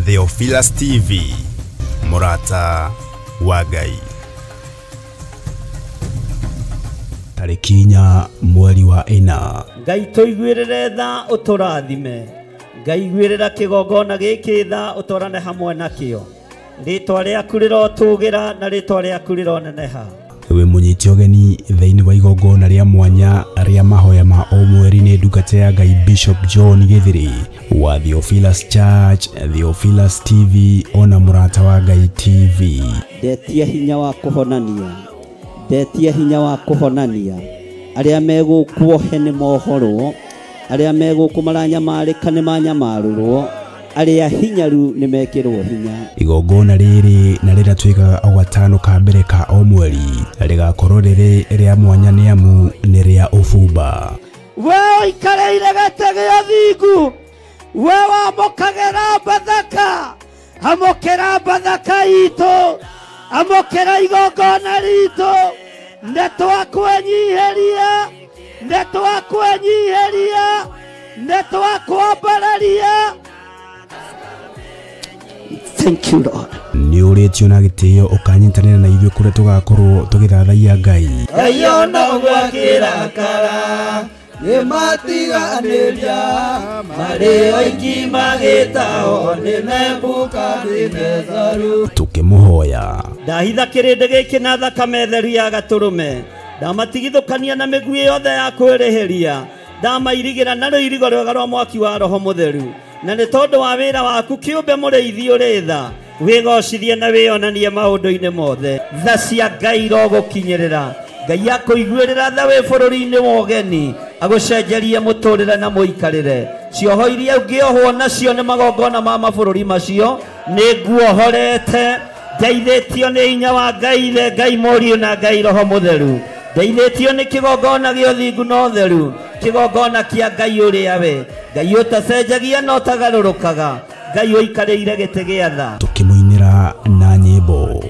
Theophilus TV, Murata wa Ngai. Tarikinya mweri wa ina. Ngai tuiguirire tha uturathime. Ngai igwirira kigongona giki tha utorane hamwe nakio. Ritwa riaku rirotugira na ritwa riaku rironeneha. We munyiti ogeni thiini wa igongona ria mwanya ria mahoya ma o mweri ni ndungata ya Ngai Bishop John Githiri wa Theophilus Church, Theophilus TV ona Murata wa Ngai TV. Ndetia hinya wa kuhonania. Ndetia hinya wa kuhonania. Aria megukuohe ni mohoro. Aria megukumaranyamarika ni manyamarurwo. Aria hinyaru ni mekirwo hinya. Igongona riri na riratwika o gatano ka mbere ka o mweri rigakorwo riri ria mwanya ni amu ni ria ufumba. We ikareire gatege ya thingu. We wamokagera bathaka. Amokera bathaka ito. Amokera igongona rito. Ndetwa kwenyiheria. Ndetwa kwenyiheria. Ndetwa kwambararia. Thank you, Lord. Ni uretio na gitio ukanyitanira na ithuĩ kuria tugakorwo tugithathaia Ngai. Ngai ona gwakira kara ni matiganiria mari oiki magitao ni membuka thimezaru Tukimuhoya. Ndahitha kirinde giki na thakame theru ya gaturume. Ndamatigithukania na migui yothe ya kwirihiria. Ndamairigira na ruirigo rwega rwa mwaki wa Roho Mutheru. Na ni tondu wa wira waku kiumbe muriithi uritha wigocithie na wionanie maundu-ini mothe. Tha cia Ngai rogukinyirira. Ngai akuiguirira tha wi bururi-ini wa ugeni agucenjerie muturire na muikarire. Cioho iria ungiohwo nacio ni magongona ma mabururi macio ni nguohorete. Ndeithĩtio nĩ hinya wa Ngai the Ngai Mũriũ na Ngai Roho Mutheru. Ndeithĩtio nĩ kĩgongona gĩa ũthingu na ũtheru, kĩgongona kĩa Ngai ũrĩa we, Ngai ũtacenjagia na ũtagarũrũkaga, Ngai ũikarĩire gĩtĩ gĩa tha. Tukimuinira na nyĩmbo.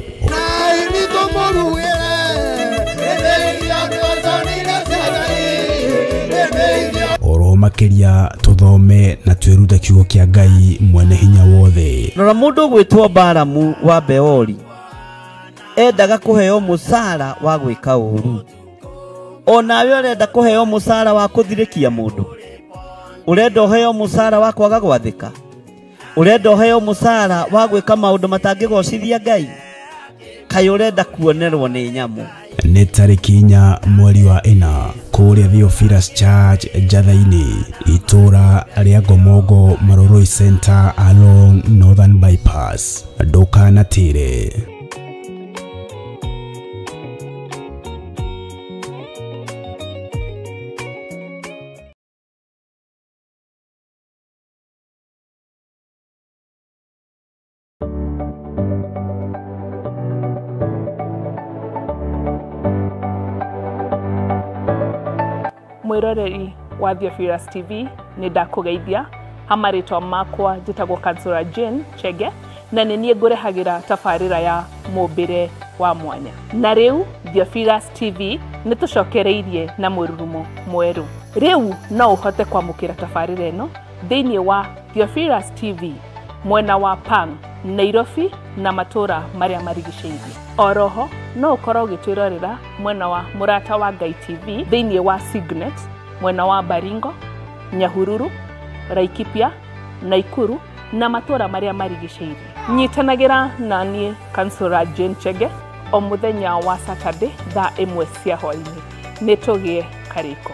Oro makiria tuthome na twirute kiugo kia Ngai mwene hinya wothe. Rora mundu gwitwo Balamu wa Beori endaga kuheo musara wa gwika uru. Onawe urenda kuheo musara wa kuthirikia mundu. Urenda uheo musara wa kwaga gwathika. Urenda uheo musara wa gwika maundu matangigocithia Ngai. Kai urenda kuonerwo ni nyamu. Nĩ tarĩki 4 mweri wa ina kuria Theophilus Church Njathaini itura ria Ngomongo Maroroi Center along Northern Bypass. Ndukanatire. Mwiroreri wa Theophilus TV ni ndakugeithia hamaritwa makwa njitagwo Kansura Jane Chege na nini ngurehagira tafarira ya mumbire wa mwanya. Na riu Theophilus TV ni tucokereirie na mururumo mweru. Riu no uhote kwamukira tafarira eno thiini wa Theophilus TV mwena wa Pang, Nairobi na matura maria marigiceirie. Oroho no ukorwo gitwirorera mwena wa Murata wa Ngai TV thiini wa Signet mwena wa Baringo, Nyahururu, Laikipia, Naikuru na matura maria marigiceirie. Nyitanagira na nie Kansura Jane Chege o muthenya wa Saturday thaa 1 cia hwaini. Nitugie kariko.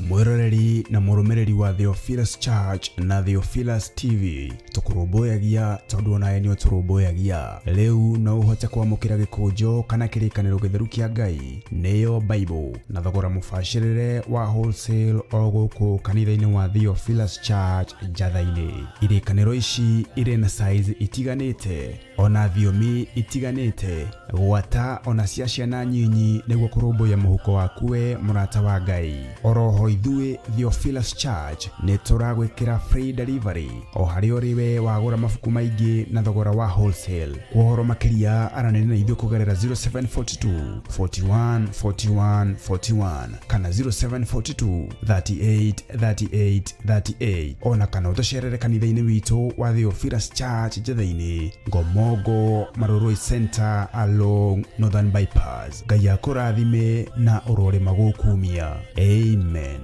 Mwiroreri na murumiriri wa Theophilus Church na Theophilus TV tukurumbuyagia tondu nae ni uturumbuyagia riu no uhote kwamukira gikunjo kana kirikaniro githeru kia Ngai neyo Bible na thogora mufashirire wa wholesale o guku kanitha-ini wa Theophilus Church Njatha-ini. Irikaniro ici iri na size itiganite ona thiomi itiganite gwata ona cia ciana nyinyi niguo kurumbuya muhuko wakuwe murata wa Ngai. Oroho ithui Theophilus Church ni turagwikira free delivery o hari uriwe wagura mabuku maingi na thogora wa wholesale. Kuhoro makiria aranene na ithui kugerera 0742 41 41 41 kana 0742 38 38 38 ona kana utocerere kanitha-ini witu wa Theophilus Church Njatha-ini Ngomongo Maroroi Center along Northern Bypass. Ngai akurathime na urore magukumia. Amen.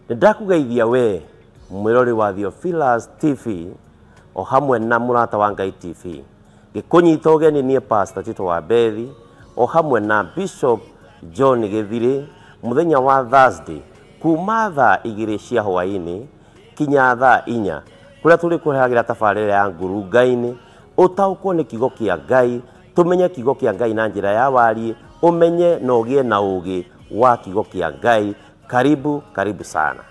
Ndakugeithia we mwirori wa Theophilus TV o hamwe na murata wa Ngai TV. Gikunyita ugeni nie Pastor Tito wa Bethi o hamwe na Bishop John Githiri muthenya wa Thursday kuma thaa 2 cia hwaini kinya thaa 4 kuria turi kurehagira tabarira ya nguru Ngai-ini utaukwo ni kigo kia Ngai tumenye kigo kia Ngai na njira ya wari umenye na ugie na ugi wa kigo kia Ngai. Karibu sana.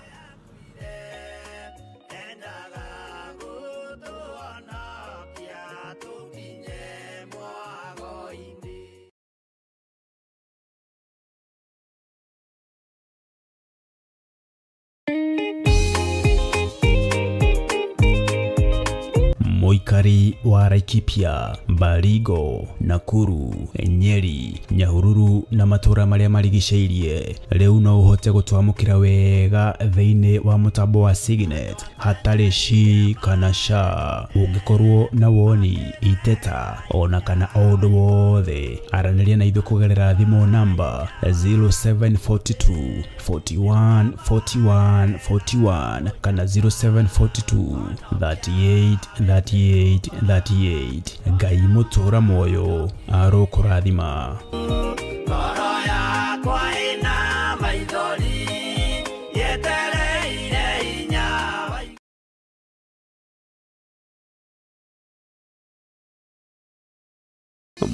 Moikari wa Laikipia, Baringo, Nakuru, Nyeri, Nyahururu na matura maria marigiceirie riu no uhote gutwamukira wega thiini wa mutambo wa Signet hatari shi kana sha. Ungikorwo na woni iteta ona kana undu wothe araniria na ithu kugerera thimu namba 0742 41 41 41 kana 0742 38 38. Ngai mutura moyo arokurathima.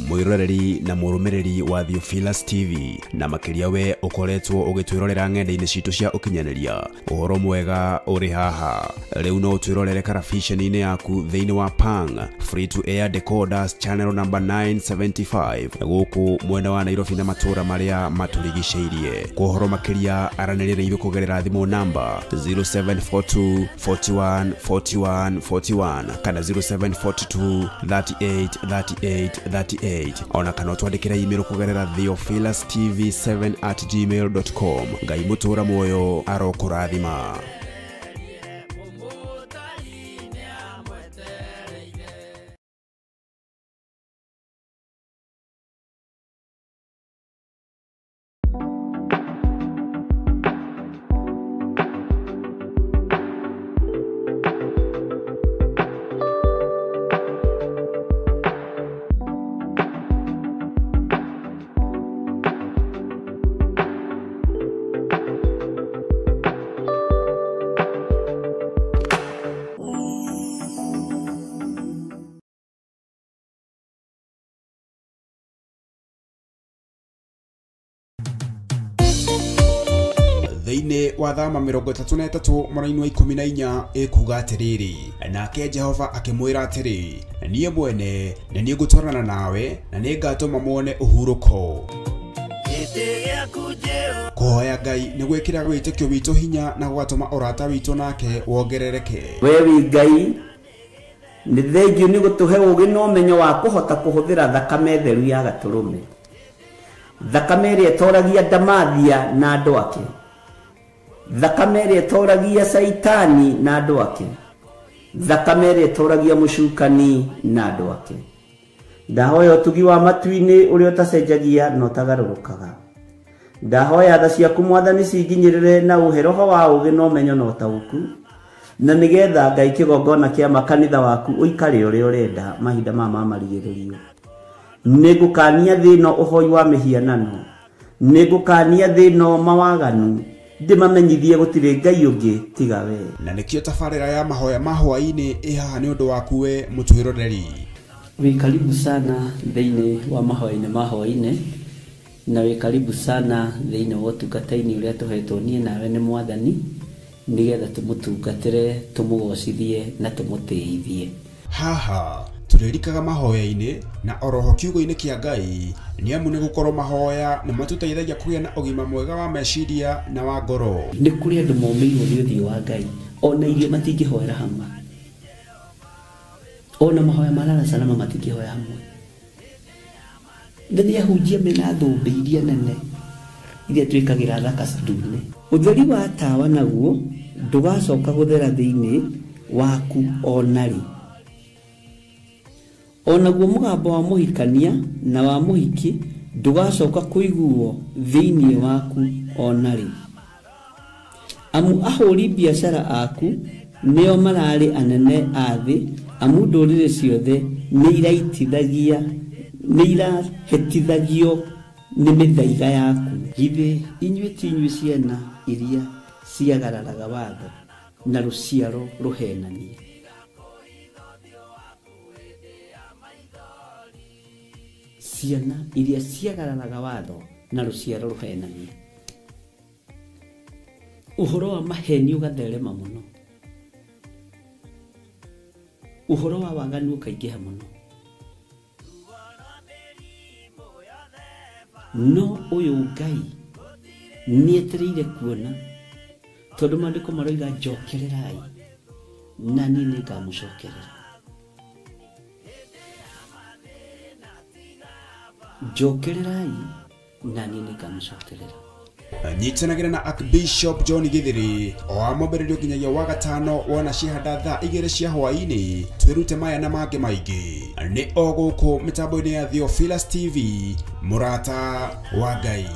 Mwiroreri na murumiriri wa Theophilus TV na makiria we ukoretwo ugitwirorera ng'enda-ini citu cia ukinyaniria uhoro mwega uri haha riu no twirorere karabiceni-ini yaku thiini wa Pang free to air decoders channel number 975 guku mwena wa Nairobi na matura maria maturigiceirie. Kuhoro makiria aranirire ithu kugerera thimu namba 0742 41 41 41 kana 0742 38 38 38 ona kana twandikira email kugerera theophilustv7@gmail.com. Ngai mutura moyo arokurathima. Thiini wa thama 33 mweri wa 14 ikuga atiriri nake Jehova akimwira atiri nie mwene na nie gutwarana nawe na nie ngatuma muone uhuruko. Kuhoya Ngai ni gwikira witikio witu hinya na gwatuma urata witu nake wongerereke. Wewe Ngai ni thengio ni gutuhe ugi no menyo wa kuhota kuhuthira thakame theru ya gaturume. Thakame ria toragia ndamathia na andu ake. thakame ĩrĩa ĩtoragia Saitani na andũ ake, thakame ĩrĩa ĩtoragia mũcukani na andũ ake. Ndahoya ũtugi wa matu-inĩ ũrĩa ũtacenjagia na ũtagarũrũkaga. Ndahoya tha ciaku Mwathani cinginyĩrĩre na ũhe roho wa ũũgĩ na ũmenyo na ũtaũku, na nĩgetha Ngai kĩgongona kĩa makanitha waku ũikare ũrĩa ũrenda mahinda ma marigĩrĩrio. Nĩngũkania thĩno ũhoi wa mĩhianano, nĩngũkania thĩno mawaganu, ndĩmamenyithie gũtirĩ Ngai ũngĩ tiga we. Na nĩkĩo tabarĩra ya mahoya ma hwaĩ-inĩ ĩhaha nĩ ũndũ waku we mũtwĩroreri. Wĩ karibu sana thĩinĩ wa mahoya-inĩ ma hwaĩ-inĩ, na wĩ karibu sana thĩinĩ wa ũtungata-inĩ ũrĩa tũhetwo niĩ nawe nĩ Mwathani, nĩgetha tũmũtungatĩre, tũmũgocithie na tũmũtĩithie. Haha tũrĩrikaga mahoya-inĩ na oroho kiugo-inĩ kĩa Ngai, nĩ amu nĩ gũkorwo mahoya nĩ matũteithagia kũgĩa na ũgima mwega wa meciria na wa ngoro. Nĩ kũrĩ andũ momĩirwo nĩ ũthiũ wa Ngai, ona irio matingĩhoera hamwe, ona mahoya marara salama matingĩhoya hamwe. Nĩ ahunjia mena thũmbĩ iria nene iria twĩkagĩra thaka ndune. Ũtheri wa tawa naguo ndũgacoka gũthera thĩinĩ waku onarĩ. Onaguo mũgambo wa mũhikania na wa mũhiki ndũgacoka kũiguo thĩinĩ waku onarĩ. Amu ahũri biacara aku nĩo mararĩ anene a thĩ, amu ndũrĩrĩ ciothe nĩ irahĩtithagio nĩ mĩthaiga yaku. Githĩ inyuĩ ti inyuĩ ciana iria ciagararaga watho na rũciaro rũhenanie? Ciana iria ciagararaga watho na rũciaro rũhenanie. Ũhoro wa maheni ũgatherema mũno, ũhoro wa waganu ũkaingĩha mũno. No ũyũ Ngai nĩetereire kuona, tondũ maandĩko maroiga njokererai na niĩ nĩngamũcokerera. Njokererai na niĩ nĩngamũcokerera. Nyitanagĩra na Archbishop John Githiri o amũmbĩrĩrio nginyagia wa gatano wona ciahanda thaa 2 cia hwaĩ-inĩ. Twĩrute maya na mangĩ maingĩ nĩ o gũkũ mĩtambo-inĩ ya Theophilus TV, mũrata wa Ngai.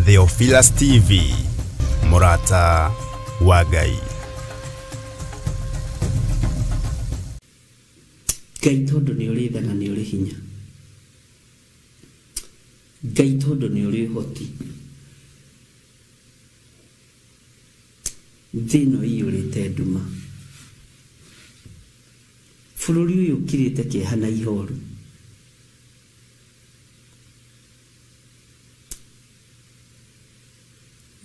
Theophilus TV, mũrata wa Ngai. Ngai tondũ nĩ ũrĩ tha na nĩ ũrĩ hinya. Ngai tondũ nĩ ũrĩ ũhoti. Thĩ ĩno ĩiyũrĩte nduma. Bũrũri ũyũ ũkirĩte kĩeha na ihoru.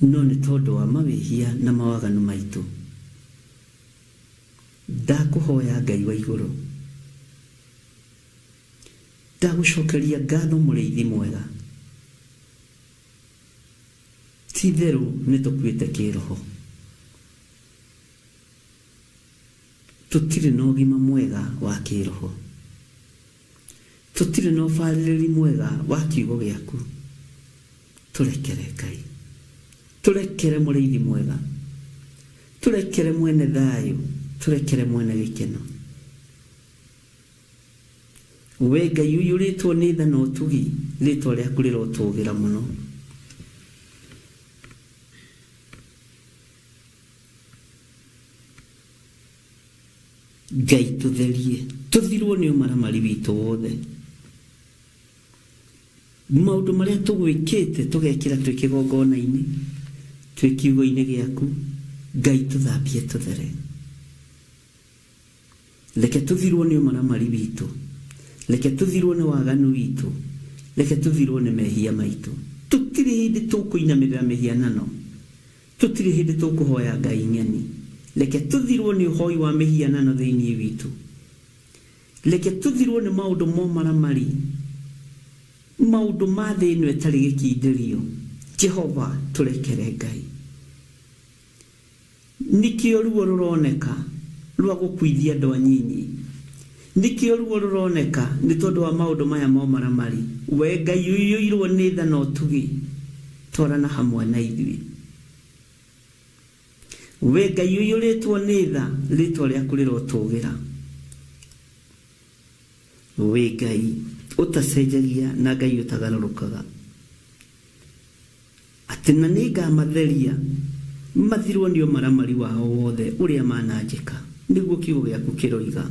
no nĩ tondũ wa mawĩhia na mawaganu maitũ. Ndakũhoya Ngai wa igũrũ, ndagũcokeria ngatho mũrĩithi mwega. Ti therũ nĩ tũkuĩte kĩroho, tũtirĩ na ũgima mwega wa kĩroho, tũtirĩ na ũbarĩrĩri mwega wa kiugo gĩaku. Tũrekere Ngai, tũrekere mũrĩithi mwega, tũrekere mwene thayũ, tũrekere mwene gĩkeno. We Ngai ũiyũrĩtwo nĩ tha na ũtugi, rĩĩtwa rĩaku rĩrotũũgĩra mũno. Ngai tũtherie, tũthirwo nĩ ũmaramari witũ wothe. Maũndũ marĩa tũgwĩkĩte tũgekĩra twĩ kĩgongona-inĩ, twĩ kiugo-inĩ gĩaku, Ngai tũthambie tũthere. Reke tũthirwo nĩ ũmaramari witũ, reke tũthirwo nĩ waganu witũ, reke tũthirwo nĩ mehia maitũ. Tũtirĩ hĩndĩ tũkũinamĩrĩra mĩhianano, tũtirĩ hĩndĩ tũkũhoya Ngai ng'eni. Reke tũthirwo nĩ ũhoi wa mĩhianano thĩinĩ witũ, reke tũthirwo nĩ maũndũ momaramari, maũndũ ma thĩ ĩno ĩtarĩ gĩkindĩrio. Jehova tũrekere Ngai. Nĩkĩo ruo rũroneka rwa gũkuithia andũ anyinyi, nĩkĩo ruo rũroneka nĩ tondũ wa maũndũ maya momaramari. We Ngai ũiyũirwo nĩ tha na ũtugi, twarana hamwe na ithuĩ. We Ngai ũiyũrĩtwo nĩ tha, rĩĩtwa rĩaku rĩrotũũgĩra. We Ngai ũtacenjagia na Ngai ũtagarũrũkaga, atĩ na nĩ ngamatheria mathirwo nĩ ũmaramari wao wothe ũrĩa mananjĩka, nĩguo kiugo gĩaku kĩroiga.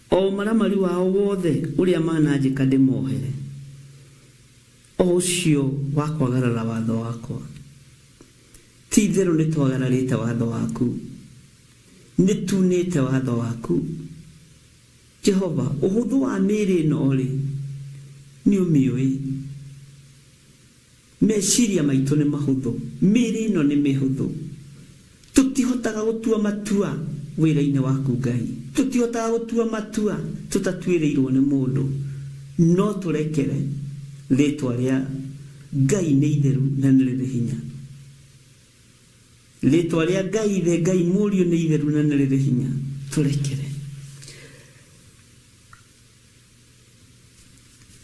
O ũmaramari wao wothe ũrĩa mananjĩka ndĩmohere, o ũcio wa kwagarara watho wakwa. Ti therũ nĩ twagararĩte watho waku, nĩ tunĩte watho waku. Jehova, ũhũthũ wa mĩĩrĩ ĩno-rĩ, nĩ ũmĩũĩ. Meciria maitũ nĩ mahũthũ, mĩĩrĩ ĩno nĩ mĩhũthũ. Tũtihotaga gũtua matua wĩra-inĩ waku Ngai, tũtihotaga gũtua matua tũtatuĩrĩirwo nĩ mũndũ. No tũrekere, rĩĩtwa rĩa Ngai nĩ itheru na nĩ rĩrĩ hinya. Rĩĩtwa rĩa Ngai ithe, Ngai Mũriũ nĩ itheru na nĩ rĩrĩ hinya. Tũrekere,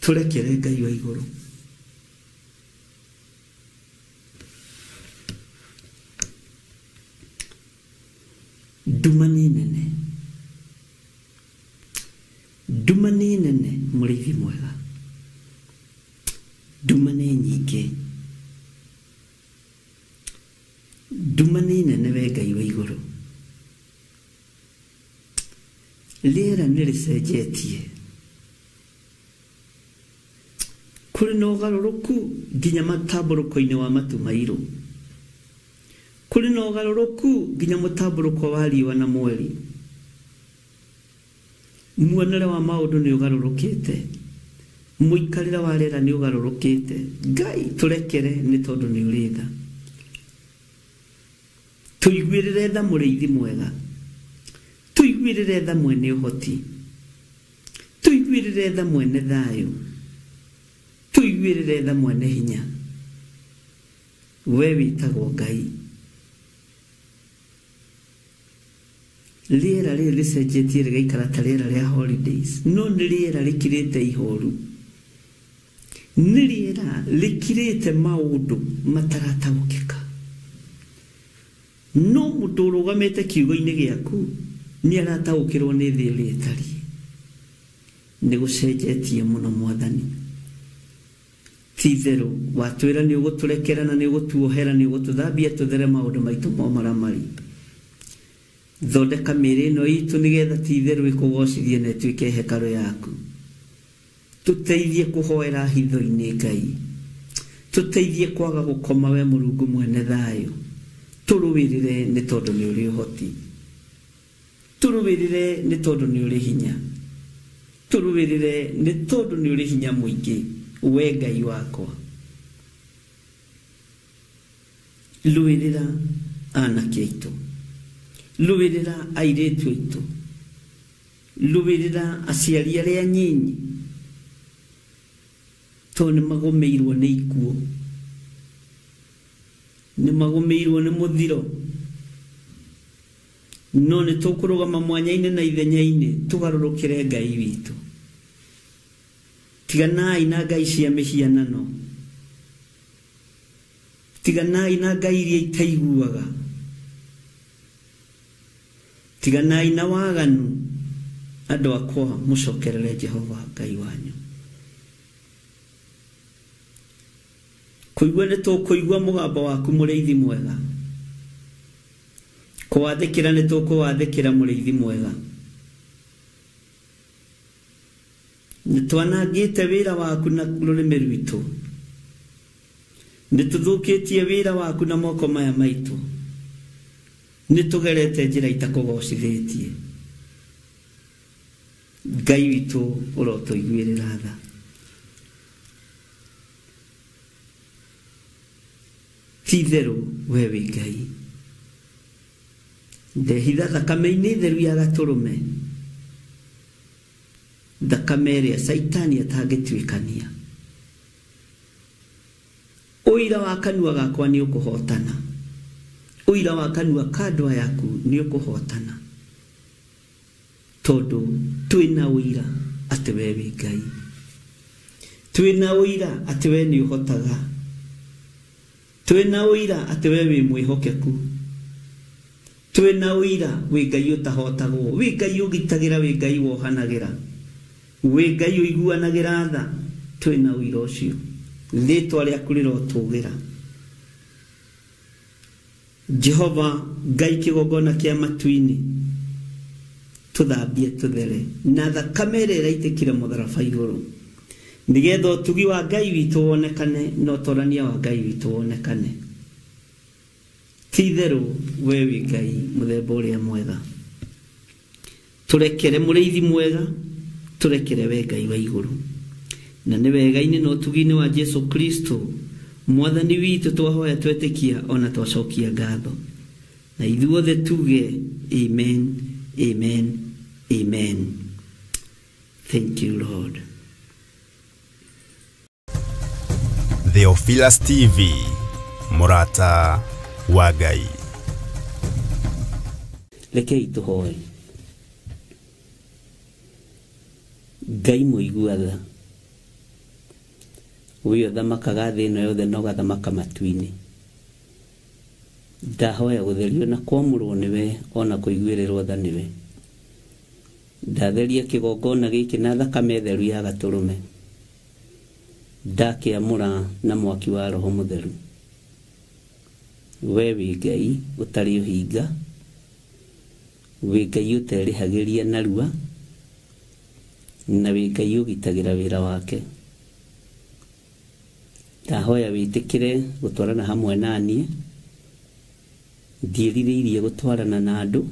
tũrekere Ngai wa igũrũ. Nduma nĩ nene, nduma nĩ nene mũrĩithi mwega, nduma nĩ nyingĩ, nduma nĩ nene we Ngai wa igũrũ. Rĩera nĩ rĩcenjetie, kũrĩ na ũgarũrũku nginya matambũrũko-inĩ wa matu mairũ, kũrĩ na ũgarũrũku nginya mũtambũrũko wa riũa na mweri. Muonere wa maũndũ nĩ ũgarũrũkĩte, mũikarĩre wa rĩera nĩ ũgarũrũkĩte. Ngai tũrekere nĩ tondũ nĩ ũrĩ tha. Tũiguĩrĩre tha mũrĩithi mwega, tũiguĩrĩre tha mwene ũhoti, tũiguĩrĩre tha mwene thayũ, tũiguĩrĩre tha mwene hinya. We wĩtagwo Ngai. Rĩera rĩrĩ rĩcenjetie rĩgaikara ta rĩera rĩa holidays, no nĩ rĩera rĩkirĩte ihoru, nĩ rĩera rĩkirĩte maũndũ matarataũkĩka. No mũndũ ũrũgamĩte kiugo-inĩ gĩaku nĩ arataũkĩrwo nĩ thĩ ĩrĩa ĩtariĩ. Nĩ gũcenjetie mũno Mwathani. Ti therũ watwĩra nĩ ũgũtũrekera na nĩ ũgũtuohera, nĩ ũgũtũthambia tũthere maũndũ maitũ momaramari. Thondeka mĩĩrĩ ĩno itũ nĩgetha ti therũ ĩkũgocithie na ĩtuĩke hekarũ yaku. Tũteithie kũhoera hitho-inĩ Ngai, tũteithie kwaga gũkoma we Mũrungu mwene thayũ. Tũrũwĩrĩre nĩ tondũ nĩ ũrĩ ũhoti, tũrũwĩrĩre nĩ tondũ nĩ ũrĩ hinya, tũrũwĩrĩre nĩ tondũ nĩ ũrĩ hinya mũingĩ. We Ngai wakwa, luirira anake aitu, luirira airetu aitu, luirira aciari aria nyinyi, to nĩ magomeirwo nĩ ikuo, nĩ magomeirwo nĩ mũthiro, no nĩ tũkũrũgama mwanya-inĩ na ithenya-inĩ tũgarũrũkĩre Ngai witũ. Tiganai na ngai cia mĩhianano, tiganai na ngai iria itaiguaga, tiganai na waganu. Andũ akwa mũcokerere Jehova Ngai wanyu. Kũigua nĩ tũkũigua mũgambo waku mũrĩithi mwega, kũwathĩkĩra nĩ tũkũwathĩkĩra mũrĩithi mwega. Nĩ twanangĩte wĩra waku na rũrĩmĩ rwitũ, nĩ tũthũkĩtie wĩra waku na moko maya maitũ, nĩ tũgerete njĩra itakũgocithĩtie. Ngai witũ ũrotũiguĩrĩra tha. Ti-itherũ we wĩ Ngai. Ndehitha thakame-inĩ theru ya Gatũrũme, thakame ĩrĩa Saitani atangĩtuĩkania. Ũira wa kanua gakwa nĩ ũkũhotana, ũira wa kanua ka andũ aya aku nĩ ũkũhotana, tondũ twĩna ũira atĩ we wĩ Ngai, twĩna ũira atĩ we nĩ ũhotaga, twĩna ũira atĩ we wĩ mwĩhokeku, twĩna ũira wĩ Ngai ũtahotagwo, wĩ Ngai ũgitagĩra, wĩ Ngai wohanagĩra, wĩ Ngai ũiguanagĩra tha. Twĩna ũira ũcio, rĩĩtwa rĩaku rĩrotũgĩra. Jehova Ngai kĩgongona kĩa matu-inĩ, tũthambie tũthere na thakame ĩrĩa ĩraitĩkire mũtharaba igũrũ, nĩgetha ũtugi wa Ngai witũ wonekane na ũtonania wa Ngai witũ wonekane. Ti-itherũ we wĩ Ngai mũthemba ũrĩa mwega. Tũrekere mũrĩithi mwega, tũrekere we Ngai wa igũrũ, na nĩ wega-inĩ na ũtugi-inĩ wa Jesu Kristo mwathani witũ twahoya twetĩkia ona twacokia ngatho, na ithuothe tuge amen, amen, amen. Thank you, Lord. Theophilus TV, mũrata wa Ngai. Rekei tũhoe. Ngai mũigua tha, we ũthamakaga thĩ ĩno yothe na ũgathamaka matu-inĩ. Ndahoya gũtherio na kwamũrwo nĩwe ona kũiguĩrĩrwo tha nĩwe. Ndatheria kĩgongona gĩkĩ na thakame theru ya Gatũrũme, ndakĩamũra na mwaki wa Roho Mũtheru. We wĩ Ngai ũtarĩ ũhinga, wĩ Ngai ũterĩhagĩria narua, na wĩ Ngai ũgitagĩra wĩra wake. Ndahoya wĩtĩkĩre gũtwarana hamwe naniĩ, ndiĩrirĩirie gũtwarana na andũ,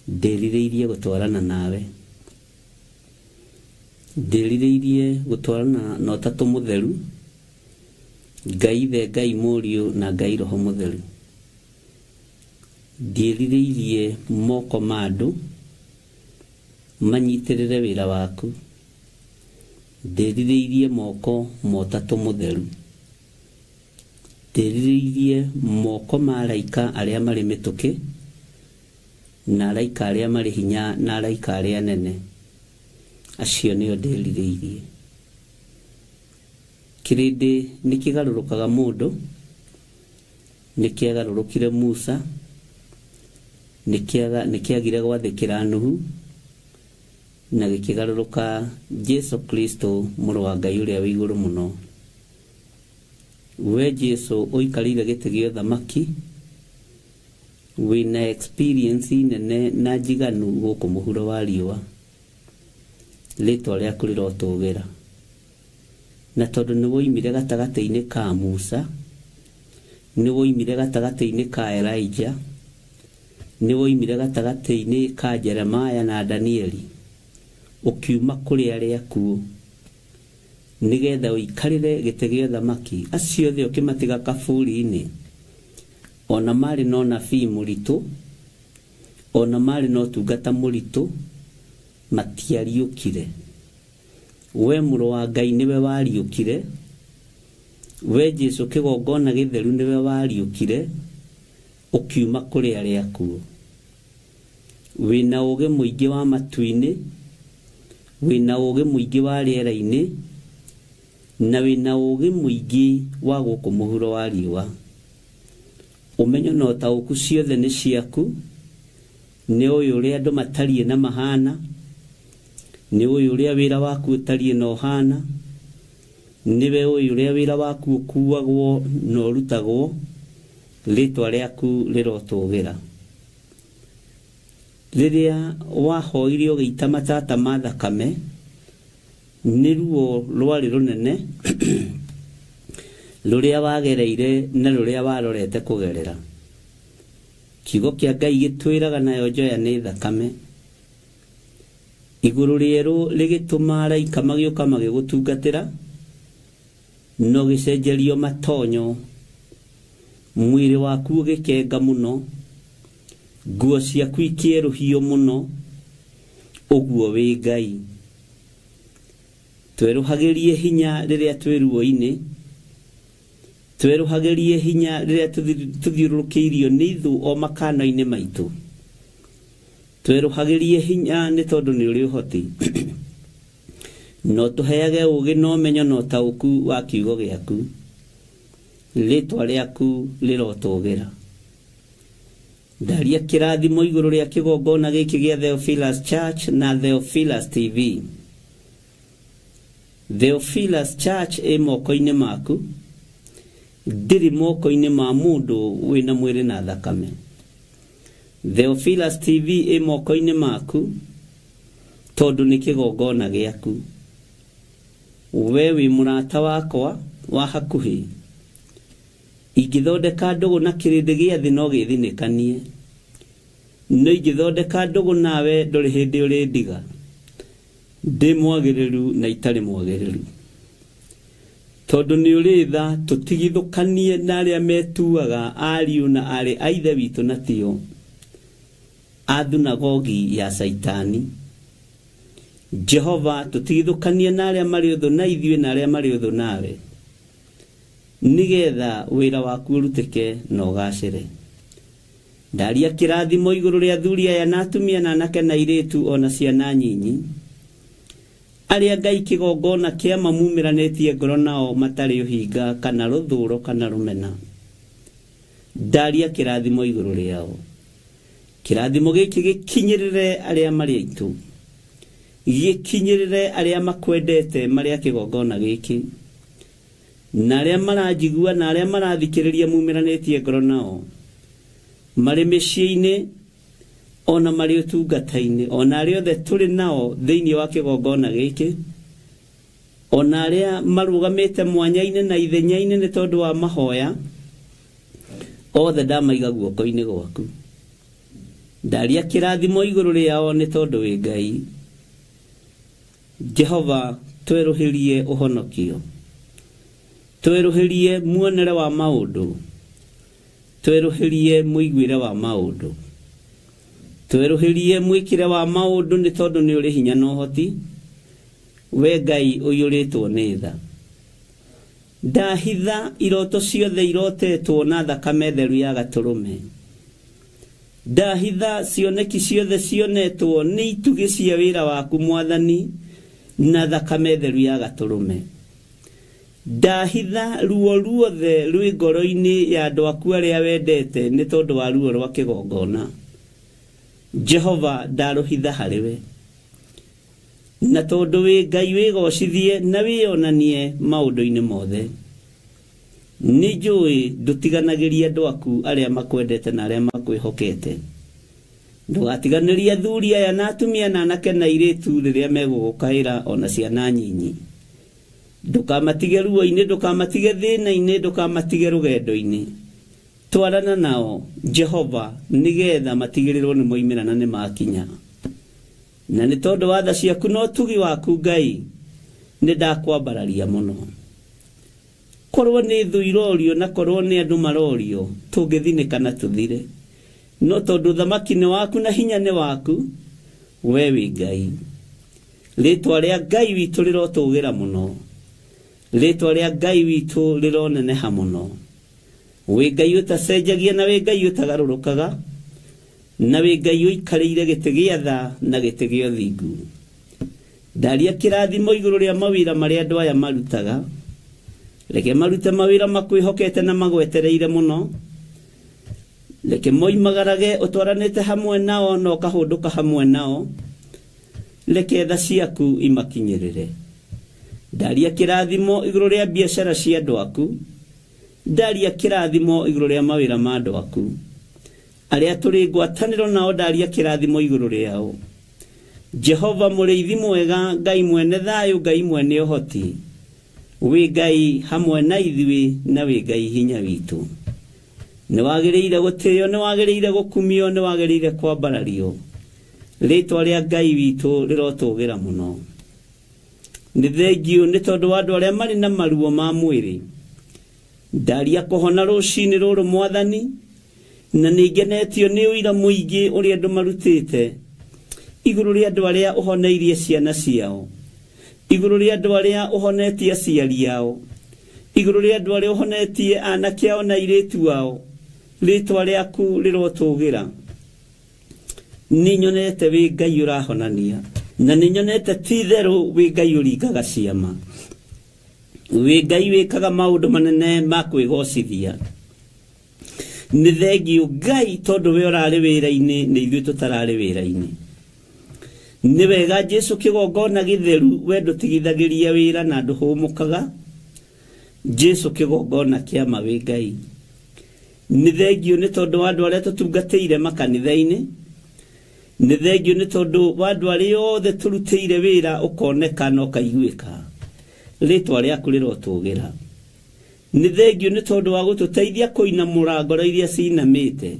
ndĩrirĩirie gũtwarana nawe, ndĩrirĩirie gũtwarana na Ũtatũ Mũtheru, Ngai Ithe, Ngai Mũriũ na Ngai Roho Mũtheru. Ndiĩrirĩirie moko ma andũ manyitĩrĩre wĩra waku, ndĩrirĩirie moko ma Ũtatũ Mũtheru, ndĩrirĩirie moko ma araika arĩa marĩ mĩtũkĩ na araika arĩa marĩ hinya na araika arĩa nene. Acio nĩo ndĩrirĩirie. Kĩrĩndĩ nĩkĩgarũrũkaga mũndũ, nĩkĩagarũrũkire Musa, nĩkĩagire gwathĩkĩra Nuhu, na gĩkĩgarũrũka Jesu Kristo mũrũ wa Ngai ũrĩa wĩ igũrũ mũno. We Jesu ũikarĩire gĩtĩ gĩa ũthamaki, wĩna experience nene na njiganu gũkũ mũhuro wa riũa. Rĩĩtwa rĩaku rĩrotũgĩra. Na tondũ nĩwoimire gatagatĩ-inĩ ka Musa, nĩwoimire gatagatĩ-inĩ ka Elijah, nĩwoimire gatagatĩ-inĩ ka Jeremiah na Danieli, ũkiuma kũrĩ arĩa akuũ, nĩgetha ũikarĩre gĩtĩ gĩa ũthamaki. Acio othe ũkĩmatiga kaburi-inĩ, ona mari no nabii mũritũ, ona mari no tungata mũritũ, matiariũkire. We mũrũ wa Ngai nĩwe wariũkire, we Jesu kĩgongona gĩtheru nĩwe wariũkire, ũkiuma kũrĩ arĩa akuũ. Wĩna ũũgĩ mũingĩ wa matu-inĩ, wĩna ũũgĩ mũingĩ wa rĩera-inĩ, na wĩna ũũgĩ mũingĩ wa gũkũ mũhuro wa riũa. Ũmenyo na ũtaũku ciothe nĩ ciaku, nĩ ũyũ ũrĩa andũ matariĩ na mahana, nĩ ũyũ ũrĩa wĩra waku ũtariĩ na ũhana, nĩwe ũyũ ũrĩa wĩra waku ũkuagwo na ũrutagwo, rĩtwa rĩaku rĩrotũgĩra. Rĩrĩa wahoire ũgĩita matata ma thakame, nĩ ruo rwarĩ rũnene rũrĩa wagereire na rũrĩa warorete kũgerera. Kiugo kĩa Ngai gĩtwĩraga nayo njoya nĩ thakame. Igũrũ rĩerũ rĩgĩtũma araika magĩũka magĩgũtungatĩra, no gĩcenjerio matonyo, mwĩrĩ waku ũgĩkenga mũno, nguo ciaku ikĩerũhio mũno, ũguo wĩ Ngai. Twerũhagĩrie hinya rĩrĩa twĩ ruo-inĩ, twerũhagĩrie hinya rĩrĩa tuthiũrũrũkĩirio nĩ ithu o makano-inĩ maitũ. Twerũhagĩrie hinya nĩ tondũ nĩ ũrĩ ũhoti. No tũheage ũũgĩ na ũmenyo na ũtaũku wa kiugo gĩaku, rĩtwa rĩaku rĩrotũgĩra. Ndaria kĩrathimo igũrũ rĩa kĩgongona gĩkĩ gĩa Theophilus Church na Theophilus TV. Theophilus Church ĩ moko-inĩ maku, ndĩrĩ moko-inĩ ma mũndũ wĩna mwĩrĩ na thakame. Theophilus TV ĩ moko-inĩ maku, tondũ nĩ kĩgongona gĩaku. We wĩ mũrata wakwa wa hakuhĩ. Ingĩthondeka ndũgũ na kĩrĩndĩ gĩa thĩ no gĩthinĩkanie. No ingĩthondeka ndũgũ nawe ndũrĩ hĩndĩ ũrĩndiga. Ndĩ mwagĩrĩru na itarĩ mwagĩrĩru. Tondũ nĩ ũrĩ tha tũtigithũkanie na arĩa metuaga ariũ na arĩ a ithe witũ na tio, a thunagogi ya Saitani. Jehova tũtigithũkanie na arĩa marĩ ũthũ na ithuĩ na arĩa marĩ ũthũ nawe, nĩgetha wĩra waku ũrutĩke na ũgacĩre. Ndaria kĩrathimo igũrũ rĩa athuri aya na atumia na anake na airĩtu ona ciana nyinyi, arĩa Ngai kĩgongona kĩa mamumĩranĩtie ngoro nao matarĩ ũhinga kana rũthũũro kana rũmena. Ndaria kĩrathimo igũrũ rĩao. Kĩrathimo gĩkĩ gĩkinyĩrĩre arĩa marĩ aitũ, gĩkinyĩrĩre arĩa makwendete marĩa kĩgongona gĩkĩ, na arĩa maranjigua na arĩa marathikĩrĩria mumĩranĩtie ngoro nao, marĩ mĩciĩ-inĩ ona marĩ ũtungata-inĩ, ona arĩa othe tũrĩ nao thĩinĩ wa kĩgongona gĩkĩ, ona arĩa marũgamĩte mwanya-inĩ na ithenya-inĩ nĩ tondũ wa mahoya, othe ndamaiga guoko-inĩ gwaku. Ndaria kĩrathimo igũrũ rĩao nĩ tondũ wĩ Ngai. Jehova twerũhĩrie ũhonokio, twerũhĩrie muonere wa maũndũ, twerũhĩrie mũiguĩre wa maũndũ, twerũhĩrie mwĩkĩre wa maũndũ nĩ tondũ nĩ ũrĩ hinya na ũhoti, we Ngai ũiyũrĩtwo nĩ tha. Ndahitha iroto ciothe irotetwo na thakame theru ya Gatũrũme. Ndahitha cioneki ciothe cionetwo nĩ itugĩ cia wĩra waku Mwathani na thakame theru ya Gatũrũme. Ndahitha ruo ruothe rwĩ ngoro-inĩ ya andũ aku arĩa wendete nĩ tondũ wa ruo rwa kĩgongona. Jehova ndarũhitha harĩwe, na tondũ wĩ Ngai wĩgocithie na wĩonanie maũndũ-inĩ mothe. Nĩ njũĩ ndũtiganagĩria andũ aku arĩa makwendete na arĩa makwĩhokete. Ndũgatiganĩrie athuri aya na atumia na anake na airĩtu rĩrĩa megũgũkaĩra ona ciana nyinyi. Ndũkamatige ruo-inĩ, ndũkamatige thĩna-inĩ, ndũkamatige rũgendo-inĩ. Twarana nao Jehova nĩgetha matigĩrĩrwo nĩ moimĩra na nĩ makinya. Na nĩ tondũ wa tha ciaku na ũtugi waku Ngai, nĩ ndakwambararia mũno. korwo nĩ thũ irorio na korwo nĩ andũ marorio tũngĩthinĩka na tũthire no tondũ thamaki nĩ waku na hinya nĩ waku we wĩ Ngai rĩtwa rĩa Ngai witũ rĩrotũgĩra mũno rĩtwa rĩa Ngai witũ rĩroneneha mũno wĩ Ngai ũtacenjagia na wĩ Ngai ũtagarũrũkaga na wĩ Ngai ũikarĩire gĩtĩ gĩa tha na gĩtĩ gĩa ũthingu ndaria kĩrathimo igũrũ rĩa mawĩra marĩa andũ aya marutaga reke marute mawĩra makwĩhokete na magwetereire mũno reke moimagarage ũtwaranĩte hamwe nao no kahũndũka hamwe nao reke tha ciaku imakinyĩrĩre ndaria kĩrathimo igũrũ rĩa biacara cia andũ aku ndaria kĩrathimo igũrũ rĩa mawĩra ma andũ aku arĩa tũrĩ ngwatanĩro nao ndaria kĩrathimo igũrũ rĩao Jehova mũrĩithi mwega Ngai mwene thayũ Ngai mwene ũhoti wĩ Ngai hamwe na ithuĩ na wĩ Ngai hinya witũ nĩ wagĩrĩire gũtĩo nĩ wagĩrĩire gũkumio nĩ wagĩrĩire kwambarario rĩtwa rĩa Ngai witũ rĩrotũgĩra mũno nĩ thengiũ nĩ tondũ wa andũ arĩa marĩ na maruo ma mwĩrĩ ndaria kũhona rũcinĩ rũrũ Mwathani na nĩngenetio nĩ ũira mũingĩ ũrĩa andũ marutĩte igũrũ rĩa andũ arĩa ũhoneirie ciana ciao igũrũ rĩa andũ arĩa ũhonetie aciari ao igũrũ rĩa andũ arĩa ũhonetie anake ao na airĩtu ao rĩtwa rĩaku rĩrotũgĩra nĩ nyonete wĩ Ngai ũrahonania na nĩ nyonete ti-itherũ wĩ Ngai ũringaga ciama wĩ Ngai wĩkaga maũndũ manene ma kwĩgocithia nĩ thengiũ Ngai tondũ we ũrarĩ wĩra-inĩ nĩ ithuĩ tũtararĩ wĩra-inĩ nĩ wega Jesu kĩgongona gĩtheru we ndũtigithagĩria wĩra na ndũhũmũkaga Jesu kĩgongona kĩa ma wĩ Ngai nĩ thengiũ nĩ tondũ wa andũ arĩa tũtungatĩire makanitha-inĩ nĩ thengiũ nĩ tondũ wa andũ arĩa othe tũrutĩire wĩra ũkoneka na ũkaiguĩka rĩtwa rĩaku rĩrotũgĩra nĩ thengiũ nĩ tondũ wa gũtũteithia kũinamũra ngoro iria cinamĩte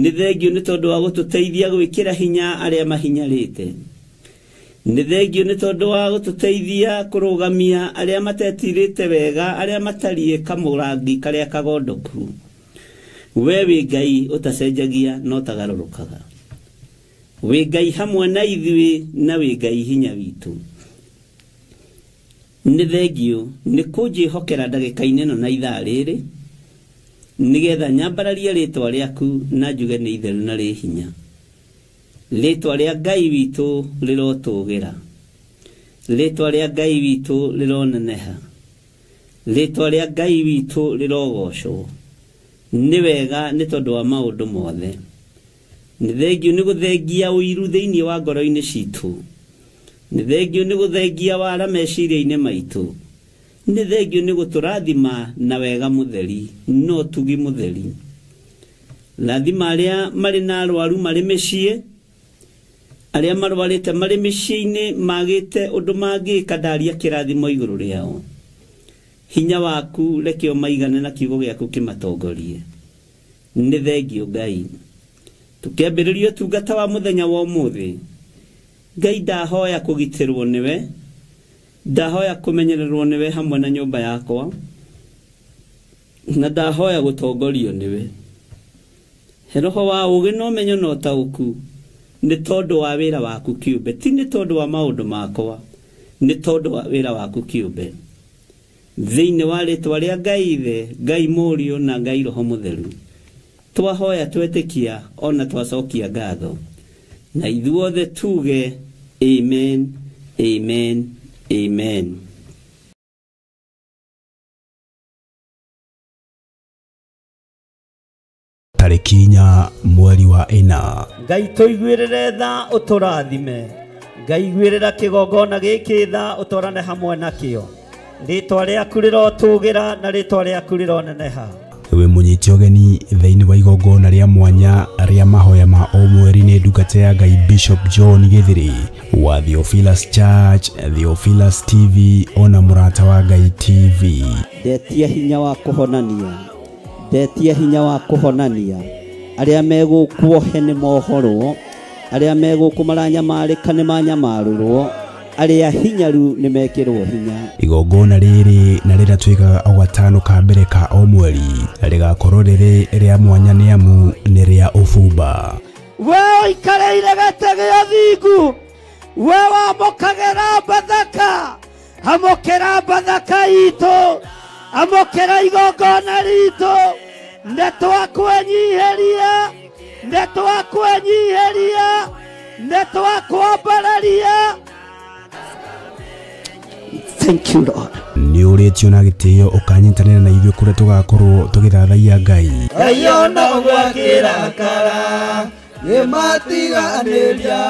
nĩ thengiũ nĩ tondũ wa gũtũteithia gwĩkĩra hinya arĩa mahinyarĩte nĩ thengiũ nĩ tondũ wa gũtũteithia kũrũgamia arĩa matetirĩte wega arĩa matariĩ kamũrangi karĩa kagondoku we wĩ Ngai ũtacenjagia no tagarũrũkaga wĩ Ngai hamwe na ithuĩ na wĩ Ngai hinya witũ nĩ thengiũ nĩ kũnjĩhokera ndagĩka-inĩ ĩno na ithaa rĩrĩ nĩgetha nyambararie rĩtwa rĩaku na njuge nĩ itheru na rĩ hinya rĩtwa rĩa Ngai witũ rĩrotũgĩra rĩtwa rĩa Ngai witũ rĩroneneha rĩtwa rĩa Ngai witũ rĩrogocwo nĩ wega nĩ tondũ wa maũndũ mothe nĩ thengiũ nĩ gũthengia ũiru thĩinĩ wa ngoro-inĩ citũ nĩ thengiũ nĩ gũthengia wara meciria-inĩ maitũ nĩ thengiũ nĩ gũtũrathima na wega mũtheri no tugi mũtheri rathima arĩa marĩ na arwaru marĩ mĩciĩ arĩa marwarĩte marĩ mĩciĩ-inĩ magĩte ũndũ mangĩka ndaria kĩrathimo igũrũ rĩao hinya waku reke ũmaigane na kiugo gĩaku kĩmatongorie nĩ thengiũ Ngai tũkĩambĩrĩria ũtungata wa mũthenya wa ũmũthĩ Ngai ndahoya kũgitĩrwo nĩwe ndahoya kũmenyererwo nĩwe hamwe na nyũmba yakwa na ndahoya gũtongorio nĩwe he roho wa ũgĩ na ũmenyo na ũtaũku nĩ tondũ wa wĩra waku kĩũmbe ti nĩ tondũ wa maũndũ makwa nĩ tondũ wa wĩra waku kĩũmbe thĩinĩ wa rĩtwa rĩa Ngai Ithe Ngai Mũriũ na Ngai Roho Mũtheru twahoya twetĩkia ona twacokia ngatho na ithuothe tuge amen amen amen. tarĩki 4 mweri wa 4 Ngai tũiguĩrĩre tha ũtũrathime Ngai guĩrĩra kĩgongona gĩkĩ tha ũtwarane hamwe nakĩo rĩtwa rĩaku rĩrotũgĩra na rĩtwa rĩaku rĩroneneha wĩ mũnyiti ũgeni thĩinĩ wa igongona rĩa mwanya rĩa mahoya ma o mweri nĩ ndungata ya Ngai Bishop John Gĩthĩrĩ wa Theophilus Church, Theophilus TV ona mũrata wa Ngai TV. Ndetia hinya wa kũhonania ndetia hinya wa kũhonania arĩa megũkuohe nĩ mohorwo arĩa megũkũ maranyamarĩka nĩ manyamarũrwo aria hinyaru nimekirwo hinya. Igongona riri na riratwika o gatano ka mbere ka o mweri rigakorwo riri ria mwanya ni amu ni ria ufumba. We ikareire gatege thingu we wamokagera Bathaka amokera Bathaka itu amokera igongona ritu ndetwakwenyiheria ndetwakwambararia. Thank you Lord. Ni uretio na gitio ukanyitanira na ithuĩ kuria tugakorwo tugithathaia Ngai. Ngai ona gwakira kara yematiganiria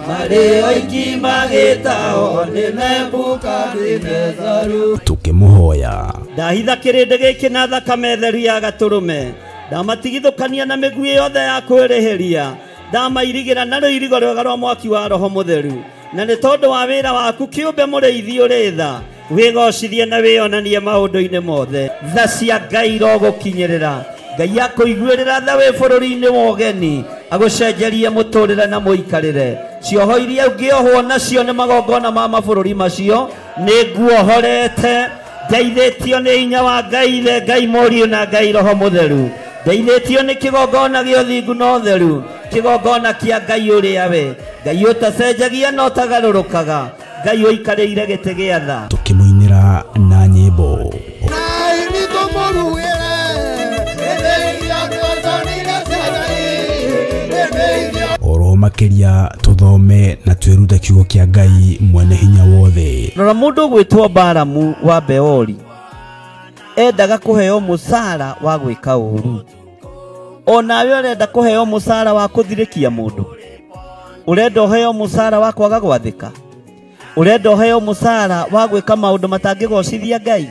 mari oiki magitao ni Nebukadnezaru. Tukimuhoya ndahitha kirindi giki na thakame theru ya gaturume ndamatigithukania na migui yothe ya kwirihiria ndamairigira na ruirigo rwega rwa mwaki wa Roho Mutheru na ni tondu wa wira waku kiumbe muriithi uri tha wigocithie na wionanie maundu-ini mothe tha cia Ngai rogukinyirira Ngai akuiguirira tha wi bururi-ini wa ugeni agucenjerie muturire na muikarire cioho iria ungiohwo nacio ni magongona ma mabururi macio ni nguohorete ndeithĩtio nĩ hinya wa Ngai the Ngai Mũriũ na Ngai Roho Mutheru ndeithĩtio nĩ kĩgongona gĩa ũthingu na ũtheru kĩgongona kĩa Ngai ũrĩa we Ngai ũtacenjagia na ũtagarũrũkaga Ngai ũikarĩire gĩtĩ gĩa tha. Tukimuinĩra na nyĩmbo oro makiria tuthome na twirute kiugo kia Ngai mwene hinya wothe. Rora mundu gwitwo Balamu wa Beori endaga kuheo musara wa gwika uru. Onawe urenda kuheo musara wa kuthirikia mundu, urenda uheo musara wa kwaga gwathika, urenda uheo musara wa gwika maundu matangigocithia Ngai,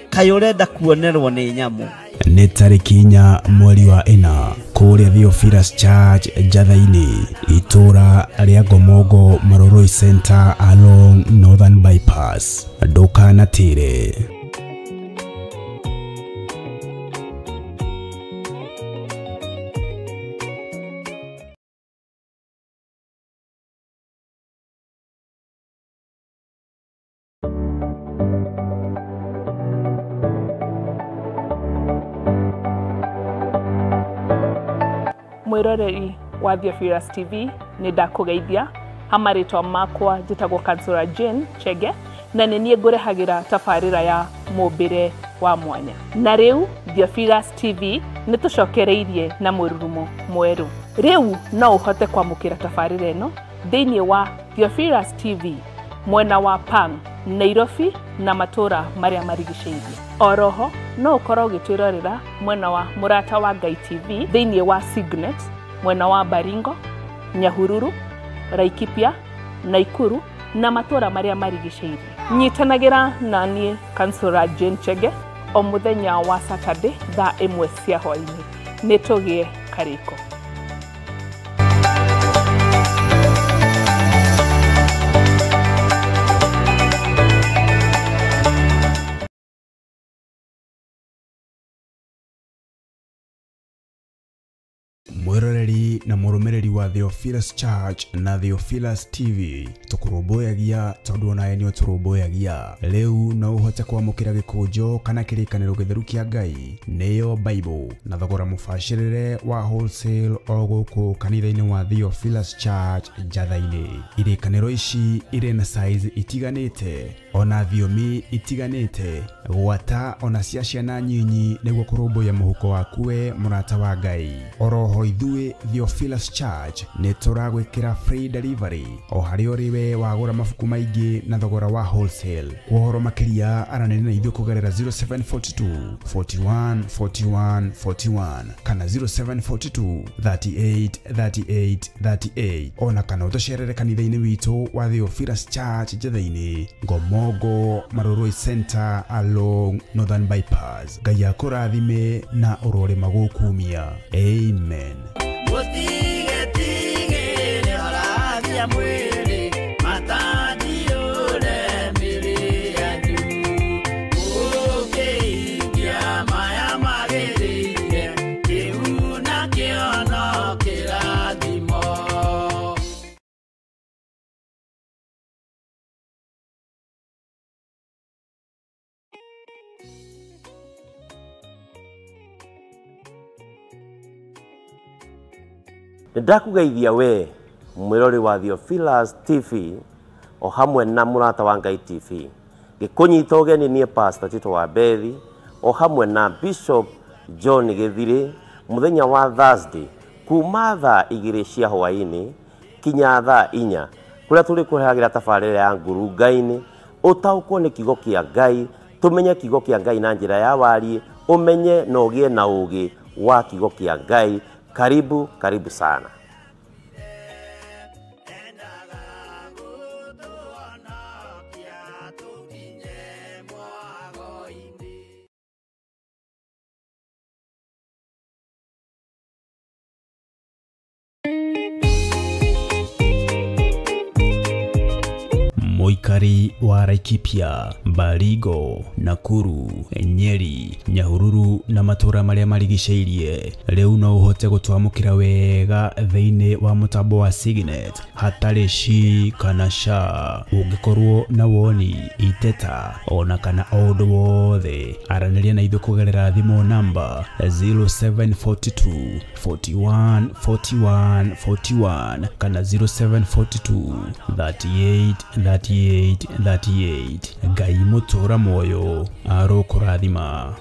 kai urenda kuonerwo ni nyamu. Nĩ tarĩki 4 mweri wa 4 kũrĩa Theophilus Church Njatha-inĩ itũra rĩa Ngomongo Maroroi Center along Northern Bypass. Ndũkanatĩre. Mwiroreri wa Theophilus TV ni ndakugeithia hamaritwa makwa njitagwo Kansura Jane Chege na nĩ ngurehagira tabarĩra ya mũmbĩre wa mwanya. Na rĩu Theophilus TV nĩ tucokereirie na mũrurumo mweru. Rĩu no uhote kwamũkĩra tabarĩra ĩno thĩinĩ wa Theophilus TV mwena wa Pang, Nairobi na matũra marĩa marigicĩirie. Oroho no ukorwo ũgĩtwĩrorera mwena wa Mũrata wa Ngai TV thĩinĩ wa Signet, mwena wa Baringo, Nyahururu, Laikipia, Naikuru na matũra marĩa marigicĩirie. Nyitanagira na niĩ Kansura Jane Chege o mũthenya wa Saturday thaa 1 cia hwaĩ-inĩ. Nĩ tũgĩe karĩko. Mwiroreri na mũrũmĩrĩri wa Theophilus Church na Theophilus TV tukurũmbũyagia tondu onawe nĩ ũtũrũmbũyagia. Rĩu no ũhote kwamũkĩra gĩkũnjo kana kĩrĩkanĩro gĩtheru kĩa Ngai nĩyo Bible na thogora mũbacĩrĩre wa wholesale o gũkũ kanitha-inĩ wa Theophilus Church Njatha-inĩ. Irĩkanĩro ici irĩ na size itiganĩte ona thiomi itiganĩte gwata ona cia ciana nyinyi nĩguo kũrũmbũya mũhuko waku we mũrata wa Ngai. Oroho ithuĩ Theophilus Church nĩ tũragwĩkĩra free delivery o harĩa ũrĩ we wagũra mabuku maingĩ na thogora wa wholesale. Ũhoro makĩria aranĩria na ithuĩ kũgerera 0742 41 41 41 kana 0742 38 38 38 ona kana ũtũcerere kanitha-inĩ witũ wa Theophilus Church Njatha-inĩ, Ngomongo Maroroi Center along Northern Bypass. Ngai akũrathime na ũrore magũkumia. Amen. Tige tige ni haragia mwili ndakugeithia we mwirori wa Theophilus TV o hamwe na murata wa Ngai TV gikunyita ugeni nie Pastor Tito wa Bethi o hamwe na Bishop John Githiri muthenya wa Thursday kuma thaa 2 cia hwaini kinya thaa 4 kuria tuli kuheagira tabarĩra ya nguru Ngai-ini utaukwo ni kigo kia Ngai tumenye kigo kia Ngai na njira ya wari umenye na ugie na ugi wa kigo kia Ngai. Karibu sana. Moikari wa Laikipia, Baringo, Nakuru, Nyeri, Nyahururu na matura maria marigiceirie riu no uhote gutwamukira wega thiini wa mutambo wa Signet hatari shi kana sha. Ungikorwo na woni, iteta ona kana undu wothe araniria na ithu kugerera thimu namba 0742 41 41 41 kana 0742 38 38. Ngai mutura moyo arokurathima.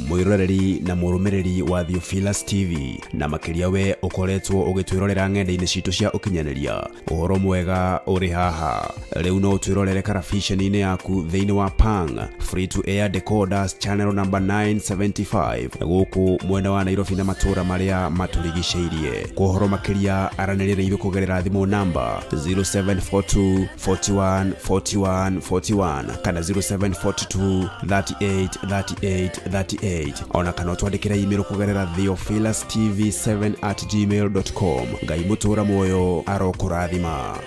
Mwiroreri na murumiriri wa Theophilus TV na makiria we ukoretwo ugitwirorera ng'enda-ini citu cia ukinyaniria uhoro mwega uri haha riu no twirorere karabiceni-ini yaku thiini wa Pang free to air decoders channel number 975 guku mwena wa Nairobi na matura maria maturigiceirie. Kuhoro makiria aranirira ithu kugerera thimu namba 0742 41 41 41 kana 0742 38 38 38 ona kana twandikira email kugerera theophilustv7@gmail.com. Ngai mutura moyo arokurathima.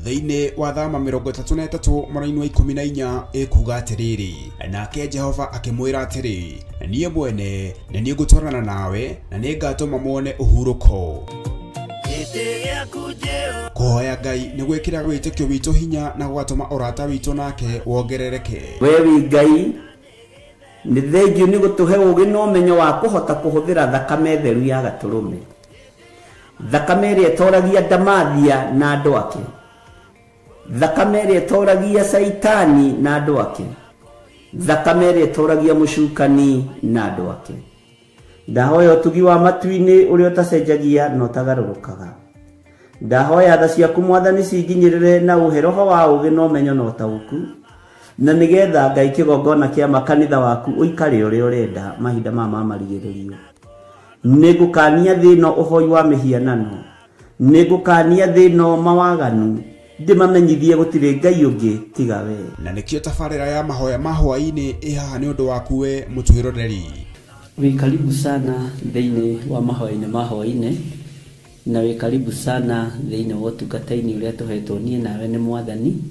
Thiini wa thama 33 mweri wa 14 ikuga atiriri nake Jehova akimwira atiri nie mwene na nie gutwarana nawe na nie ngatuma muone uhuruko. Kuhoya Ngai ni gwikira witikio witu hinya na gwatuma urata witu nake wongerereke. Wewe Ngai ni thengiu ni gutuhe ugi no menyo wa kuhota kuhuthira thakame theru ya gaturume, thakame ria toragia Damathia na andu ake, thakame ria toragia Saitani na andu ake, thakame ria toragia mucukani na andu ake. Ndahoya utugi wa matu-ini uria utacenjagia no tagarurukaga. Ndahoya tha ciaku Mwathani cinginyirire na uheroho wa ugi no menyo no tauku, na nigetha Ngai kigongona kia makanitha waku uikare uria urenda mahinda mama marigiririo. Nigukania thino uhoi wa mihianano, nigukania thino mawaganu, ndimamenyithie gutire Ngai ungi tiga we. Na nikio tabarira ya mahoya mahwa-ini ihaha ni undu waku we mutwiroreri. We karibu sana thiini wa mahoya-ini mahwa-ini, na we karibu sana thiini wa utungata-ini uria tuhetwo nie nawe ni Mwathani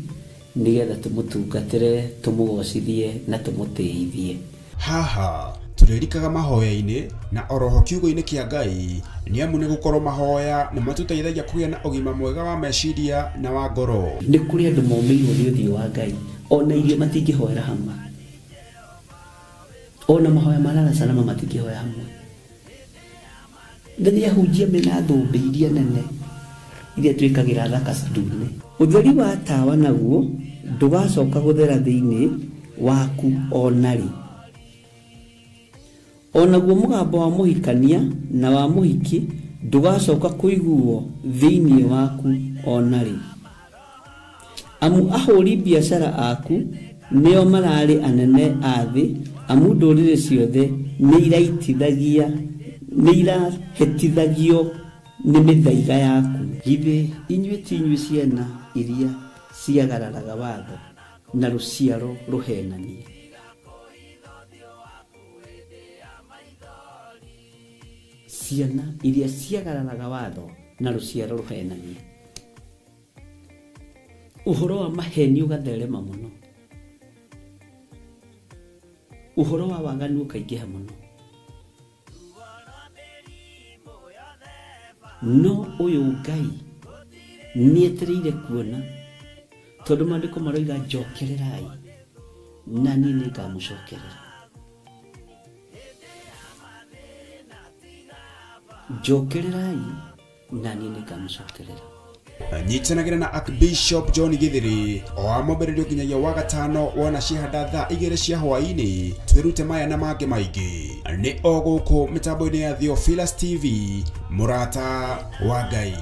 nigetha tumutungatire, tumugocithie na tumutiithie. Haha turirikaga mahoya-ini na oroho kiugo-ini kia Ngai ni amu ni gukorwo mahoya ni matuteithagia kugia na ugima mwega wa meciria na wa ngoro. Ni kuri andu momeirwo ni uthio wa Ngai ona irio matingihoera hamwe, ona mahoya malala salama matingihoera hamwe. Ndani ahunjia mena thumbi iria nene iria twikagira thaka ndune. Utheri wa tawa naguo ndugacoka guthera thiini waku onari. Onaguo mugambo wa muhikania na wa muhiki ndugacoka kuiguo thiini waku onari. amu ahuri biashara aku neo marari anene athi amu ndurire ciothe ni iraitithagia ni irahetithagio ni mithaiga yaku githe inyuĩ ti inyuĩ ciana iria ciagararaga watho na ruciaro ruhenanie ciana iria ciagararaga watho na ruciaro ruhenanie uhoro wa maheni ugatherema muno uhoro wa waganu ukaingĩha muno no uyu Ngai nietereire kuona tondu maandiko maroiga njokererai na niĩ nĩngamũcokerera njokererai na niĩ nĩngamũcokerera nyitanagĩra na Archbishop John Githiri o amũmbĩrĩrio nginyagia wa gatano wona ciahanda thaa 2 cia hwaĩ-inĩ twĩrute maya na mangĩ maingĩ nĩ o gũkũ mĩtambo-inĩ ya Theophilus TV mũrata wa Ngai.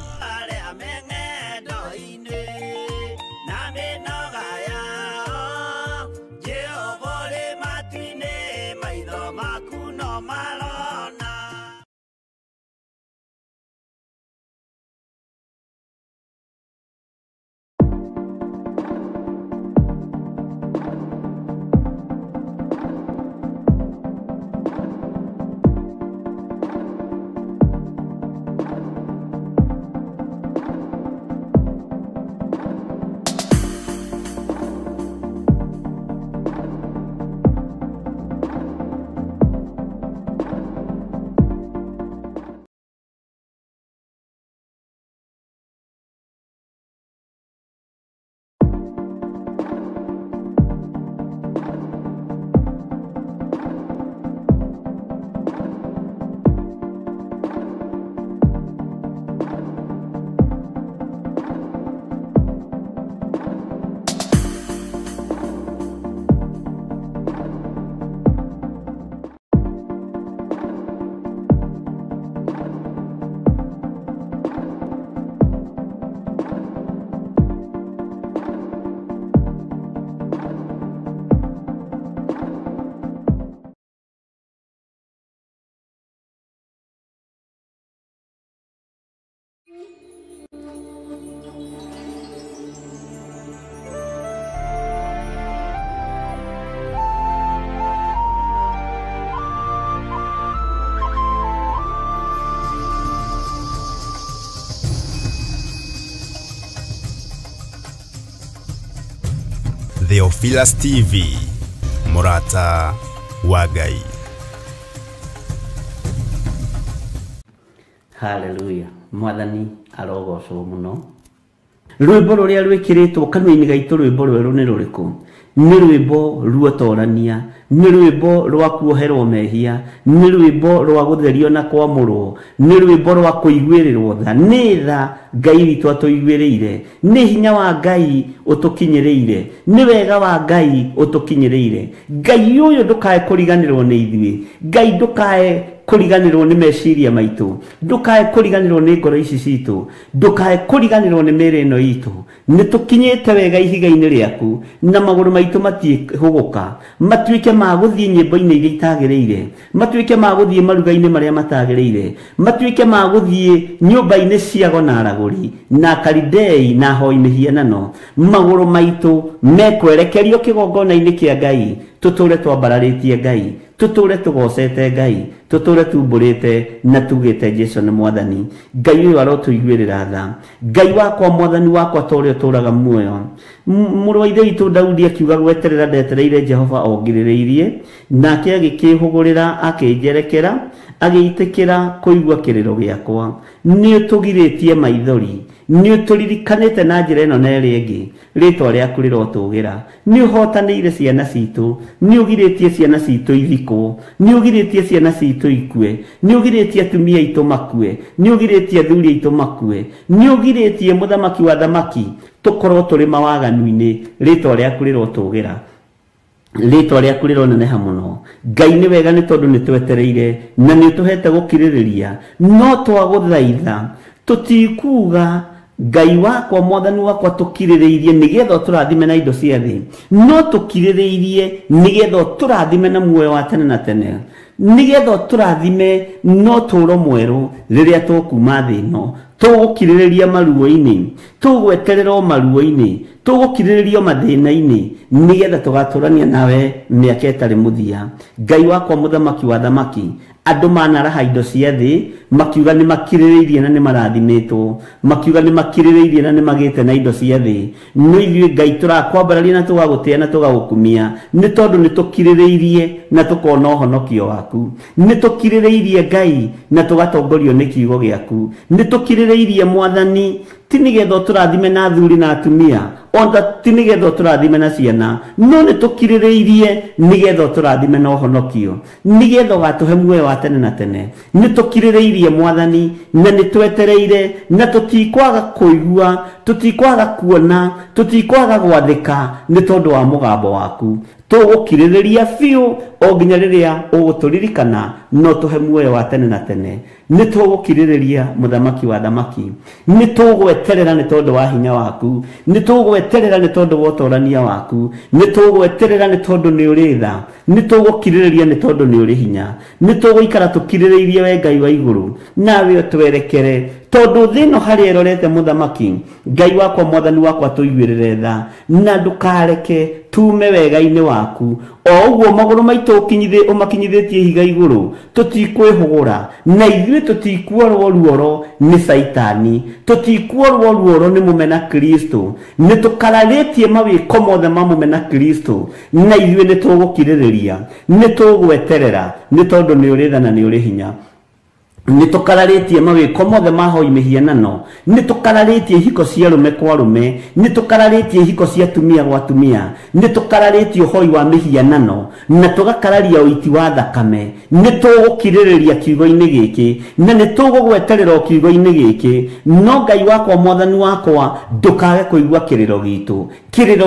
Theophilus TV mũrata wa Ngai. Hallelujah. Mwathani arogocwo muno. Rwĩmbo rũrĩa rwĩkĩrĩtwo kanua-inĩ gaitũ rwĩmbo rwerũ nĩ rũrĩkũ? Nĩ rwĩmbo ruotorania, nĩ rwĩmbo rwa kuoherwo mehia, nĩ rwĩmbo rwa gũtherio na kwamũrwo, nĩ rwĩmbo rwa kũiguĩrĩrwo tha. Nĩ tha Ngai witũ atũiguĩrĩire, nĩ hinya wa Ngai ũtũkinyĩrĩire, nĩ wega wa Ngai ũtũkinyĩrĩire. Ngai ũyũ ndũkae kũriganĩrwo nĩ ithuĩ, Ngai ndũkae kũriganĩrwo nĩ meciria maitũ, ndũkae kũriganĩrwo nĩ ngoro ici citũ, ndũkae kũriganĩrwo nĩ mĩĩrĩ ĩno itũ. Nĩ tũkinyĩte wega ihiga-inĩ rĩaku na magũrũ maitũ matiĩhũgũka, matuĩke ma gũthiĩ nyĩmbo-inĩ iria itagĩrĩire, matuĩke ma gũthiĩ maruga-inĩ marĩa matagĩrĩire, matuĩke ma gũthiĩ nyũmba-inĩ cia gonaragũri na karidei na hoi mĩhianano. Magũrũ maitũ mekwerekerio kĩgongona-inĩ kĩa Ngai, tũtũre twambararĩtie Ngai, tũtũre tũgocete Ngai, tũtũre tumbũrĩte na tugĩte Jesũ nĩ Mwathani. Ngai ũyũ arotũiguĩrĩra tha. Ngai wakwa, Mwathani wakwa, ta ũrĩa ũtũũraga muoyo. Mũrũ wa ithe witũ Daudi akiuga gweterera ndetereire Jehova ongirĩrĩirie, nake agĩkĩhũgũrĩra akĩnjerekera, agĩitĩkĩra kũigua kĩrĩro gĩakwa. Nĩ ũtũgirĩtie maithori, nĩ ũtũririkanĩte na njĩra ĩno na ĩrĩa ĩngĩ, rĩĩtwa rĩaku rĩrotũũgĩra. Nĩ ũhotanĩire ciana citũ, nĩ ũgirĩtie ciana citũ ithikwo, nĩ ũgirĩtie ciana citũ ikue, nĩ ũgirĩtie atumia aitũ makue, nĩ ũgirĩtie athuri aitũ makue, nĩ ũgirĩtie mũthamaki wa thamaki tũkorwo tũrĩ mawaganu-inĩ, rĩĩtwa rĩaku rĩrotũũgĩra, rĩĩtwa rĩaku rĩroneneha mũno. Ngai nĩ wega nĩ tondũ nĩ twetereire na nĩ ũtũhete gũkirĩrĩria, no twagũthaitha tũtikuga Ngai wakwa mwathani wakwa tukirireirie nigetha turathime na indo cia thi no tukirireirie nigetha turathime na muoyo wa tene na tene nigetha turathime no turo mweru riria tukuma thi no tugukirireria maruo-ini tugweterera maruo-ini tugukirireria mathina-ini nigetha tugaturania nawe miaka itari muthia. Ngai wakwa muthamaki wa thamaki andu manaraha indo cia thi makiuga ni makirireirie na ni marathimitwo makiuga ni makirireirie na ni magite na indo cia thi no ithuĩ Ngai turakwambararia na tugagutia na tugagukumia ni tondu ni tukirireirie na tukona uhonokio waku ni tukirireirie Ngai na tugatongorio ni kiugo giaku ni tukirireirie mwathani ti nigetha turathime na thuri na atumia onda ti nigetha turathime na ciana no ni tukirireirie nigetha turathime na uhonokio nigetha gatuhe muoyo wa tene na tene ni tukirireirie mwathani na ni twetereire na tutikwaga kuigua tutikwaga kuona tutikwaga gwathika ni tondu wa mugambo waku tugukirireria biu o nginya riria uguturirikana no tuhe muoyo wa tene na tene ni tugukirireria muthamaki wa thamaki ni tugweterera ni tondu wa hinya waku ni tugweterera ni tondu wa utorania waku ni tugweterera ni tondu ni uritha ni tugukirireria ni tondu ni uri hinya ni tuguikara tukirireirie we Ngai wa iguru nawe utwerekere tondu thino hari erorete muthamaki Ngai wakwa mwathani wakwa tuiguirire tha na ndukareke tume wega-ini waku o uguo maguru maitu umakinyithitie higa iguru tutikwihugura na ithuĩ tutikuorwo ruoro ni saitani tutikuorwo ruoro ni mumena Kristo ni tukararĩtie mawĩko mothe ma mumena Kristo na ithuĩ ni tugukirĩrĩria ni tugweterera ni tondu ni ũrĩ tha na ni ũrĩ hinya ni tukararĩtie mawĩko mothe ma hoi mĩhianano ni tukararĩtie hiko cia rume kwa rume ni tukararĩtie hiko cia tumia gwa tumia ni tukararĩtie hoi wa mĩhianano na tugakararia ũiti wa thakame ni tugukirĩrĩria kiugo-inĩ gĩkĩ na ni tugugweterera kiugo-inĩ gĩkĩ no Ngai wakwa mwathani wakwa ndukage kuigua kĩrĩro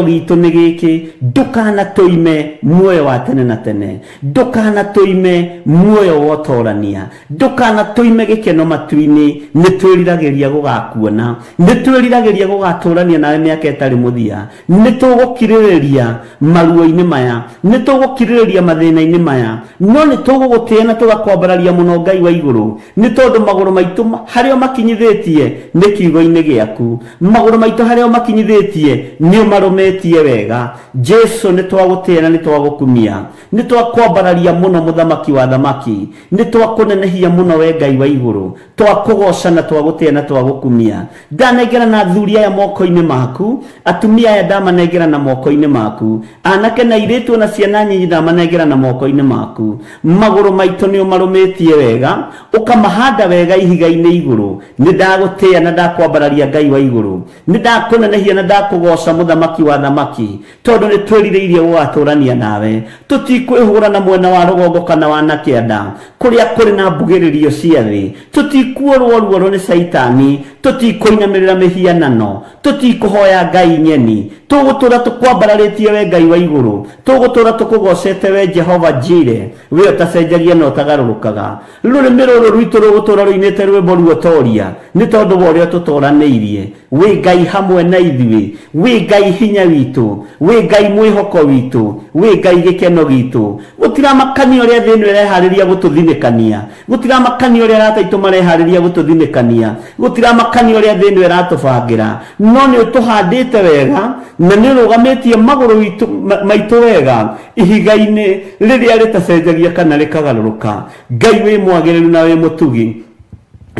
gitu nĩ gĩkĩ ndukana tuime muoyo wa tene na tene ndukana tuime muoyo wa ũtorania ndukana tuime gikeno matu-ini ni twiriragiria gugakuona ni twiriragiria gugaturania nawe miaka itari muthia ni tugukirĩrĩria maruo-ini maya ni tugukirĩrĩria mathina-ini maya no ni tugugutia na tugakwambararia muno Ngai wa iguru ni tondu maguru maitu hario makinyithitie ni kiugo-ini giaku maguru maitu hario makinyithitie ni umarumetie wega Jesu ni twagutia na ni twagukumia ni twakwambararia muno muthamaki wa thamaki ni twakunenehia muno we Ngai wa iguru twakugoca na twagutia na twagukumia ndanengera na thuri aya moko-ini maku atumia aya ndamanengera na moko-ini maku anake na iritu na ciana nyinyi ndamanengera na moko-ini maku maguru maitu ni umarumetie wega ukamahanda wega ihiga-ini iguru ni ndagutia na ndakwambararia Ngai wa iguru ni ndakunenehia na ndakugoca muthamaki wa thamaki tondu ni twirireirie gugaturania nawe tutikwihura na mwena wa rugongo kana wa nakĩanda kuria kuri na mbugĩrĩrio cia thĩ tutikuorwo ruoro ni saitani tutikuinamirira mihianano tutikuhoya Ngai nyeni tugutura tukwambararĩtie we Ngai wa iguru tugutura tukugocete we Jehova Jire we utacenjagia na utagarurukaga rurimi ruru rwitu rugutura ruinite rwimbo ruotoria ni tondu wa uria tutoranĩirie we Ngai hamwe na ithuĩ we Ngai hinya witu we Ngai mwihoko witu we Ngai gikeno gitu gutiramakania uria thĩĩno ĩreharĩria gũtũthinĩkania gutiramakania uria rataitu mareharĩria gũtũthinĩkania gutiramakania uria thĩĩno ĩratũbangĩra no ni utuhandĩte wega na ni rugametie maguru maitu wega ihiga-ini riria ritacenjagia kana rikagaruruka Ngai wi mwagĩrĩru na wi mutugi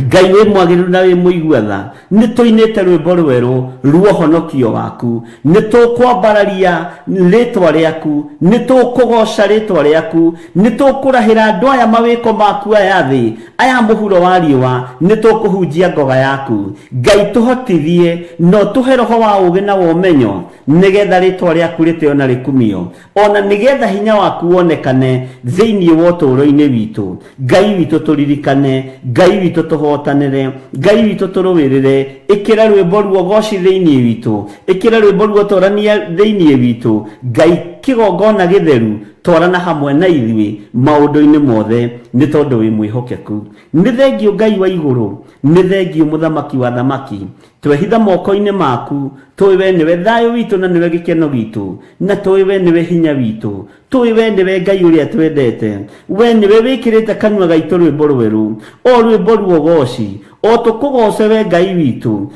Ngai wi mwagĩrĩru na wi muiguatha ni tuinite rwimbo rweru ruohonokio waku ni tukwambararia ritwa riaku ni tukugoca ritwa riaku ni tukurahira andu aya mawiko maku aya thi aya muhuro wa riũa ni tukuhunjia ngoga yaku Ngai tuhotithie no tuhe roho wa ugi na womenyo nigetha ritwa riaku ritio na rikumio ona nigetha hinya waku wonekane thiini wa ũtũũro-inĩ witũ Ngai witũ turirikane Ngai witũ tuhotanire Ngai witũ turuwirire ikira rwimbo ruo goci thiini witũ ikira rwimbo ruo torania thiini witũ Ngai kigongona githeru twarana hamwe na ithuĩ maũndũ-inĩ mothe nĩ tondũ wĩ mwĩhokeku. Nĩ thengio Ngai wa igũrũ, nĩ thengio mũthamaki wa thamaki, twehitha moko-inĩ maku, tũĩ we nĩwe thayũ witũ na nĩwe gĩkeno gitũ, na tũĩ we nĩwe hinya witũ, tũĩ we nĩwe Ngai ũrĩa twendete, we nĩwe wĩkĩrĩte kanua gaitũ rwĩmbo rwerũ, o rwĩmbo rwa ũgooci, o tũkũgoce we Ngai witũ.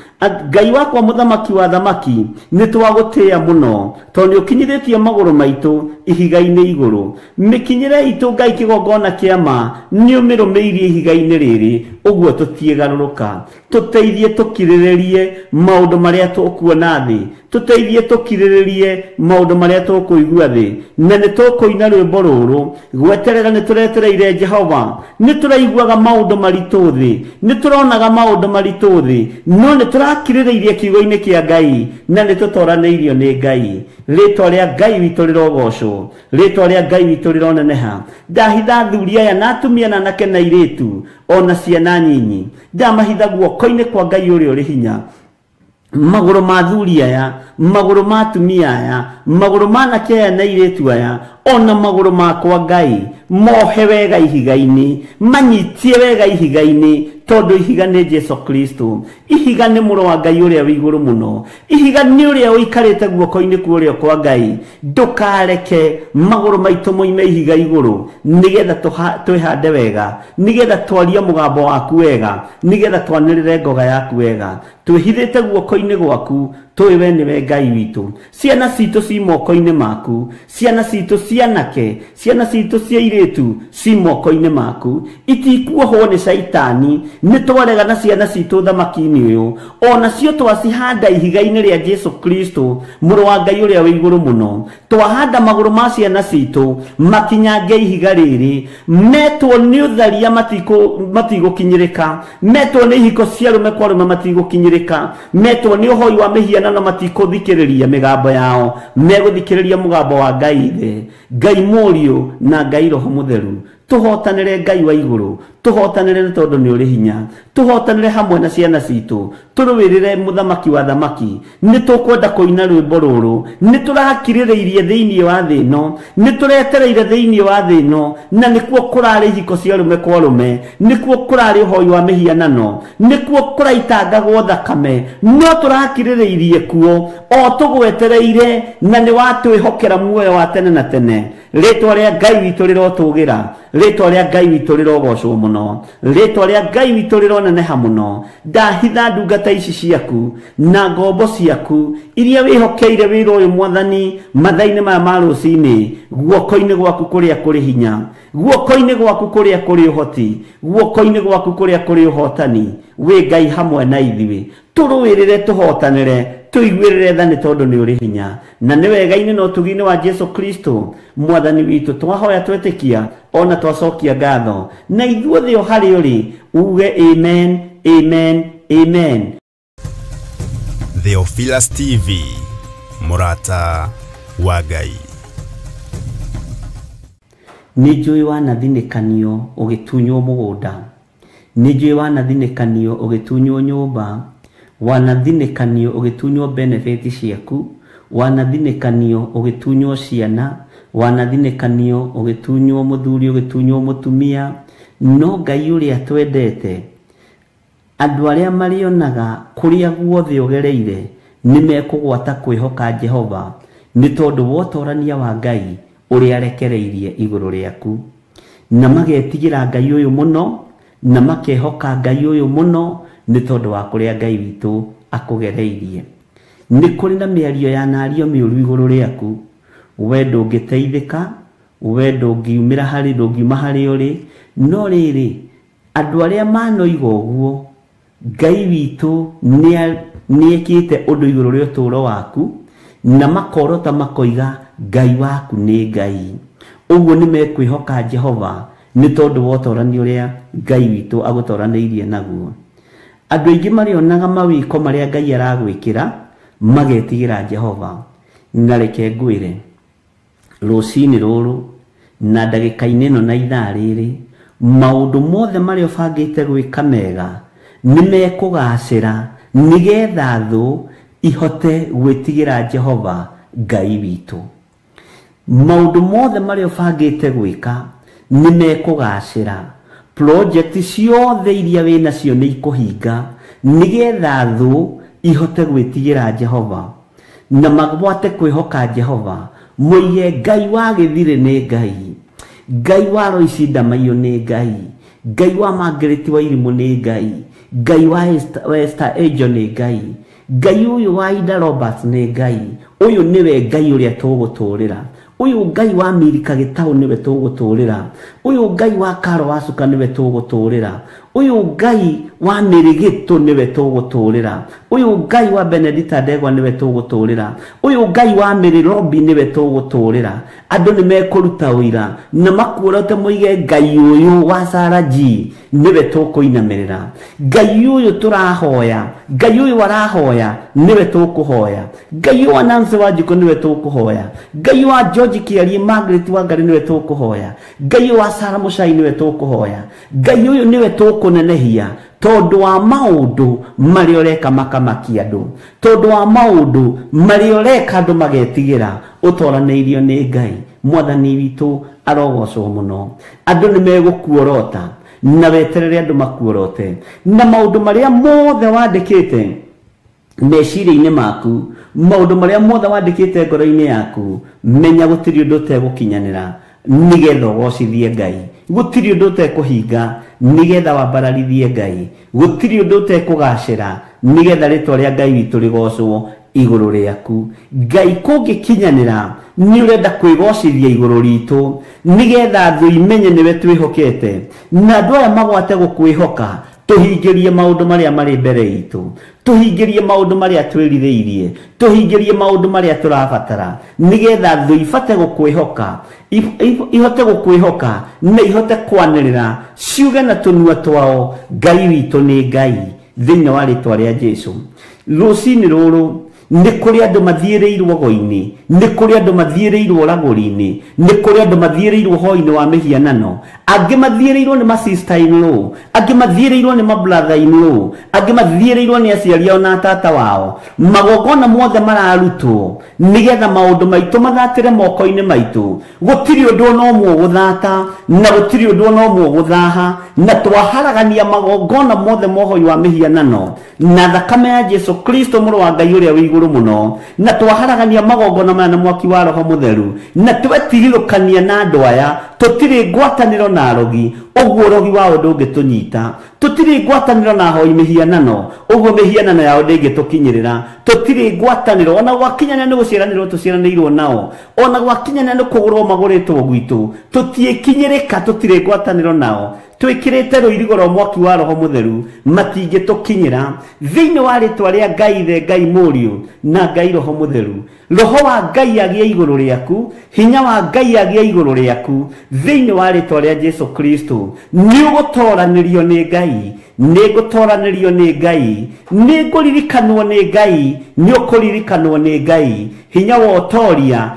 Ngai wakwa mũthamaki wa thamaki, nĩ twagũtĩĩa mũno tondũ nĩ ũkinyithĩtie magũrũ maitũ ihiga-inĩ igũrũ. Mĩkinyĩre itũ Ngai kĩgongona kĩa ma nĩ ũmĩrũmĩirie ihiga-inĩ rĩrĩ, ũguo tũtiĩgarũrũka. Tũteithie tũkirĩrĩrie maũndũ marĩa tũkuona thĩ, tũteithie tũkirĩrĩrie maũndũ marĩa tũkũigua thĩ, na nĩ tũkũina rwĩmbo rũrũ gweterera nĩ tũretereire Jehova. Nĩ tũraiguaga maũndũ maritũ thĩ, nĩ tũronaga maũndũ maritũ thĩ, no nĩ tũrakirĩrĩirie kiugo-inĩ kĩa Ngai na nĩ tũtoranĩirio nĩ Ngai. Rĩtwa rĩa Ngai witũ rĩrogocwo, rĩtwa rĩa Ngai witũ rĩroneneha. Ndahitha athuri aya na atumia na anake na airĩtu ona ciana nyinyi, ndamahitha guoko-inĩ kwa Ngai ũrĩa ũrĩ hinya. Magũrũ ma athuri aya, magũrũ ma atumia aya, magũrũ ma anake aya na airĩtu aya, ona magũrũ makwa Ngai mohe wega ihiga-inĩ, manyitie wega ihiga-inĩ, tondũ ihiga nĩ Jesu Kristo. Ihiga nĩ mũrũ wa Ngai ũrĩa wĩ igũrũ mũno. Ihiga nĩ ũrĩa ũikarĩte guoko-inĩ kwa ũrĩa kwa Ngai. Ndũkareke magũrũ maitũ moime ihiga igũrũ, nĩgetha twĩhande wega, nĩgetha twarie mũgambo waku wega, nĩgetha twanĩrĩre ngoga yaku wega. Twĩhithĩte guoko-inĩ gwaku, tũĩ we nĩwe Ngai witũ. Ciana citũ ci moko-inĩ maku, ciana citũ cianake, ciana citũ cia airĩtu ci moko-inĩ maku. Itikuohwo nĩ Saitani, nĩ twarega na ciana citũ thamaki-inĩ ũyũ, ona cio twacihanda ihiga-inĩ rĩa Jesu Kristo, mũrũ wa Ngai ũrĩa wĩ igũrũ mũno. Twahanda magũrũ ma ciana citũ makinyange ihiga rĩrĩ, metwo nĩ ũtharia matigũkinyĩrĩka, metwo nĩ ihiko cia rũme kwa rũme matigũkinyĩrĩka, metwo nĩ ũhoi wa mĩhianano matikũthikĩrĩria mĩgambo yao, megũthikĩrĩria mũgambo wa Ngai Ithe, Ngai Mũriũ na Ngai Roho Mũtheru. Tũhotanĩre Ngai wa igũrũ, tũhotanĩre nĩ tondũ nĩ ũrĩ hinya, tũhotanĩre hamwe na ciana citũ, tũrũĩrĩre mũthamaki wa thamaki. Nĩ tũkwenda kũina rwĩmbo rũrũ, nĩ tũrakirĩrĩirie thĩinĩ wa thĩ ĩno, nĩ tũretereire thĩinĩ wa thĩ ĩno, na nĩkuo kũrarĩ ihiko cia rũme kwa rũme, nĩkuo kũrarĩ ũhoi wa mĩhianano, nĩkuo kũraitangagwo thakame, no tũrakirĩrĩirie kuo o tũgwetereire, na nĩ watwĩhokera muoyo wa tene na tene. Rĩtwa rĩa Ngai witũ rĩrotũgĩra, rĩtwa rĩa Ngai witũ rĩrogocwo mũno, rĩtwa rĩa Ngai witũ rĩroneneha mũno. Ndahitha ndungata ici ciaku na ngombo ciaku iria wĩhokeire wĩra ũyũ Mwathani mathaa-inĩ maya ma rũcinĩ, guoko-inĩ gwaku kũrĩa kũrĩ hinya, guoko-inĩ gwaku kũrĩa kũrĩ ũhoti, guoko-inĩ gwaku kũrĩa kũrĩ ũhotani. Wĩ Ngai hamwe na ithuĩ, tũrũĩrĩre tũhotanĩre, tũiguĩrĩre tha nĩ tondũ nĩ ũrĩ hinya, na nĩ wega-inĩ na ũtugi-inĩ wa Jesu Kristo Mwathani witũ twahoya twetĩkia ona twacokia ngatho, na ithuothe o harĩa ũrĩ uge amen, amen, amen. Theophilus TV, mũrata wa Ngai. Nĩ njũĩ wanathinĩkanio ũgĩtunywo mũgũnda, nĩ njũĩ wanathinĩkanio ũgĩtunywo nyũmba, wanathinĩkanio ũgĩtunywo benefit ciaku, wanathinĩkanio ũgĩtunywo ciana, wanathinĩkanio ũgĩtunywo mũthuri, ũgĩtunywo mũtumia. No Ngai ũrĩa twendete, andũ arĩa marĩonaga kũrĩa guothe ũgereire nĩ mekũgwata kwĩhoka Jehova, nĩ tondũ wotorania wa Ngai ũrĩa arekereirie igũrũ rĩaku, na magetigĩra Ngai ũyũ mũno, na makehoka Ngai ũyũ mũno, nĩ tondũ wa kũrĩa Ngai witũ akũgereirie. Nĩ kũrĩ na mĩario ya nario mĩũru igũrũ rĩaku, we ndũngĩteithĩka, we ndũngiumĩra harĩ, ndũngiuma harĩ ũrĩ. No rĩrĩ, andũ arĩa manoiga ũguo, Ngai witũ nĩekĩte ũndũ igũrũ rĩa ũtũũro waku, na makorota makoiga Ngai waku nĩ Ngai. Ũguo nĩ mekwĩhoka Jehova nĩ tondũ wotorani ũrĩa Ngai witũ agũtoranĩirie naguo. Andũ aingĩ marĩonaga mawĩko marĩa Ngai aragwĩkĩra magetigĩra Jehova. Na reke ngwĩre rũcinĩ rũrũ na ndagĩka-inĩ ĩno na ithaa rĩrĩ, maũndũ mothe marĩa ũbangĩte gwĩka mega nĩ mekũgacĩra, nĩgetha thũ ihote gwĩtigĩra Jehova Ngai witũ. maundu mothe mari ubangite gwika ni mekugacira project ciothe iria wina cio ni ikuhinga nigetha thu ihote gwitigira Jehova na magwate kwihoka Jehova muiye Ngai wa githire ni Ngai Ngai wa Roicinda Maiyo ni Ngai Ngai wa Margaret wa Irimu ni Ngai Ngai wa Esther Ejo ni Ngai Ngai uyu wa Ida Roberts ni Ngai uyu niwe Ngai uria tuguturira uyu Ngai wa Amerika Gitau niwe tuguturira uyu Ngai wa Karo Wacuka niwe tuguturira uyu Ngai wa Mirigito niwe tuguturira uyu Ngai wa Benedita Ndegwa niwe tuguturira uyu Ngai wa Mirirobi niwe tuguturira andu ni mekuruta wira na makuorete muige Ngai uyu wa Saraji niwe tukuinamirira Ngai uyu turahoya Ngai uyu warahoya niwe tukuhoya Ngai wa Nancy Wanjiku niwe tukuhoya Ngai wa George Kiari Margaret Wangari niwe tukuhoya Ngai wa Sarah Muchai niwe tukuhoya Ngai uyu niwe tukunenehia tondu wa maundu mari ureka makamakia andu tondu wa maundu mari ureka andu magetigira utoraneirio ni Ngai mwathani witu arogocwo muno andu ni megukuorota na weterere andu makuorote na maundu maria mothe wandikite meciria-ini maku maundu maria mothe wandikite ngoro-ini yaku menya gutiri undu utegukinyanira nigetha ugocithie Ngai gutiri undu utekuhinga nigetha wambararithie Ngai gutiri undu utekugacira nigetha ritwa ria Ngai witu rigocwo iguru riaku Ngai kungikinyanira ni urenda kwigocithia iguru ritu nigetha thu imenye niwe twihokete na andu aya magwate gukwihoka tuhingirie maundu maria mari mbere itu tuhingirie maundu maria twiritheirie tuhingirie maundu maria turabatara nigetha thu ifate gukwihoka ihote gukwihoka na ihote kwanirira ciuge na tunua twao Ngai witu ni Ngai thiini wa ritwa ria Jesu rucini ruru ni kuri andu mathiereirwo go-ini ni kuri andu mathiereirwo raguri-ini ni kuri andu mathiereirwo hoi-ini wa mihianano angi mathiereirwo ni ma sister in law angi mathiereirwo ni ma brother in law angi mathiereirwo ni aciari ao na tata wao magogona mothe mararutwo nigetha maundu maitu mathatire moko-ini maitu gutiri undu ona umwe guthata na gutiri undu ona umwe guthaha na twaharagania magogona mothe mohoi wa mihianano na thakame ya Jesu Kristo muru wa Ngai uria iguru muno na twaharagania magogona maya na mwaki wa Roho Mutheru na twetigithukania na andu aya tutiri ngwataniro na arogi uguo rogi wa undu ngitunyita tutiri ngwataniro na hoi mihianano uguo mihianano yao ndingitukinyirira tutiri ngwataniro ona gwakinyana ni guciaranirwo tuciaranirwo nao ona gwakinyana ni kugurwo maguritwo gwitu tutiekinyirika tutiri ngwataniro nao twikirite ruirigo rwa mwaki wa Roho Mutheru matingitukinyira thiini wa ritwa ria Ngai the Ngai Muriu na Ngai Roho Mutheru roho wa Ngai agie iguru riaku hinya wa Ngai agie iguru riaku thiini wa ritwa ria Jesu Kristo ni ugutoranirio ni Ngai ni gutoranirio ni Ngai ni nguririkanwo ni Ngai ni ukuririkanwo ni Ngai hinya wa utoria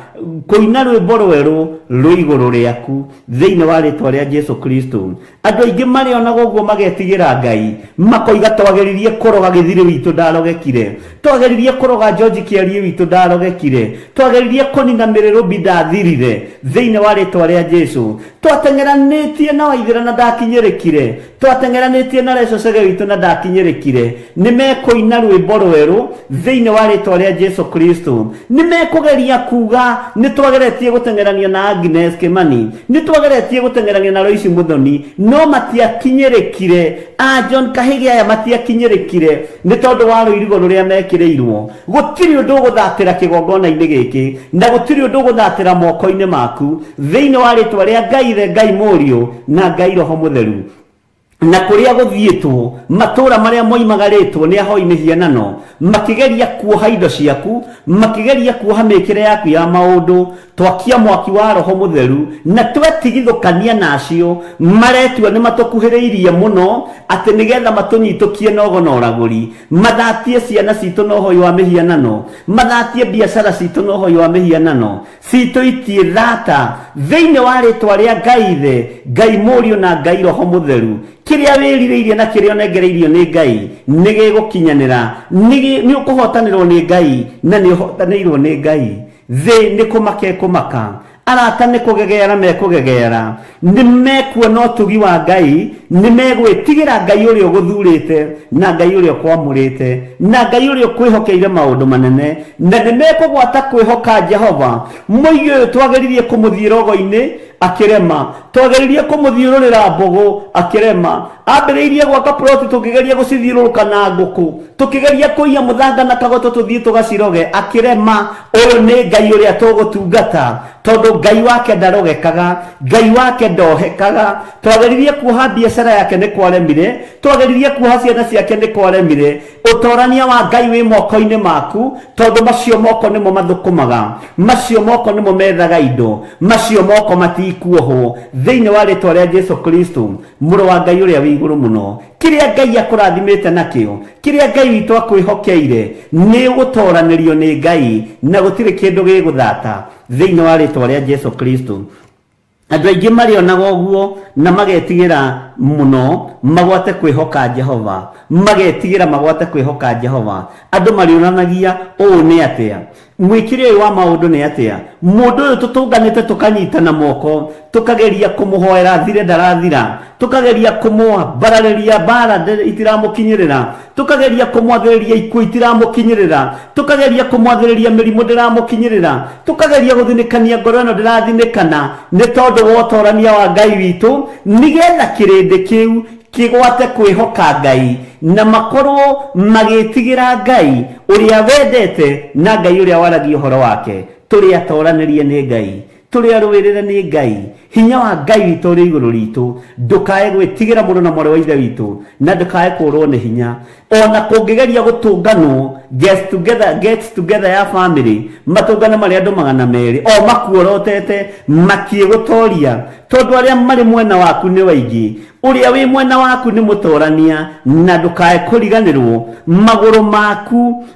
kuina rwimbo rweru rwiguru riaku thiini wa ritwa ria Jesu Kristo andu aingi mari ona guguo magetigira Ngai makoiga twageririe kuroga githiri witu ndarogekire twageririe kuroga George Kiarie witu ndarogekire twageririe kunina Miriru ndathirire thiini wa ritwa ria Jesu twatengeranitie na Waithira na ndakinyirikire twatengeranitie na Reco Chege witu na ndakinyirikire nimekuina rwimbo rweru thiini wa ritwa ria Jesu Kristo nimekugeria kuga nitwageretie gutengerania na Agnes Kimani nitwageretie gutengerania na Loisi Muthoni no matiakinyirikire John Kahigi aya matiakinyirikire ni tondu wa ruirigo ruria mekireirwo gutiri undu guthatira kigongona-ini giki na gutiri undu guthatira moko-ini maku thiini wa ritwa ria Ngai the Ngai Muriu na Ngai Roho Mutheru na kuria guthietwo matura maria moimagaritwo ni ahoi mihianano makigeria kuoha indo ciaku makigeria kuoha mikire yaku ya maundu twakia mwaki wa Roho Mutheru na twetigithukania nacio maretua ni matukuhiriirie muno ati nigetha matunyitukie nogo na uraguri mathatie ciana citu no hoi wa mihianano mathatie biashara citu no hoi wa mihianano citu itie thata thiini wa ritwa ria Ngai the Ngai Muriu na Ngai Roho Mutheru kiria wiririirie na kiria onengereirio ni Ngai nigigukinyanira ni ukuhotanirwo ni Ngai na ni uhotanirwo ni Ngai thi ni kumaka arata nĩ kũgegera mekũgegera nĩ mekuona ũtugi wa Ngai nĩ megwĩtigĩra Ngai ũrĩa ũgũthurĩte na Ngai ũrĩa ũkwamũrĩte na Ngai ũrĩa ũkwĩhokeire maũndũ manene na nĩ mekũgwata kwĩhoka Jehova mũigai ũyũ twagĩrĩire kũmũthiĩ rogo-inĩ akĩrema twagĩrĩire kũmũthiũrũrĩra mbogo akĩrema ambĩrĩirie gwaka ploti tũkĩgeria gũcithiũrũrũka na ngũkũ tũkĩgeria kũiya mũthanga na kagoto tũthiĩ tũgaciroge akĩrema ũyũ nĩ Ngai ũrĩa tũgũtungata tondũ Ngai wake ndarogekaga Ngai wake ndohekaga twagĩrĩire kuoha biacara yake nĩ kwaremire twagĩrĩire kuoha ciana ciake nĩ kwaremire ũtorania wa Ngai wĩ moko-inĩ maku tondũ macio moko nĩmo mathũkũmaga macio moko nĩmo methaga indo macio moko matikuohwo thĩinĩ wa rĩtwa rĩa Jesu Kristo mũrũ wa Ngai ũrĩa wĩ igũrũ mũno kĩrĩa Ngai akũrathimĩte nakĩo kĩrĩa Ngai witũ akwĩhokeire nĩ gũtoranĩrio nĩ Ngai na gũtirĩ kĩndũ gĩgũthata thĩinĩ wa rĩtwa rĩa Jesu Kristo andũ aingĩ marĩonaga ũguo na magetigĩra mũno magwate kwĩhoka Jehova magetigĩra magwate kwĩhoka Jehova andũ marĩonanagia ũũ nĩ atĩa mwĩkire wa maũndũ nĩ atĩa mũndũ ũyũ tũtũnganĩte tũkanyitana moko tũkageria kũmũhoera thire ndarathira tũkageria kũmũbararĩria bara itiramũkinyĩrĩra tũkageria kũmwathĩrĩria ikuũ itiramũkinyĩrĩra tũkageria kũmwathĩrĩria mĩrimũ ndĩramũkinyĩrĩra tũkageria gũthinĩkania ngoro ĩno ndĩrathinĩkana nĩ tondũ wa ũtorania wa Ngai witũ nĩgetha kĩrĩndĩ kĩu kĩgwate kwĩhoka Ngai na makorwo magĩtigĩra Ngai ũrĩa wendete na Ngai ũrĩa waragia ũhoro wake tũrĩ atoranĩrie nĩ Ngai tũrĩ arũĩrĩre nĩ Ngai hinya wa Ngai witũ ũrĩ igũrũ ritũ ndũkae gwĩtigĩra mũndũ na mwarĩ wa ithe witũ na ndũkae kũrwo nĩ hinya ona kũngĩgeria gũtũnganwo get together ya family matũngano marĩa andũ 200 o makuorotete makĩgũtoria tondũ arĩa marĩ mwena waku nĩ waingĩ ũrĩa wĩ mwena waku nĩ mũtorania na ndũkae kũriganĩrwo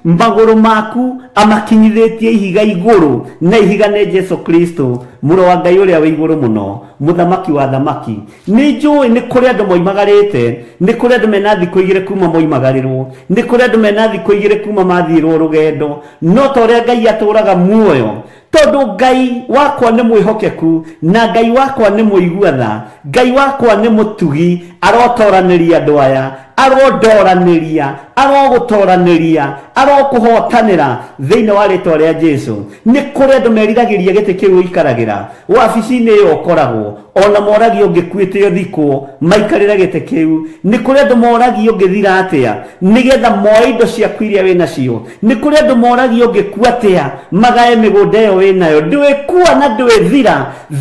magũrũ maku amakinyithĩtie ihiga igũrũ na ihiga nĩ Jesu Kristo mũrũ wa Ngai ũrĩa wĩ igũrũ mũno mũthamaki wa thamaki nĩ njũĩ nĩ kũrĩ andũ moimagarĩte nĩ kũrĩ andũ mena thikũ igĩrĩ kuma moimagarĩrwo nĩ kũrĩ andũ mena thikũ igĩrĩ kuma mathirwo rũgendo no ta ũrĩa Ngai atũraga muoyo tondũ Ngai wakwa nĩ mwĩhokeku na Ngai wakwa nĩ mũiguatha Ngai wakwa nĩ mũtugi arotoranĩria andũ aya arondoranĩria arogũtoranĩria arokũhotanĩra thĩinĩ wa rĩtwa rĩa Jesu nĩ kũrĩ andũ meriragĩria gĩtĩ kĩu ũikaragĩra wabici-inĩ ĩyo ũkoragwo ona moragio ũngĩkuĩte ũthikwo maikarĩra gĩtĩ kĩu nĩ kũrĩ andũ moragio ũngĩthira atĩa nĩgetha moe indo ciaku iria wĩ nacio nĩ kũrĩ andũ moragio ũngĩkua atĩa magae mĩgũnda ĩyo wĩ nayo ndwĩkua na ndwĩthira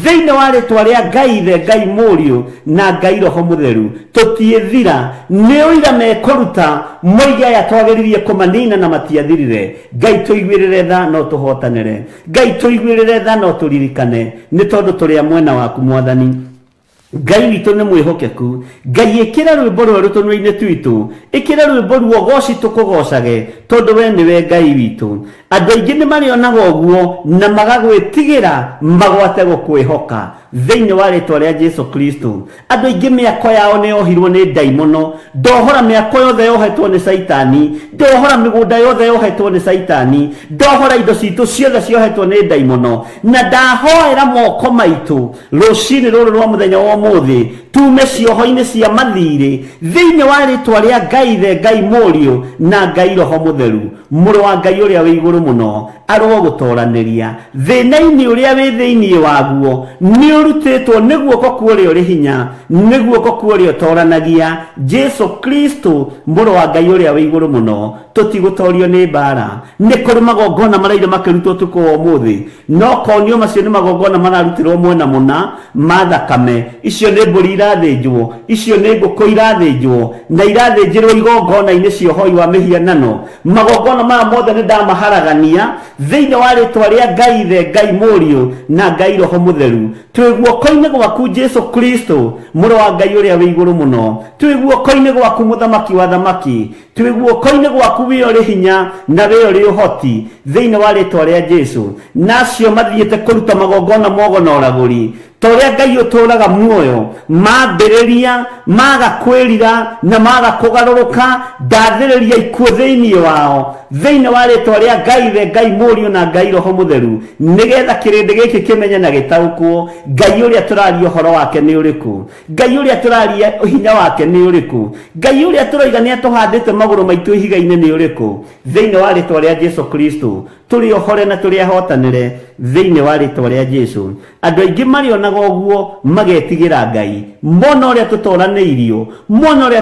thĩinĩ wa rĩtwa rĩa Ngai ithe Ngai mũriũ na Ngai roho mũtheru tũtiĩthira nĩ ũira mekũruta moiga aya twagĩrĩire kũmanina na matiathirire Ngai tũiguĩrĩre tha no tũhotanĩre Ngai tũiguĩrĩre tha no tũririkane nĩ tondũ tũrĩ a mwena waku Mwathani Ngai witũ nĩ mwĩhokeku Ngai ĩkĩra rwĩmbo rwerũ tũnua-inĩ twitũ ĩkĩra rwĩmbo ruo goci tũkũgocage tondũ we nĩwe Ngai witũ andũ aingĩ nĩ marĩonaga ũguo na magagwĩtigĩra magwate gũkwĩhoka thĩinĩ wa rĩtwa rĩa Jesu Kristo andũ aingĩ mĩako yao nĩ yohirwo nĩ ndaimono ndohora mĩako yothe yohetwo nĩ Saitani ndohora mĩgũnda yothe yohetwo nĩ Saitani ndohora indo citũ ciothe ciohetwo nĩ ndaimono na ndahoera moko maitũ rũcinĩ rũrũ rwa mũthenya wa ũmũthĩ tume cioho-inĩ cia mathirĩ thĩinĩ wa rĩtwa rĩa Ngai ithe Ngai mũriũ na Ngai roho mũtheru mũrũ wa Ngai ũrĩa wĩ igũrũ mũno arogũtoranĩria thĩna-inĩ ũrĩa wĩ thĩinĩ waguo nĩ ũrutĩtwo nĩ guoko kwa ũrĩa ũrĩ hinya nĩ guoko kwa ũrĩa ũtoranagia Jesu Kristo mũrũ wa Ngai ũrĩa wĩ igũrũ mũno tũtigũtorio nĩ mbara nĩ kũrĩ magongona maraire makĩrutwo ũtukũ wa ũmũthĩ no konio macio nĩ magongona mararutirwo mwena mũna ma thakame icio nĩ mbũri irathĩnjwo icio nĩ ngũkũ irathĩnjwo na irathĩnjĩrwo igongona-inĩ cia ũhoi wa mĩhianano magongona maya mothe nĩ ndamaharagania thĩinĩ wa rĩtwa rĩa Ngai ithe Ngai mũriũ na Ngai roho mũtheru twĩ guoko-inĩ gwaku Jesu Kristo mũrũ wa Ngai ũrĩa wĩ igũrũ mũno twĩ guoko-inĩ gwaku mũthamaki wa thamaki twĩ guoko-inĩ gwaku wĩ ũrĩ hinya na wĩ ũrĩ ũhoti thĩinĩ wa rĩtwa rĩa Jesu nacio mathiĩte kũruta magongona mogo na ũragũri toria ngai uturaga muoyo mambereria maga kwirira na maga kugaroroka ndathiriria ikuo thiini wao thiini wa ritwa ria ngai Mũriũ na ngai Roho Mũtheru nigetha kirindi giki kimenye na gitaukwo ngai uria turaria horo wake ni uriku ngai uria turaria hinya wake ni uriku ngai uria turoiga ni atuhandite maguru maitu ihiga-ini ni uriku thiini wa ritwa ria Jesu Kristo turi ohore na turi ahotanire thiini wa ritwa ria Jesu andu aingi marionaga uguo magetigira ngai mona uria tutoraneirio mona uria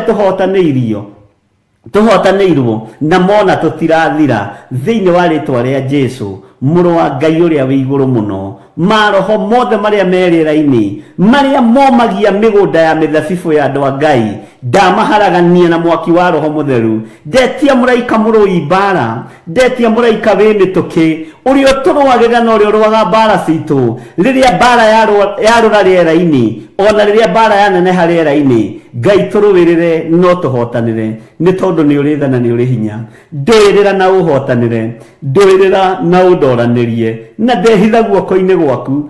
tuhotaneirio na mona tutirathira thiini wa ritwa ria Jesu Mũrũ wa ngai uria wi iguru muno maroho mothe maria merĩra-ini maria momagia migunda ya mithabibu ya andu a ngai ndamaharagania na mwaki wa Roho Mũtheru ndetia mũraika mũrũi mbara ndetia mũraika wĩ mĩtũkĩ uria turũagĩra na uria ũrũaga mbara citũ rĩrĩa mbara yarũra rĩera-inĩ ona rĩrĩa mbara yaneneha rĩera-inĩ ngai tũrũwĩrĩre no tũhotanĩre nĩ tondũ nĩ ũrĩ tha na nĩ ũrĩ hinya ndũĩrĩra na ũhotanĩre ndũĩrĩra na ũndoranĩrie na ndehitha guoko-inĩ gwaku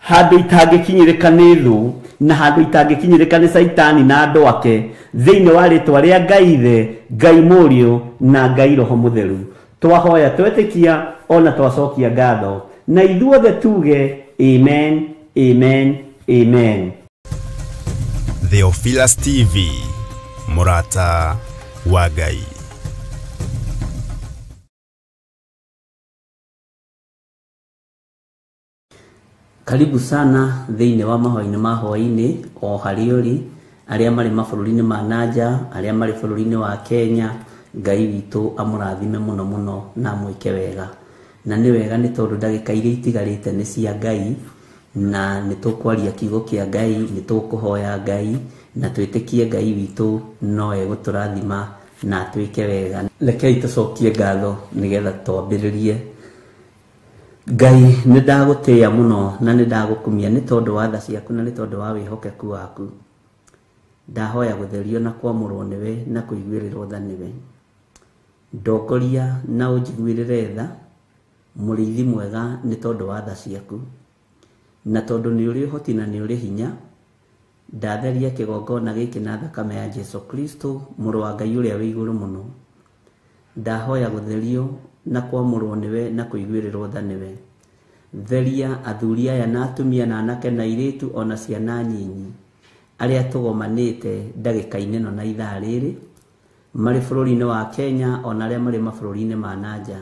handũ itangĩkinyĩrĩka nĩ thũ na handũ itangĩkinyĩrĩka nĩ Saitani na andũ ake thĩinĩ wa rĩtwa rĩa Ngai Ithe Ngai Mũriũ na Ngai Roho Mũtheru twahoya twetĩkia ona twacokia ngatho na ithuothe tuge amen amen amen. Theophilus TV Mũrata wa Ngai. Karibu sana thĩinĩ wa mahoya-inĩ ma hwaĩ-inĩ o harĩ ũrĩ arĩa marĩ mabũrũri-inĩ ma nanja arĩa marĩ bũrũri-inĩ wa Kenya Ngai witũ amũrathime mũno mũno na mwĩke wega na nĩ wega nĩ tondũ ndagĩka iria itigarĩte nĩ cia Ngai na nĩ tũkwaria kiugo kĩa Ngai nĩ tũkũhoya Ngai na twĩtĩkie Ngai witũ no egũtũrathima na twĩke wega rekei tũcokie ngatho nĩgetha twambĩrĩrie. Ngai nĩ ndagũtĩĩa mũno na nĩ ndagũkumia nĩ tondũ wa tha ciaku na nĩ tondũ wa wĩhokeku waku ndahoya gũtherio na kwamũrwo nĩwe na kũiguĩrĩrwo tha nĩwe ndongoria na ũnjiguĩrĩre tha mũrĩithi mwega nĩ tondũ wa tha ciaku na tondũ nĩ ũrĩ ũhoti na nĩ ũrĩ hinya ndatheria kĩgongona gĩkĩ na thakame ya Jesu Kristo Mũrũ wa Ngai ũrĩa wĩ igũrũ mũno ndahoya gũtherio na kwamũrwo nĩwe na kũiguĩrĩrwo tha nĩwe theria athuri aya na atumia na anake na airĩtu ona ciana nyinyi arĩa tũgomanĩte ndagĩka-inĩ ĩno na ithaa rĩrĩ marĩ bũrũri-inĩ wa Kenya ona arĩa marĩ mabũrũri-inĩ ma nanja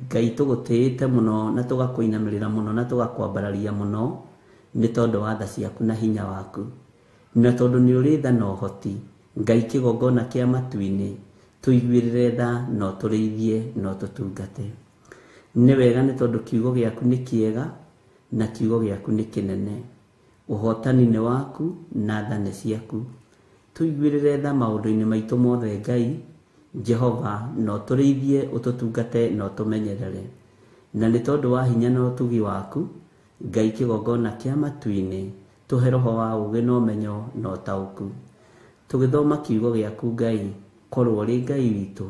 Ngai tũgũtĩĩte mũno na tũgakũinamĩrĩra mũno na tũgakwambararia mũno nĩ tondũ wa tha ciaku na hinya waku na tondũ nĩ ũrĩ tha na ũhoti Ngai kĩgongona kĩa matu-inĩ tũiguĩrĩre tha no tũrĩithie no tũtungate nĩ wega nĩ tondũ kiugo gĩaku nĩ kĩega na kiugo gĩaku nĩ kĩnene ũhotani nĩ waku na tha nĩ ciaku tũiguĩrĩre tha maũndũ-inĩ maitũ mothe Ngai Jehova no tũrĩithie ũtũtungate no tũmenyerere na nĩ tondũ wa hinya na ũtugi waku Ngai kĩgongona kĩa matu-inĩ tũhe roho wa ũũgĩ na ũmenyo na ũtaũku tũgĩthoma kiugo gĩaku Ngai korwo rĩ Ngai witũ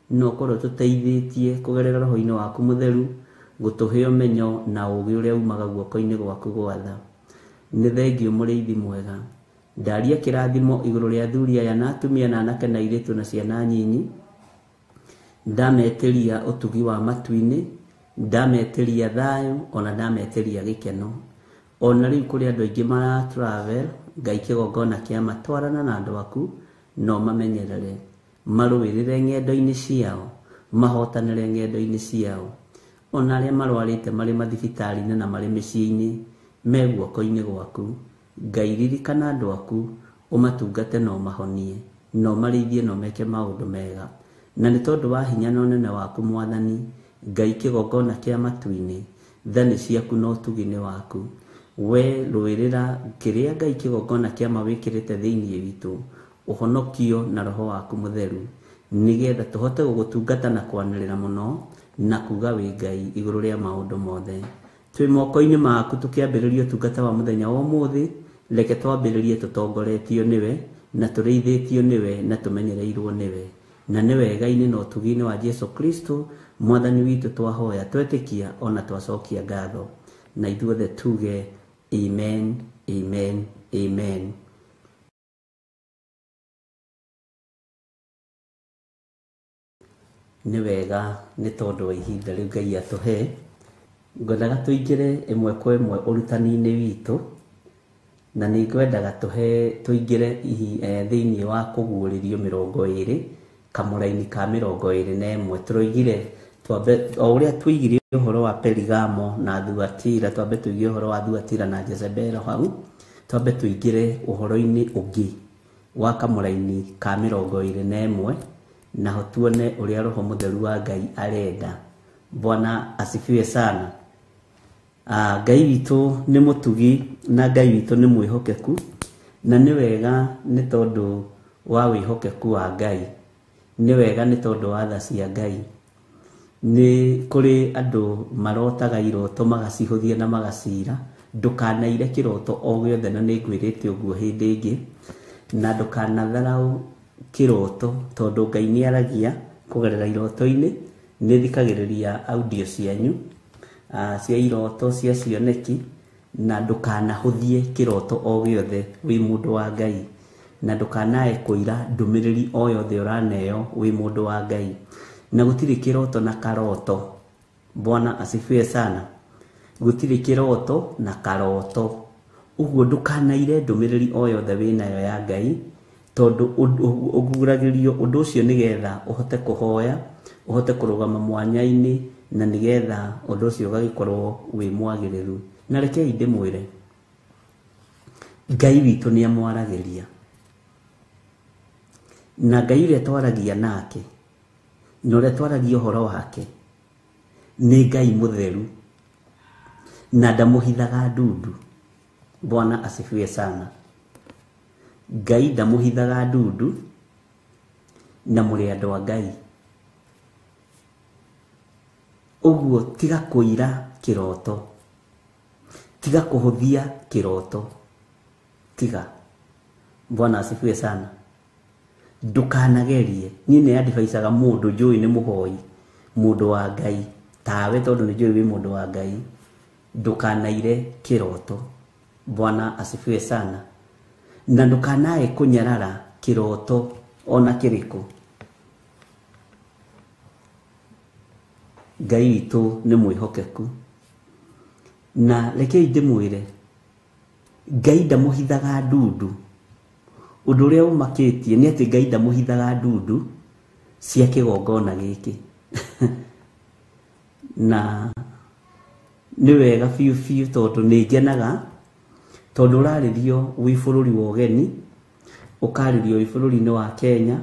no korwo tũteithĩtie kũgerera roho-inĩ waku mũtheru gũtũhe ũmenyo na ũũgĩ ũrĩa umaga guoko-inĩ gwaku gwatha nĩ thengiũ mũrĩithi mwega ndaria kĩrathimo igũrũ rĩa athuri aya na atumia na anake na airĩtu na ciana nyinyi ndametĩria ũtugi wa matu-inĩ ndametĩria thayũ ona ndametĩria gĩkeno ona rĩu kũrĩ andũ aingĩ mara travel Ngai kĩgongona kĩa matwarana na andũ aku no mamenyerere marũĩrĩre ng'endo-inĩ ciao mahotanĩre ng'endo-inĩ ciao ona arĩa marwarĩte marĩ mathibitarĩ-inĩ na marĩ mĩciĩ-inĩ me guoko-inĩ gwaku Ngai ririkana andũ aku ũmatungate no mahonie no marĩithie no meke maũndũ mega na nĩ tondũ wa hinya na ũnene waku Mwathani Ngai kĩgongona kĩa matu-inĩ tha nĩ ciaku no ũtugi nĩ waku we rũĩrĩra kĩrĩa Ngai kĩgongona kĩa mawĩkĩrĩte thĩinĩ witũ ũhonokio na roho waku mũtheru nĩgetha tũhote gũgũtungata na kwanĩrĩra mũno na kuga wĩ Ngai igũrũ rĩa maũndũ mothe twĩ moko-inĩ maku tũkĩambĩrĩria ũtungata wa mũthenya wa ũmũthĩ reke twambĩrĩrie tũtongoretio nĩwe na tũrĩithĩtio nĩwe na tũmenyereirwo nĩwe na nĩ wega-inĩ na ũtugi-inĩ wa Jesu Kristo Mwathani witũ twahoya twetĩkia ona twacokia ngatho na ithuothe tuge Amen, amen, amen. Nĩ wega nĩ tondũ wa ihinda rĩu Ngai atũhe, ngwendaga tũingĩre ĩmwe kwa ĩmwe ũrutani-inĩ witũ, na nĩ ngwendaga tũingĩre thĩinĩ wa kũguũrĩrio 20 kamũraini ka 21. Tũroigire twambe o ũrĩa tũigire ũhoro wa Perigamo na Thuatira, twambe tũigire ũhoro wa Thuatira na Jezebelo hau, twambe tũingĩre ũhoro-inĩ ũngĩ wa kamũraini ka 21, naho tuone ũrĩa Roho Mũtheru wa Ngai arenda. Bwana asifiwe sana. Ngai witũ nĩ mũtugi na Ngai witũ nĩ mwĩhokeku, na nĩ wega nĩ tondũ wa wĩhokeku wa Ngai, nĩ wega nĩ tondũ wa tha cia Ngai. Nĩ kũrĩ andũ marotaga iroto magacihũthia na magacira, ndũkanaire kĩroto o gĩothe, na nĩ ngwĩrĩte ũguo hĩndĩ ĩngĩ, na ndũkanatharau kĩroto tondũ Ngai nĩ aragia kũgerera iroto-inĩ. Nĩ thikagĩrĩria audio cianyu cia iroto cia cioneki, na ndũkanahũthie kĩroto o gĩothe wĩ mũndũ wa Ngai, na ndũkanae kũira ndũmĩrĩri o yothe ũraneo wĩ mũndũ wa Ngai. Na gũtirĩ kĩroto na karoto. Bwana asifiwe sana. Gũtirĩ kĩroto na karoto. Ũguo ndũkanaire ndũmĩrĩri o yothe wĩnayo ya Ngai, tondũ ũguũragĩrio ũndũ ũcio nĩgetha ũhote kũhoya, ũhote kũrũgama mwanya-inĩ, na nĩgetha ũndũ ũcio ũgagĩkorwo wĩ mwagĩrĩru. Na rekei ndĩmwĩre, Ngai witũ nĩ amwaragĩria, na Ngai ũrĩa twaragia nake, na ũrĩa twaragia ũhoro wake, nĩ Ngai mũtheru, na ndamũhithaga ndundu. Bwana asifiwe sana. Ngai ndamũhithaga ndundu, na mũrĩ andũ a Ngai. Ũguo tiga kũira kĩroto, tiga kũhũthia kĩroto, tiga. Bwana asifiwe sana. Ndũkanagerie. Niĩ nĩ advisaga mũndũ njũĩ nĩ mũhoi, mũndũ wa Ngai, tawe tondũ nĩ njũĩ wĩ mũndũ wa Ngai, ndũkanaire kĩroto. Bwana asifiwe sana. Na ndũkanae kũnyarara kĩroto ona kĩrĩkũ. Ngai witũ nĩ mwĩhokeku, na rekei ndĩmwĩre, Ngai ndamũhithaga ndundu. Ũndũ ũrĩa ũmakĩtie nĩ atĩ Ngai ndamũhithaga ndundu cia kĩgongona gĩkĩ. Na nĩ wega biũ biũ tondũ nĩ ngenaga, tondũ ũrarĩrio wĩ bũrũri wa ũgeni, ũkarĩrio wĩ bũrũri-inĩ wa Kenya,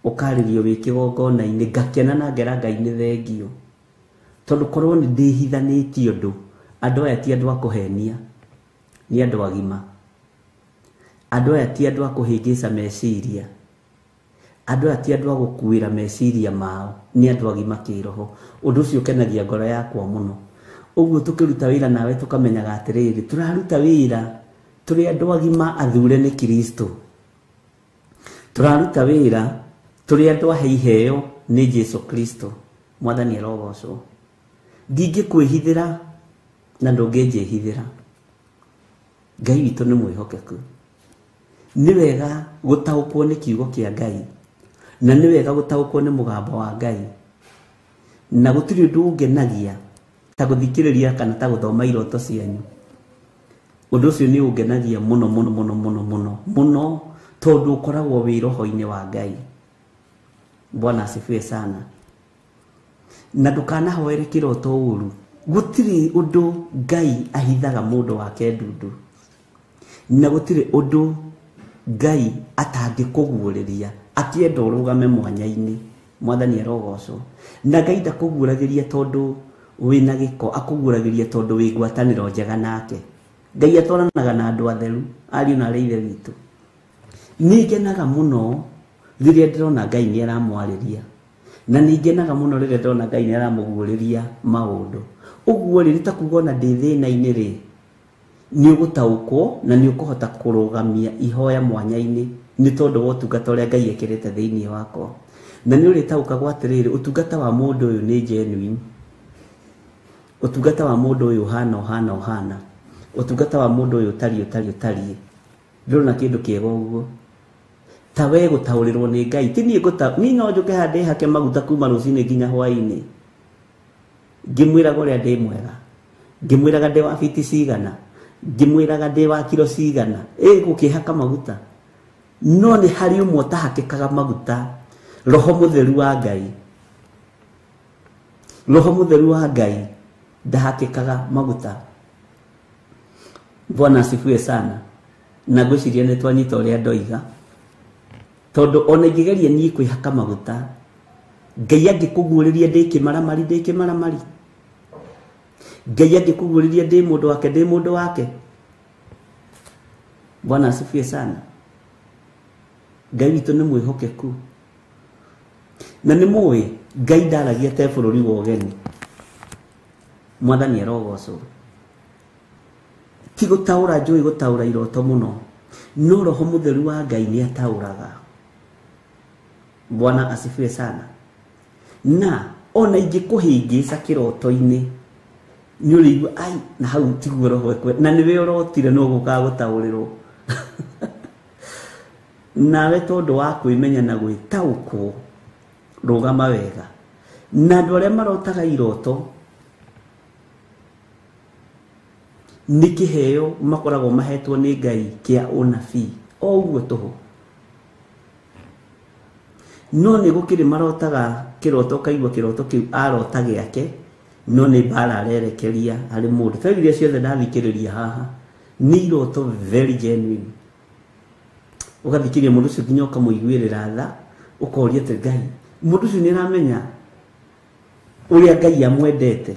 ũkarĩrio wĩ kĩgongona-inĩ, ngakena na ngera Ngai nĩ thengio. Tondũ korwo nĩ ndĩhithanĩtie ũndũ, andũ aya ti andũ a kũhenia, nĩ andũ agima. Andũ aya ti andũ a kũhĩngĩca meciria, andũ aya ti andũ a gũkuĩra meciria mao, nĩ andũ agima kĩroho. Ũndũ ũcio ũkenagia ngoro yakwa mũno. Ũguo tũkĩruta wĩra nawe tũkamenyaga atĩrĩrĩ, tũraruta wĩra tũrĩ andũ agima athure nĩ Kristo. Tũraruta wĩra tũrĩ andũ ahe iheo nĩ Jesu Kristo. Mwathani arogocwo. Ndingĩkwĩhithĩra na ndũngĩnjĩhithĩra. Ngai witũ nĩ mwĩhokeku. Nĩ wega gũtaũkwo nĩ kiugo kĩa Ngai, na nĩ wega gũtaũkwo nĩ mũgambo wa Ngai, na gũtirĩ ũndũ ũngenagia ta gũthikĩrĩria kana ta gũthoma iroto cianyu. Ũndũ ũcio nĩ ũngenagia mũno mũno mũno mũno mũno mũno, tondũ ũkoragwo wĩ roho-inĩ wa Ngai. Bwana asifiwe sana. Na ndũkanahoere kĩroto ũru. Gũtirĩ ũndũ Ngai ahithaga mũndũ wake ndundu, na gũtirĩ ũndũ Ngai atangĩkũguũrĩria akĩenda ũrũgame mwanya-inĩ. Mwathani arogocwo. Na Ngai ndakũguũragĩria tondũ wĩna gĩko, akũguũragĩria tondũ wĩ ngwatanĩro njega nake. Ngai atwaranaga na andũ atheru, ariũ na arĩa ithe witũ. Nĩ ngenaga mũno rĩrĩa ndĩrona Ngai nĩ aramwarĩria, na nĩ ngenaga mũno rĩrĩa ndĩrona Ngai nĩ aramũguũrĩria maũndũ. Ũguo rĩ, ta kuuga ona ndĩ thĩna-inĩ rĩ, nĩ ũgũtaũkwo na nĩ ũkũhota kũrũgamia ihoya mwanya-inĩ nĩ tondũ wa ũtungata ũrĩa Ngai ekĩrĩte thĩinĩ wakwa. Na nĩ ũrĩtaũkagwo atĩrĩrĩ, ũtungata wa mũndũ ũyũ nĩ genuine, ũtungata wa mũndũ ũyũ ũhana. utungata wa mundu uyu utari ndona kindu kiega uguo ta we gutaurirwo ni Ngai ti nie ni no njuke hande hake maguta kuma rucini nginya hwaini ngimwiraga uria ndi mwega ngimwiraga ndi wa fiti cigana ngimwiraga ndi wa kilo cigana gukihaka maguta no ni hari umwe tahakikaga maguta roho mutheru wa Ngai ndahakikaga maguta. Bwana asifiwe sana. Na gwiciria ni twanyita uria ndoiga tondu ona ingigeria nie kwihaka maguta Ngai angikuguriria ndikimaramari Ngai angikuguriria ndi mundu wake Bwana asifiwe sana. Ngai witu ni mwihokeku na ni muwi Ngai ndaragia te bururi wa ugeni. Mwathani arogocwo ti gutaura njui gutaura iroto muno no roho mutheru wa Ngai ni atauraga. Bwana asifiwe sana. Na ona ingikuhingica kiroto-ini ni uriigua ai na hau tiguo roho ekwe na niwe urotire no guka gutaurirwo nawe tondu wa kwimenya na gwitaukwo rugama wega na andu aria marotaga iroto ni kiheo makoragwo mahetwo ni Ngai kia unabii o uguo tuhu no ni gukiri marotaga kiroto kaigwa kiroto kiu arota giake no ni bara arerekeria hari mundu tairia ciothe ndathikiriria haha ni iroto very genuine ugathikiria mundu ucio nginya ukamuiguirira tha ukoria te Ngai mundu ucio ni aramenya uria Ngai amwendete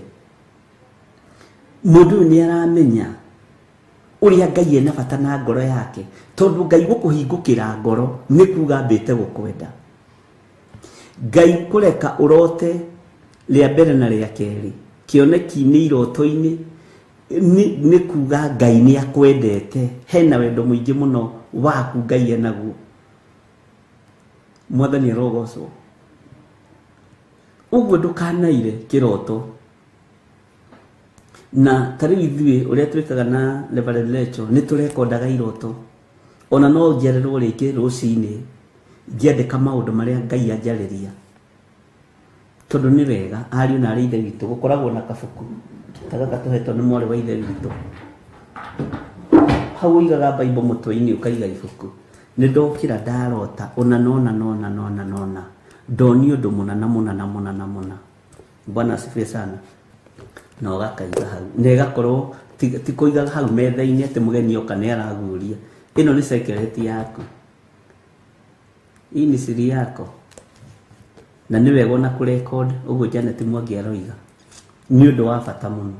mundu ni aramenya uria Ngai ena bata na ngoro yake tondu Ngai gukuhingukira ngoro ni kuga mbite gukwenda Ngai kureka urote ria mbere na ria keri kioneki ni iroto-ini ni kuga Ngai ni akwendete hena wendo muingi muno waku Ngai enaguo. Mwathani arogocwo uguo ndukanaire kiroto na tariu ithuĩ uria twikaga na Reverend Lecho ni turekondaga iroto ona no njererwo ringi rucini ngiandika maundu maria Ngai anjariria tondu ni wega ariu na ari ithe witu gukoragwo na kabuku tagaka tuhetwo ni mwari wa ithe witu hau igaga Bible mutwe-ini ukaiga ibuku ni ndokira ndarota ona nona ndoni undu munana. Bwana asifiwe sana. Na ugakaiga hau na igakorwo ti kuiga hau metha-ini ati mugeni oka ni araguria ino ni secret yaku ini siri yako na ni wega na kurecord uguo Janet Mwangi aroiga ni undu wa bata muno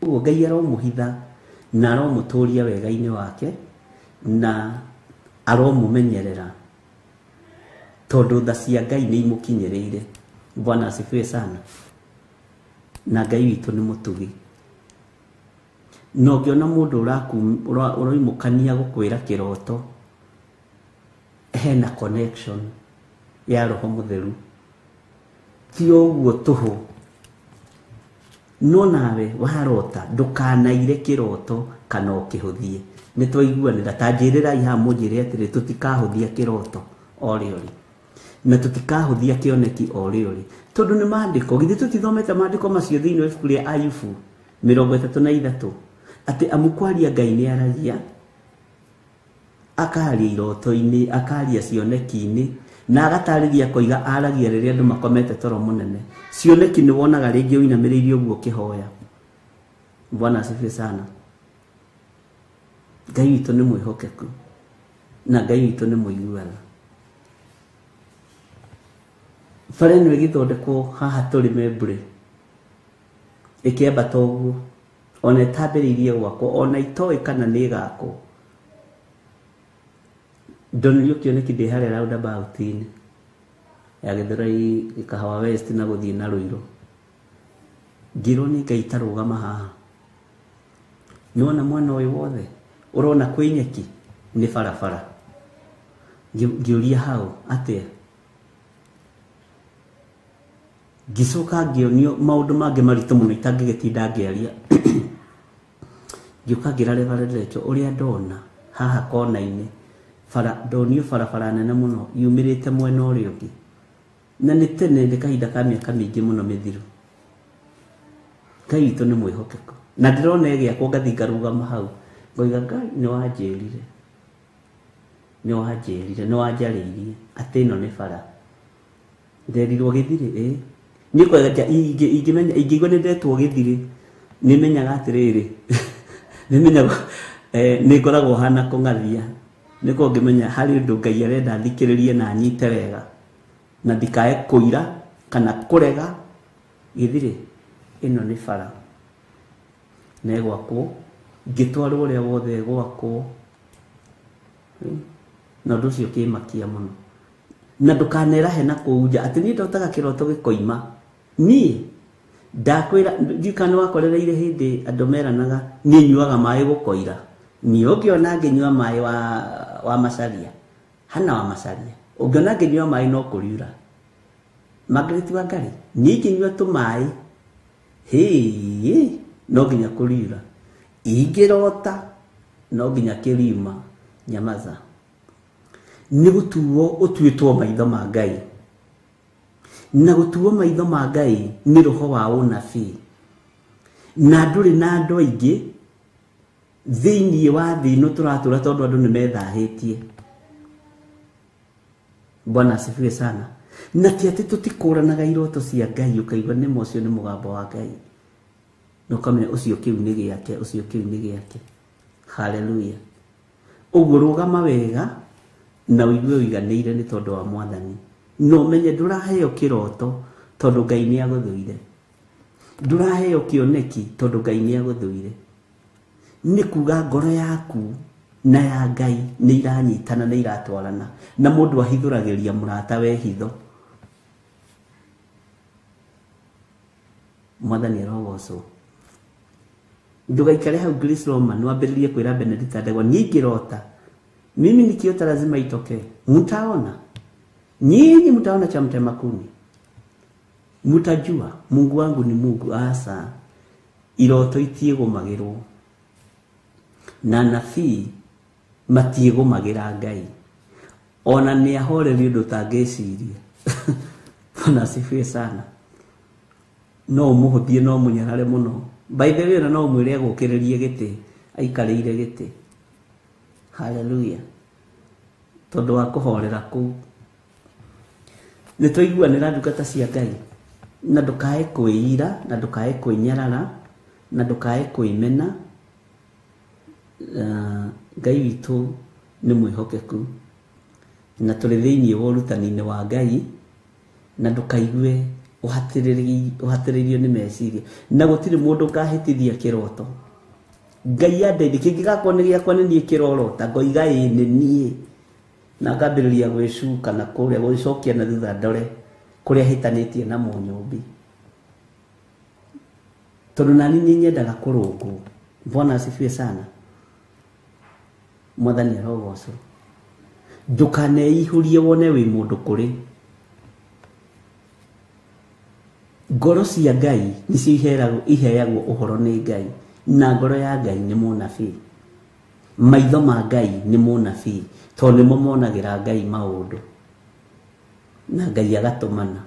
uguo Ngai aromuhitha na aromuturia wega-ini wake na aromumenyerera tondu tha cia Ngai ni imukinyiriire. Bwana asifiwe sana. Na Ngai witu ni mutugi no ngiona mundu uroimukania gukwira kiroto hena connection ya roho mutheru ti uguo tuhu no nawe warota ndukanaire kiroto kana ukihuthie ni twaiguanira tanjirira iha munjire atiri tutikahuthia kiroto oriori na tutikahuthia kioneki oriori tondu ni maandiko githi tutithomete maandiko macio thiini wa ibuku ria Ayubu 33 ati amukwaria Ngai ni aragia akaria iroto-ini akaria cioneki-ini na agatariria koiga aragia riria andu makomete toro munene cioneki ni wonaga ringi uinamiriirie uguo kihoya. Bwana asifiwe sana. Ngai witu ni mwihokeku na Ngai witu ni muiguaga fareni wigithondekwo haha turi membure ikiamba toguo ona itabiriirie gwakwo ona itoi kana ni gakwo ndonirio kioneki ndi haria roundabout-ini ya Githurai Kahawa West na guthii na Ruiru ngirwo ni Ngai tarugama haha nona mwana uyu wothe urona kwinyeki ni barabara ngiuria hau atia gicoka ngionio maundu mangi maritu muno itangigetinda ngiaria ngiukagira reverendeto uria ndona haha kona-ini ndonio barabara nene muno yumirite mwena uria ungi na ni tene ndi kahinda ka miaka mingi muno mithiru Ngai witũ nĩ mwĩhokeku na ndĩrona ĩgĩakwo ngathi ngarũgama hau ngoiga Ngai nĩ wanjarĩirie atĩ ĩno nĩ bara nderirwo Gĩthirĩ niĩ kwega ingĩmenya ingĩigua nĩ ndetwo Gĩthirĩ nĩ menyaga atĩrĩrĩ nĩ menyaga nĩ ngoragwo hana kũng'athia nĩko ngĩmenya harĩ ũndũ Ngai arenda thikĩrĩrie na nyite wega na ndikae kũira kana kũrega Gĩthirĩ ĩno nĩ bara na ĩgwakwo ngĩtwarwo ũrĩa wothe ĩgwakwo na ũndũ ũcio ũkĩmakia mũno na ndũkanerahe na kũu nja atĩ niĩ ndotaga kĩroto gĩkoima niĩ ndakwĩra ndikana wakorereire hĩndĩ andũ meranaga niĩ nyuaga maĩ gũkoira niĩ ũngĩona ngĩnyua maĩ wa Macharia hana wa Macharia ũngĩona ngĩnyua maĩ no kũriura Margaret Wangari niĩ ngĩnyua tũmaĩ no nginya kũriura ingĩrota no nginya kĩrima nyamaza nĩ gũtuo ũtuĩtwo maitho ma Ngai na gũtuo maitho ma Ngai nĩ roho wa ũnabii na ndũrĩ na andũ aingĩ thĩinĩ wa thĩ ĩno tũratũra tondũ andũ nĩ methahĩtie Bwana asifiwe sana na ti atĩ tũtikũranaga iroto cia Ngai ũkaigua nĩ ũcio nĩ mũgambo wa Ngai no kamenya ũcio kĩu nĩ gĩake haleluya ũguo rũgama wega na ũigue ũiganĩire nĩ tondũ wa Mwathani no menye ndũraheo kĩroto tondũ Ngai nĩ agũthũire ndũraheo kĩoneki tondũ Ngai nĩ agũthũire nĩ kuga ngoro yaku na ya Ngai nĩ iranyitana nĩ iratwarana na mũndũ ahithũragĩria mũrata we hitho Mwathani arogocwo ndugaikare hau Grace Roman wambĩrĩrie kwĩra Benedict Ndegwa niĩ ngĩrota mimi nikiota lazima itokee mtaona nyinyi mtaona cha Mtema Kuni mtajua Mungu wangu ni Mungu asa iroto itiĩgũmagĩrwo na nabii matiĩgũmagĩra Ngai ona nĩ ahoreri ũndũ tangĩciria Bwana asifiwe sana no mũhũthie no mũnyarare mũno by the way no mwĩre gũkĩrĩrie gĩtĩ aikarĩire gĩtĩ haleluya tondũ wa kũhorera kũu nĩ tũiguanĩra ndungata cia Ngai na ndũkae kwĩira na ndũkae kwĩnyarara na ndũkae kwĩmena Ngai witũ nĩ mwĩhokeku na tũrĩ thĩinĩ wa ũrutani-inĩ wa Ngai na ndũkaigue ũhatĩrĩrio nĩ meciria na gũtirĩ mũndũ ngahĩtithia kĩroto Ngai andeithie kĩngĩgakorwo nĩ gĩakwa nĩ niĩ kĩrorota ngoiga ĩĩ nĩ niĩ na ngambĩrĩria gwĩcuka na kũrĩa gwĩcokia na thutha ndore kũrĩa hĩtanĩtie na Mũnyũmbi tondũ nani nĩ nyendaga kũrũngwo Bwana asifiwe sana Mwathani arogocwo ndũkaneihũrie wone wĩ mũndũ kũrĩ ngoro cia Ngai nĩcio iheagwo ũhoro nĩ Ngai na ngoro ya Ngai nĩ mũnabii maitho ma Ngai nĩ mũnabii tondũ nĩmo monagĩra Ngai maũndũ na Ngai agatũmana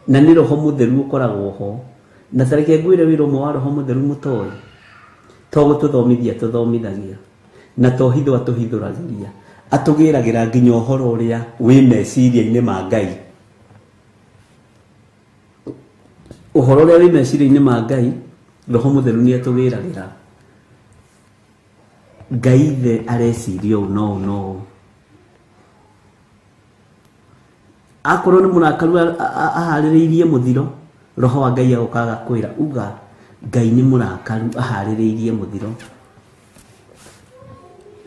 na nĩ Roho Mũtheru ũkoragwo ho na tareke ngwĩre wĩra ũmwe wa Roho Mũtheru mũtoĩ to gũtũthomithia tũthomithagia na to hitho atũhithũragĩria atũgĩragĩra nginya ũhoro ũrĩa wĩ meciria-inĩ ma Ngai ũhoro ũrĩa wĩ meciria-inĩ ma Ngai Roho Mũtheru nĩ atũgĩragĩra Ngai the areciria ũũ no akorwo nĩ mũrakaru aharĩrĩirie mũthiro Roho wa Ngai agokaga kwĩra uga Ngai nĩ mũrakaru aharĩrĩirie mũthiro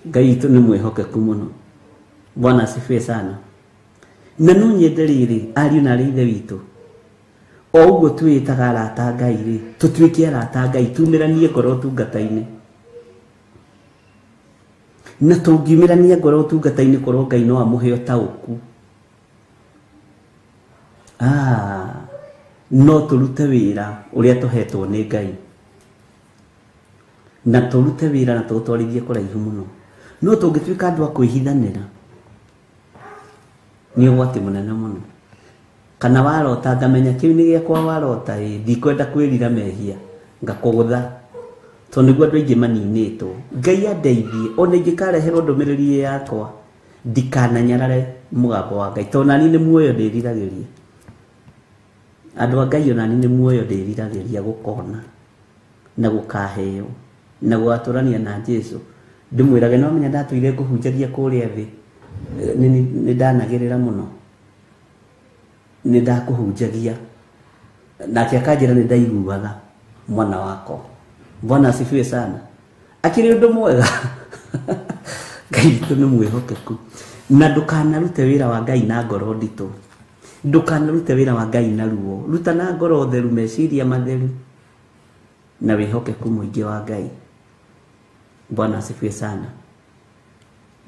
Ngai witũ nĩ mwĩhokeku mũno Bwana asifiwe sana na no nyende rĩrĩ ariũ na ithe witũ o ũguo twĩtaga arata Ngai rĩ tũtuĩke arata Ngai tumĩranie ngoro ũtungata-inĩ na tũngiumĩrania ngoro ũtungata-inĩ korwo Ngai no amũhe ũtaũku no tũrute wĩra ũrĩa tũhetwo nĩ Ngai na tũrute wĩra na tũtwarithie kũraihu mũno. No tũngĩtuĩka andũ a kwĩhithanĩra nĩ ũgwati mũnene mũno. Kana warota ngamenya kĩu nĩ gĩakwa warota, ndikwenda kwĩrira mehia ngakũgũtha, tondũ nĩguo andũ aingĩ maninĩtwo. Ngai andeithie ona ingĩkareherwo ndũmĩrĩri yakwa ndikananyarare mũgambo wa Ngai, tondũ nani nĩ muoyo ndĩriragĩria. Andũ a Ngai ona nani nĩ muoyo ndĩriragĩria gũkona na gũkaheo na gũgatũrania na Jesu. Ndĩmwĩrage no menya ndatũire kũhunjagia kũrĩa thĩ, nĩ ndanagĩrĩra mũno, nĩ ndakũhunjagia, nake akanjĩra nĩ ndaiguaga mwana wako. Bwana asifiwe sana. Akĩrĩ ũndũ mwega. Ngai witũ nĩ mwĩhokeku, na ndũkanarute wĩra wa Ngai na ngoro nditũ, ndũkanarute wĩra wa Ngai na ruo. Ruta na ngoro theru, meciria matheru na wĩhokeku mũingĩ wa Ngai. Bwana asifiwe sana.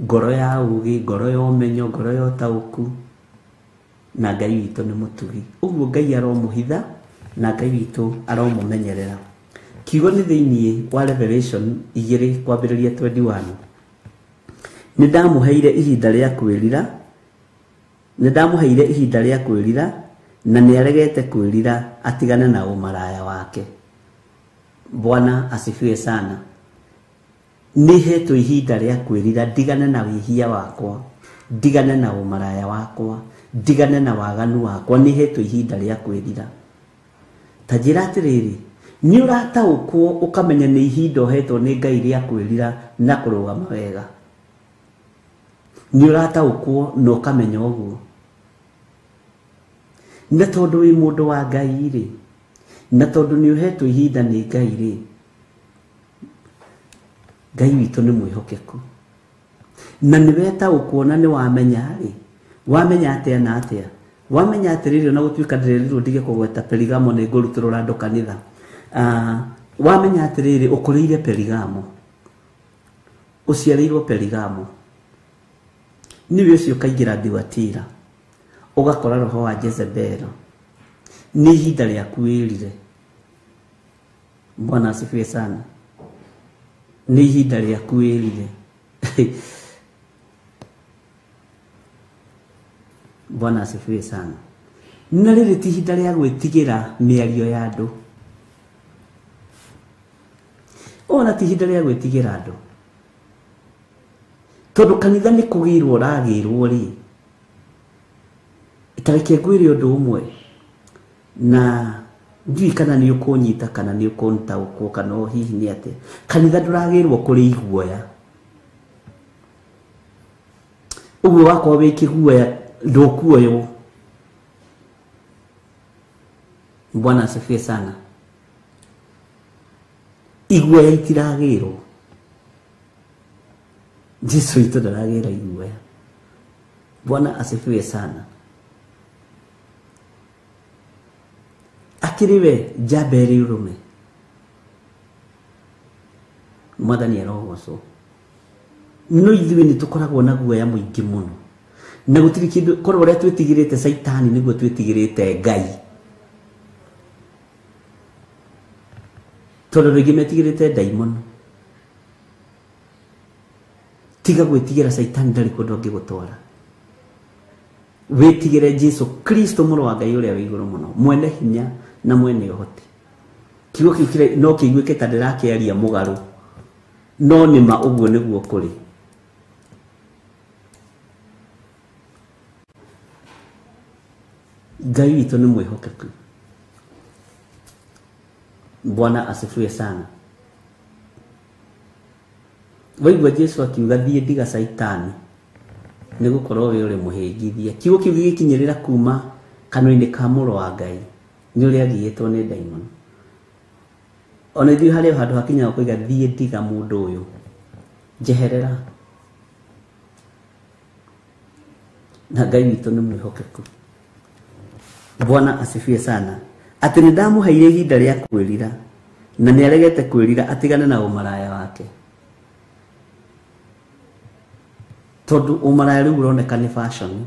Ngoro ya ũgĩ, ngoro ya ũmenyo, ngoro ya ũtaũku, na Ngai witũ nĩ mũtugi. Ũguo Ngai aromũhitha na Ngai witũ aromũmenyerera. Kiugo nĩ thĩinĩ wa Revelation 2 kwambĩrĩria 21. Nĩ ndamũheire ihinda rĩa kwĩrira, nĩ ndamũheire ihinda rĩa kwĩrira, na nĩ aregete kwĩrira atigane na ũmaraya wake. Bwana asifiwe sana. Nĩ hetwo ihinda rĩa kwĩrira, ndigane na wĩhia wakwa, ndigane na ũmaraya wakwa, ndigane na waganu wakwa. Nĩ hetwo ihinda rĩa kwĩrira. Ta njĩra atĩrĩrĩ, nĩ ũrataũkwo ũkamenya nĩ ihinda ũhetwo nĩ Ngai rĩa kwĩrira na kũrũgama wega. Nĩ ũrataũkwo na ũkamenya ũguo. Na tondũ wĩ mũndũ wa Ngai rĩ, na tondũ nĩ ũhetwo ihinda nĩ Ngai rĩ, Ngai witũ nĩ mwĩhokeku. Na nĩ wetaũkwo na nĩ wamenya rĩ, wamenya atĩa na atĩa, wamenya atĩrĩrĩ ona gũtuĩka ndĩrerirwo ndige kũgweta Perigamo nĩ ngũrutĩrwo andũ kanitha. Wamenya atĩrĩrĩ ũkũrĩire Perigamo, ũciarĩirwo Perigamo, niwe ũcio kaingĩra Thiatira ũgakora roho wa Jezebel. Nĩ ihinda rĩaku wĩrire. Bwana asifiwe sana. Nĩ ihinda rĩaku wĩrire. Bwana asifiwe sana. Na rĩrĩ ti ihinda rĩa gwĩtigĩra mĩario ya andũ. Ona ti ihinda rĩa gwĩtigĩra andũ, tondũ kanitha nĩ kũgĩrwo ũragĩrwo rĩ. Tareke ngwĩre ũndũ ũmwe, na ndiũĩ kana nĩ ũkũnyita kana nĩ ũkũntaũkwo kana hihi nĩ atĩa. Kanitha ndũragĩrwo kũrĩ iguoya. Ũguo wakorwo wĩ kĩguoya ndũkuoywo. Bwana asifiwe sana. Iguoya itiragĩrwo. Jesu witũ ndaragĩra iguoya. Bwana asifiwe sana. Akĩrĩ we Jaberi ũrũme, Mwathani arogocwo. No ithuĩ nĩ tũkoragwo na guoya mũingĩ mũno, na gũtirĩ kĩndũ, korwo ũrĩa twĩtigĩrĩte Saitani nĩguo twĩtigĩrĩte Ngai. Tondũ rĩngĩ metigĩrĩte ndaimono. Tiga gwĩtigĩra Saitani, ndarĩ kũndũ angĩgũtwara. Wĩtigĩre Jesu Kristo mũrũ wa Ngai ũrĩa wĩ igũrũ mũno, mwene hinya na mwene ũhoti. Kiugo kĩu no kĩiguĩke ta ndĩrakĩaria mũgarũ, no nĩma ũguo nĩguo kũrĩ. Ngai witũ nĩ mwĩhokeku. Bwana asifiwe sana. Waigua Jesu akiuga thiĩ ndiga Saitani, nĩ gũkorwo we ũrĩ mũhĩngithia. Kiugo kĩu gĩgĩkinyĩrĩra kuma kanua-inĩ ka mũrũ wa Ngai, nĩ ũrĩa agiĩtwo nĩ ndaimono. Ona ithuĩ harĩ handũ hakinyaga kũiga thiĩ ndiga mũndũ ũyũ, njeherera. Na Ngai witũ nĩ mwĩhokeku. Bwana asifiwe sana. Atĩ nĩ ndamũheire ihinda rĩa kwĩrira, na nĩ aregete kwĩrira atigane na ũmaraya wake. Tondũ ũmaraya rĩu ũroneka nĩ fashion.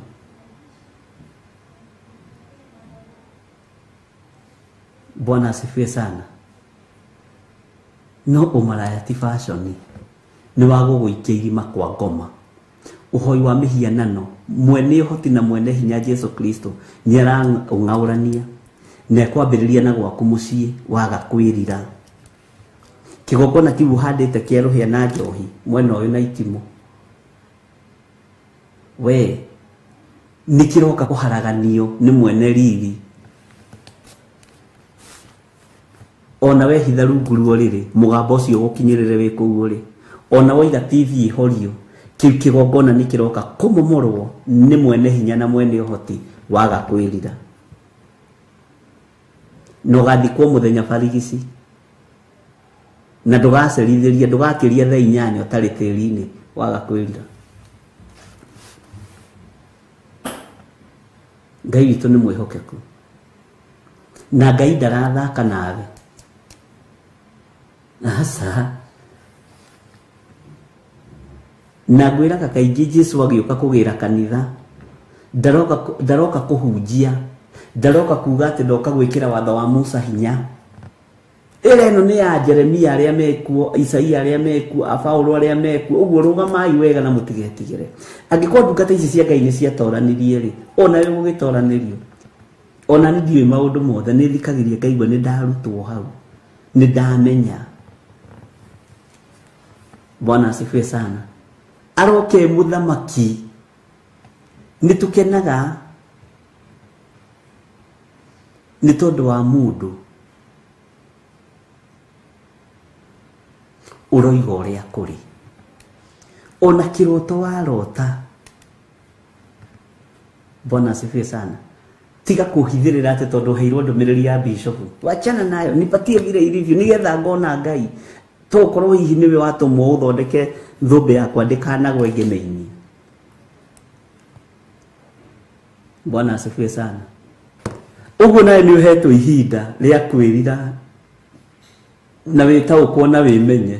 Bwana asifiwe sana. no umaraya ti fashion ni wago guikia irima kwa ngoma uhoi wa mihianano mwene hoti na mwene hinya Jesu Kristo ni arang'aurania na kwambiriria na gwaku mucii waga kwirira kigongona kiu handite kieruhia na njohi mwena uyu na itimo we nikiroka kuharaganio ni mwene riri ona we hitha rungu ruo riri mugambo ucio gukinyirire wi kuu ri ona waiga TV horio kiu kigongona nikiroka kumomorwo ni mwene hinya na mwene uhoti waga kwirira no gathikwo muthenya barigisi na ndugacerithiria ndugakiria thaa 8 utari tiri-ini waga kwirira Ngai witu ni mwihokeku na Ngai ndarathaka nawe asa na gwiraga kaingi Jesu agiuka kugira kanitha ndaroka kuhunjia ndaroka kuga ati ndoka gwikira watho wa Musa hinya ire no ni ya Jeremia aria mekuo Isaia aria mekuo Paulo aria mekuo uguo rugamai wega na mutigetigire angikwa ndungata ici cia Ngai ni cia toranirie ri ona we gugitoranirio ona ni ndiwe maundu mothe ni thikagiria ngaigua ni ndarutwo hau ni ndamenya Bwana asifiwe sana aroke muthamaki ni tukenaga ni tondu wa mundu uroiga uria kuri ona kiroto warota Bwana asifiwe sana tiga kuhithirira ati tondu heirwo ndumiriri ya bishop wachana nayo nipatie vile ilivyo nigetha ngona Ngai tokorwo hihi niwe watumwo uthondeke thumbe yakwa ndikanagwe ngemeini Bwana asifiwe sana uguo nawe ni uhetwo ihinda ria kwirira na witaukwo na wimenye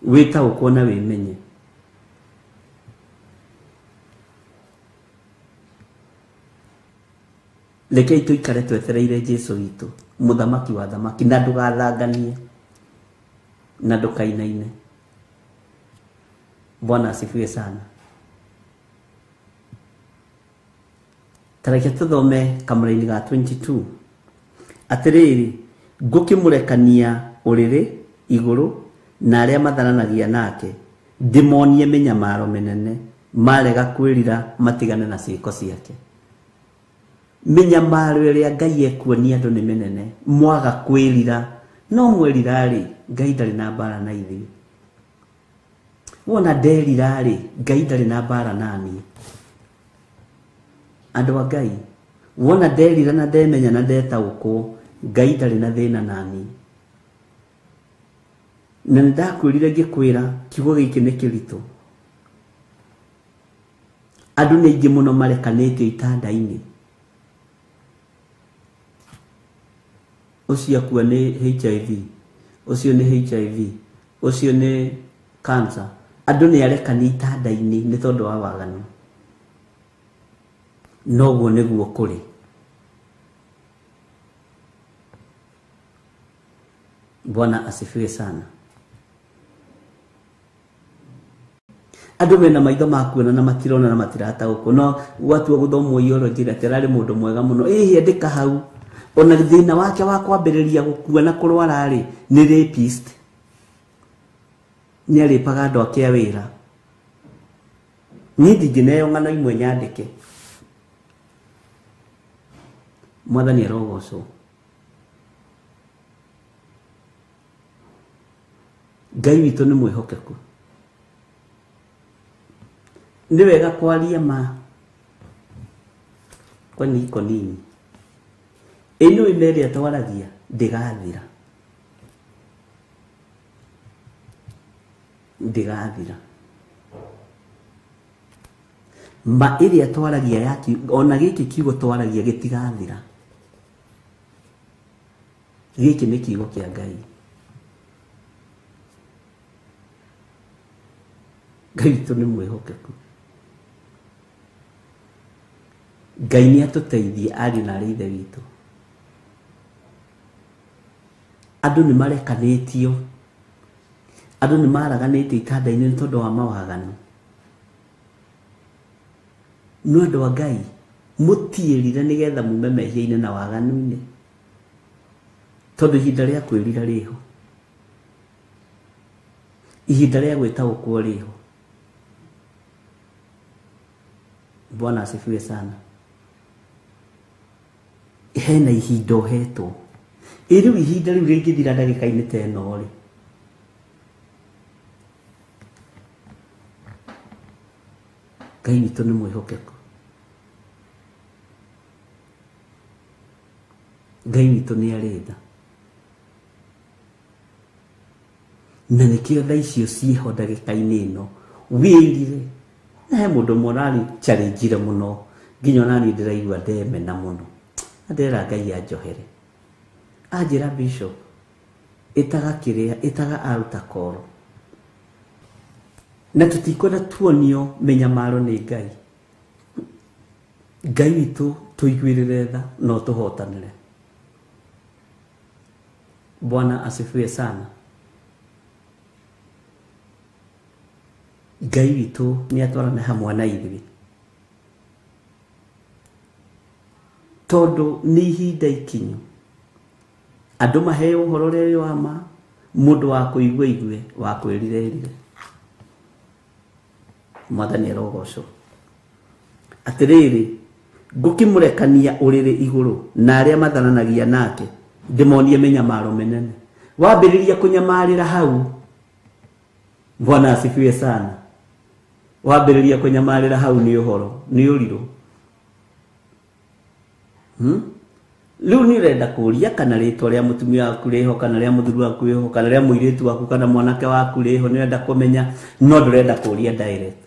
witaukwo na wimenye Lekei tuikare twetereire Jesu witu muthamaki wa thamaki na ndugathanganie na ndukainaine Bwana asifiwe sana tareke tuthome kamuraini ga 22 atiriri ngukimurekania uriri iguru na aria matharanagia nake ndimonie minyamaro minene marega kwirira matigane na ciiko ciake minyamaro iria Ngai ekuonia andu ni minene mwaga kwirira no mwirira ri Ngai ndari na bara na ithi wona nderira ri Ngai ndari na bara nani andu a Ngai wona nderira na ndemenya na ndetaukwo Ngai ndari na thina nani na ndakwirire ngikwira kiugo giki ni kirito andu ni ingi muno marekanitio itanda-ini ucio kuwa ni HIV ucio ni HIV ucio ni cancer andu ni arekani itanda-ini ni tondu wa waganu noguo niguo kuri Bwana asifiwe sana andu mena maitho makuona na matirona na matirata uko no watu guthomwo theology ratirari mundu mwega muno andika hau ona thina wake wa kwambiriria gukua na kurwara ri ni rapist ni aripaga andu ake a wira ni ndingineyo ng'ano imwe nyandike mwathani arogocwo Ngai witu ni mwihokeku ni wega kwaria ma kwani iko nini ino imeri atwaragia ndigathira ma iri atwaragia yaki ona giki kiugo twaragia gitigathira giki ni kiugo kia Ngai Ngai witu ni mwihokeku Ngai ni atuteithie ari na rithe witu Andũ nĩ marekanĩtio, andũ nĩ maraganĩte itanda-inĩ nĩ tondũ wa mawaganu. No andũ a Ngai mũtiĩrire nĩgetha mume mehia-inĩ na waganu-inĩ, tondũ ihinda rĩa kwĩrira rĩho, ihinda rĩa gwĩtaũkwo rĩho. Bwana asifiwe sana. Hena ihinda ohetwo. Rĩu ihinda rĩu rĩngĩthira ndagĩka-inĩ ta ĩno rĩ, Ngai witũ nĩ mwĩhokeku. Ngai witũ nĩ arĩ tha. Na nĩkĩo thaa icio ciĩho ndagĩka-inĩ ĩno wĩrire. Na he mũndũ morani challenge mũno, nginya onani ndĩraigua ndemena mũno. Ndĩrera Ngai anjohere. Anjĩra Bishop, ĩtaga kĩrĩa, ĩtaga aruta koro. Na tũtikwenda tuonio menyamaro nĩ Ngai. Ngai witũ tũiguĩrĩre tha no tũhotanĩre. Bwana asifiwe sana. Ngai witũ nĩ atwarane hamwe na ithuĩ. Tondũ nĩ ihinda ikinyu. Andũ maheo ũhoro rĩrĩ wa ma, mũndũ wa kũigua igue, wa kwĩrirĩrire. Mwathani arogocwo. Atĩrĩrĩ, ngũkĩmũrekania ũrĩrĩ igũrũ na arĩa mathananagia nake, ndĩmonie menyamaro menene. Wambĩrĩria kũnyamarĩra hau. Bwana asifiwe sana. Wambĩrĩria kũnyamarĩra hau nĩ ũhoro, nĩ ũrirũ. Rĩu nĩ ũrenda kũria kana rĩtwa rĩa mũtumia waku rĩho, kana rĩa mũthuri waku rĩho, kana rĩa mũirĩtu waku kana mwanake waku rĩho, nĩ ũrenda kũmenya, no ndũrenda kũria direct.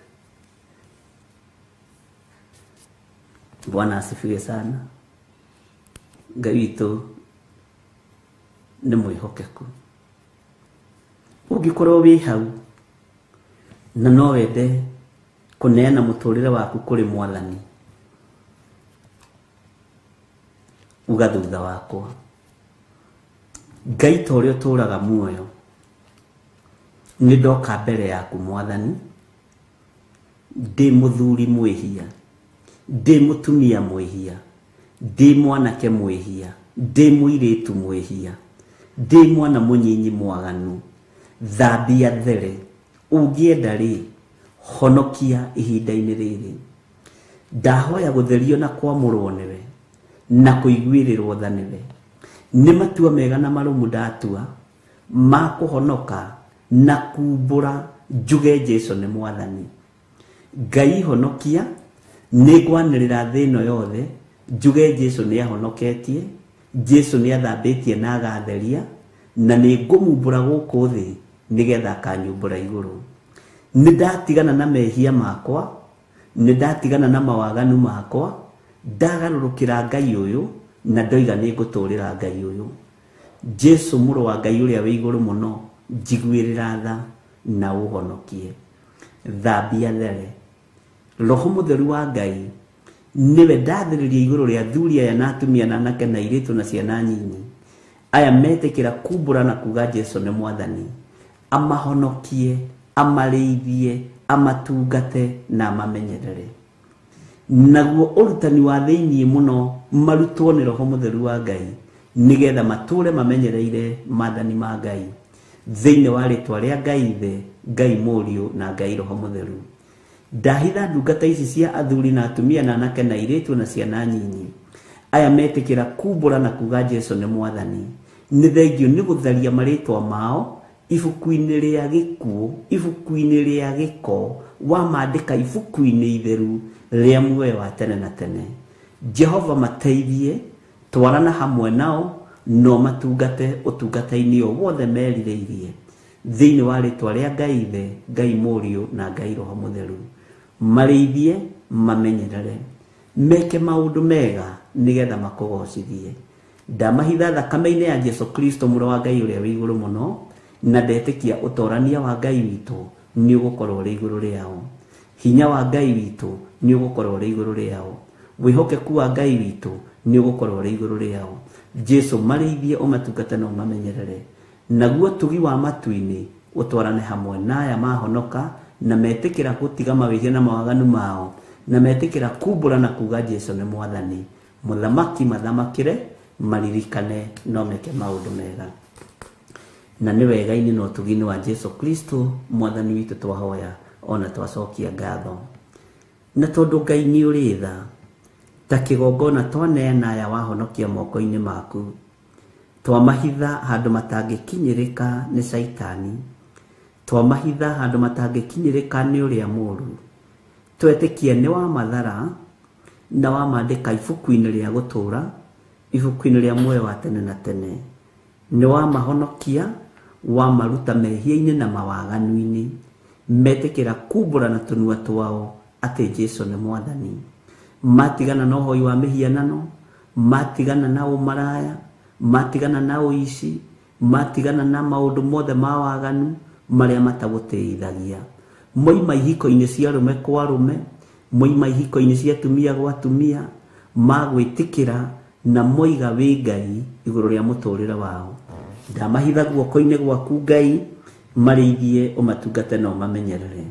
Bwana asifiwe sana. Ngai witũ nĩ mwĩhokeku. Ũngĩkorwo wĩ hau na no wende kũneana mũtũrĩre waku kũrĩ Mwathani, uga thutha wakwa. Ngai ta ũrĩa ũtũũraga muoyo, nĩ ndoka mbere yaku Mwathani, ndĩ mũthuri mwĩhia, ndĩ mũtumia mwĩhia, ndĩ mwanake mwĩhia, ndĩ mũirĩtu mwĩhia, ndĩ mwana mũnyinyi mwaganu, thambia there, ũngĩenda rĩ, honokia ihinda-inĩ rĩrĩ. Ndahoya gũtherio na kwamũrwo nĩwe, na kũiguĩrĩrwo tha nĩwe. Nĩ matua mega na marũmu ndatua, ma kũhonoka na kumbũra njuge Jesũ nĩ Mwathani. Ngai honokia, nĩ ngwanĩrĩra thĩ ĩno yothe, njuge Jesũ nĩ ahonoketie, Jesũ nĩ athambĩtie na agatheria, na nĩ ngũmumbũra gũkũ thĩ, nĩgetha akanyumbũra igũrũ. Nĩ ndatigana na mehia makwa, nĩ ndatigana na mawaganu makwa, ndagarũrũkĩra Ngai ũyũ, na ndoiga nĩ ngũtũũrĩra Ngai ũyũ. Jesũ mũrũ wa Ngai ũrĩa wĩ igũrũ mũno, njiguĩrĩra tha na ũhonokie. Thambia there. Roho Mũtheru wa Ngai niwe ndathĩrĩria igũrũ rĩa athuri aya na atumia na anake na airĩtu na ciana nyinyi, aya metĩkĩra kumbũra na kuga Jesũ nĩ Mwathani, amahonokie, amarĩithie, amatungate na amamenyerere. Naguo ũrutani wa thĩinĩ mũno marutwo nĩ Roho Mũtheru wa Ngai, nĩgetha matũũre mamenyereire maathani ma Ngai thĩinĩ wa rĩtwa rĩa Ngai Ithe, Ngai Mũriũ na Ngai Roho Mũtheru. Ndahitha ndungata ici cia athuri na atumia na anake na airĩtu na ciana nyinyi, aya metĩkĩra kumbũra na kuga Jesũ nĩ Mwathani, nĩ thengio nĩ gũtharia marĩtwa mao ibuku-inĩ rĩa gĩkuũ, ibuku-inĩ rĩa gĩko, wamandĩka ibuku-inĩ itheru rĩa muoyo wa tene na tene. Jehova mateithie, twarana hamwe nao, no matungate ũtungata-inĩ o wothe merirĩirie thĩinĩ wa rĩtwa rĩa Ngai Ithe, Ngai Mũriũ na Ngai Roho Mũtheru. Marĩithie, mamenyerere, meke maũndũ mega nĩgetha makũgocithie. Ndamahitha thakame-inĩ ya Jesũ Kristo mũrũ wa Ngai ũrĩa wĩ igũrũ mũno, na ndetĩkia ũtorania wa Ngai witũ nĩ ũgũkorwo ũrĩ igũrũ rĩao. Hinya wa Ngai witũ nĩ ũgũkorwo ũrĩ igũrũ rĩao. Wĩhokeku wa Ngai witũ nĩ ũgũkorwo ũrĩ igũrũ rĩao. Jesu marĩithie ũmatungate na ũmamenyerere, naguo tugi wa matu-inĩ ũtwarane hamwe na aya mahonoka na metĩkĩra gũtiga mawĩhia na mawaganu mao, na metĩkĩra kumbũra na kuga Jesu nĩ mwathani. Mũthamaki mathamakĩre, maririkane no meke maũndũ mega. Na nĩ wega-inĩ na ũtugi-inĩ wa Jesu Kristo mwathani witũ twahoya ona twacokia ngatho. Na tondũ Ngai nĩ ũrĩ tha, ta kĩgongona twaneana aya wahonokia moko-inĩ maku, twamahitha handũ matangĩkinyĩrĩka nĩ Saitani, twamahitha handũ matangĩkinyĩrĩka nĩ ũrĩa mũũru, twetĩkie nĩ wa mathara na wamandĩka ibuku-inĩ rĩa gũtũũra, ibuku-inĩ rĩa muoyo wa tene na tene. Nĩ wamahonokia, wamaruta mehia-inĩ na mawaganu-inĩ, metĩkĩra kumbũra na tũnua twao atĩ Jesu nĩ mwathani. Matigana na ũhoi wa mĩhianano, matigana na ũmaraya, matigana na ũici, matigana na maũndũ mothe ma waganu marĩa matagũteithagia. Moima ihiko-inĩ cia rũme kwa rũme, moima ihiko-inĩ cia tumia gwa tumia, magwĩtĩkĩra na moiga wĩ Ngai igũrũ rĩa mũtũrĩre wao. Ndamahitha guoko-inĩ gwaku Ngai, marĩithie ũmatungate na ũmamenyerere.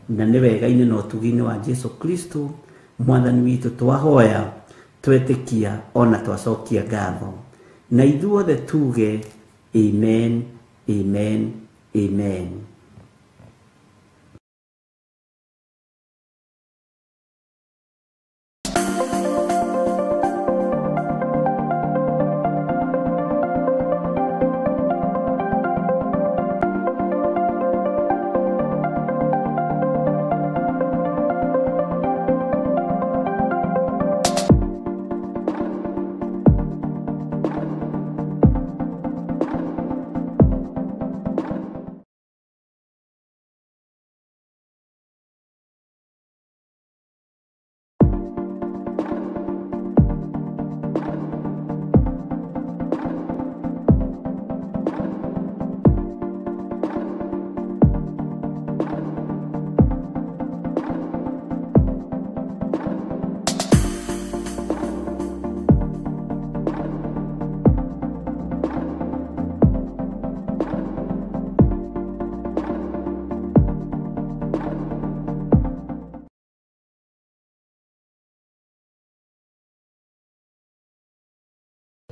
Na nĩ wega-inĩ na ũtugi-inĩ wa Jesu Kristo mwathani witũ twahoya, twetĩkia ona twacokia ngatho. Na ithuothe tuge amen, amen, amen.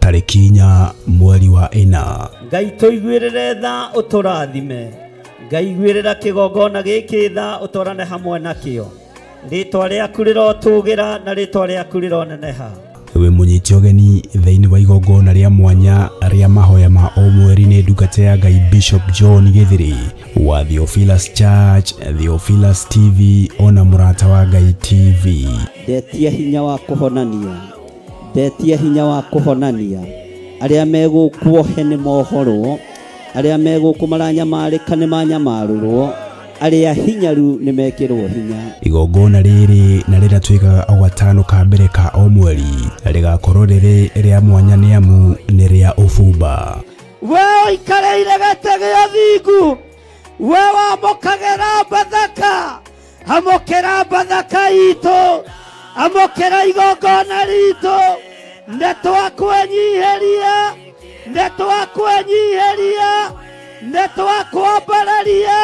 tarĩki 4 mweri wa 4. Ngai tũiguĩrĩre tha ũtũrathime, Ngai igwĩrĩra kĩgongona gĩkĩ tha ũtwarane hamwe nakĩo, rĩtwa rĩaku rĩrotũgĩra na rĩtwa rĩaku rĩroneneha. We mũnyiti ũgeni thĩinĩ wa igongona rĩa mwanya rĩa mahoya ma o mweri nĩ ndungata ya Ngai Bishop John Gĩthĩrĩ wa Theophilus Church, Theophilus TV ona mũrata wa Ngai TV. Ndetia hinya wa kũhonania, ndetia hinya wa kũhonania, arĩa megũkuohe nĩ mohorwo, arĩa megũkũ maranyamarĩka nĩ manyamarũrwo, arĩa hinyaru nĩ mekĩrwo hinya. Igongona rĩrĩ na rĩratuĩkaga o gatano ka mbere ka o mweri, rĩgakorwo rĩrĩ rĩa mwanya nĩ amu nĩ rĩa ũbumba. We ũikareire gĩtĩ gĩa thingu, we wamũkagĩra Bathaka, amũkĩra Bathaka itũ, amũkĩra igongona ritũ, nĩtwakwenyiheria, nĩtwakwenyiheria, nĩtwakwambararia.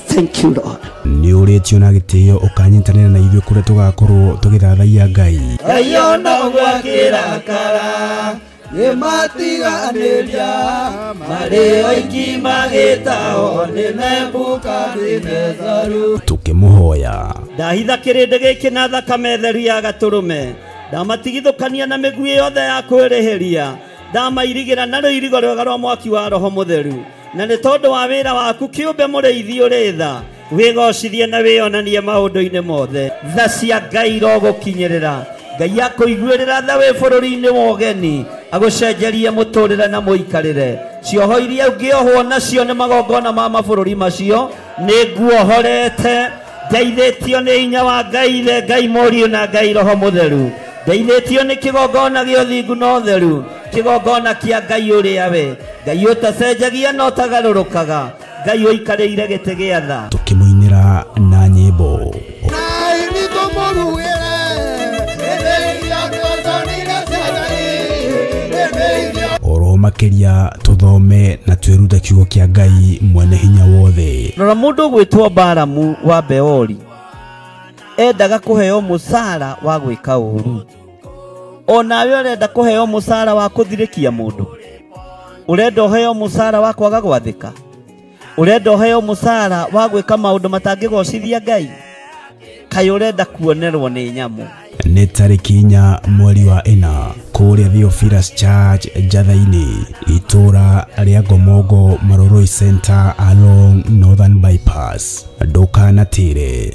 Thank you Lord. Nĩ ũrĩtio na gĩtĩo ũkanyitanĩra na ithuĩ kũrĩa tũgakorwo tũgĩthathaiya Ngai. Ngai ona gwakĩrakara nĩmatiganĩria, marĩ oiki magĩtao nĩ Nebukadinezaru. Tũkĩmũhoya. Ndahitha kĩrĩndĩ gĩkĩ na thakame theru ya gatũrũme, ndamatigithũkania na mĩguĩ yothe ya kwĩrĩhĩria, ndamairigĩra na rũirigo rwega rwa mwaki wa Roho Mũtheru. Na nĩ tondũ wa wĩra waku kĩũmbe mũrĩithi ũrĩ tha, wĩgocithie na wĩonanie maũndũ-inĩ mothe. Tha cia Ngai irogũkinyĩrĩra, Ngai akũiguĩrĩra tha wĩ bũrũri-inĩ wa ũgeni, agũcenjerie mũtũrĩre na mũikarĩre. Cioho iria ũngĩohwo nacio nĩ magongona ma mabũrũri macio nĩ nguohorete, ndeithĩtio nĩ hinya wa Ngai Ithe, Ngai Mũriũ na Ngai Roho Mũtheru. Ndeithĩtio nĩ kĩgongona gĩa ũthingu na ũtheru, kĩgongona kĩa Ngai ũrĩa we, Ngai ũtacenjagia na ũtagarũrũkaga, Ngai ũikarĩire gĩtĩ gĩa tha. Tũkĩmũinĩra na nyĩmbo. makeria tuthome na tweruta kiugo kia Ngai mwene hinya wothe. Rora mundu gwitwo Balamu wa Beori endaga kuheo musara wa gwika uru. Onawe urenda kuheo musara wa kuthirikia mundu. Urenda uheo musara wa kwaga gwathika. Urenda uheo musara wa gwika maundu matangigocithia Ngai. Kai urenda kuonerwo ni nyamu. Nĩ tarĩki 4 mweri wa 4 kũrĩa Theophilus Church Njatha-inĩ itũra rĩa Ngomongo Maroroi Center along Northern Bypass. Ndũkanatĩre.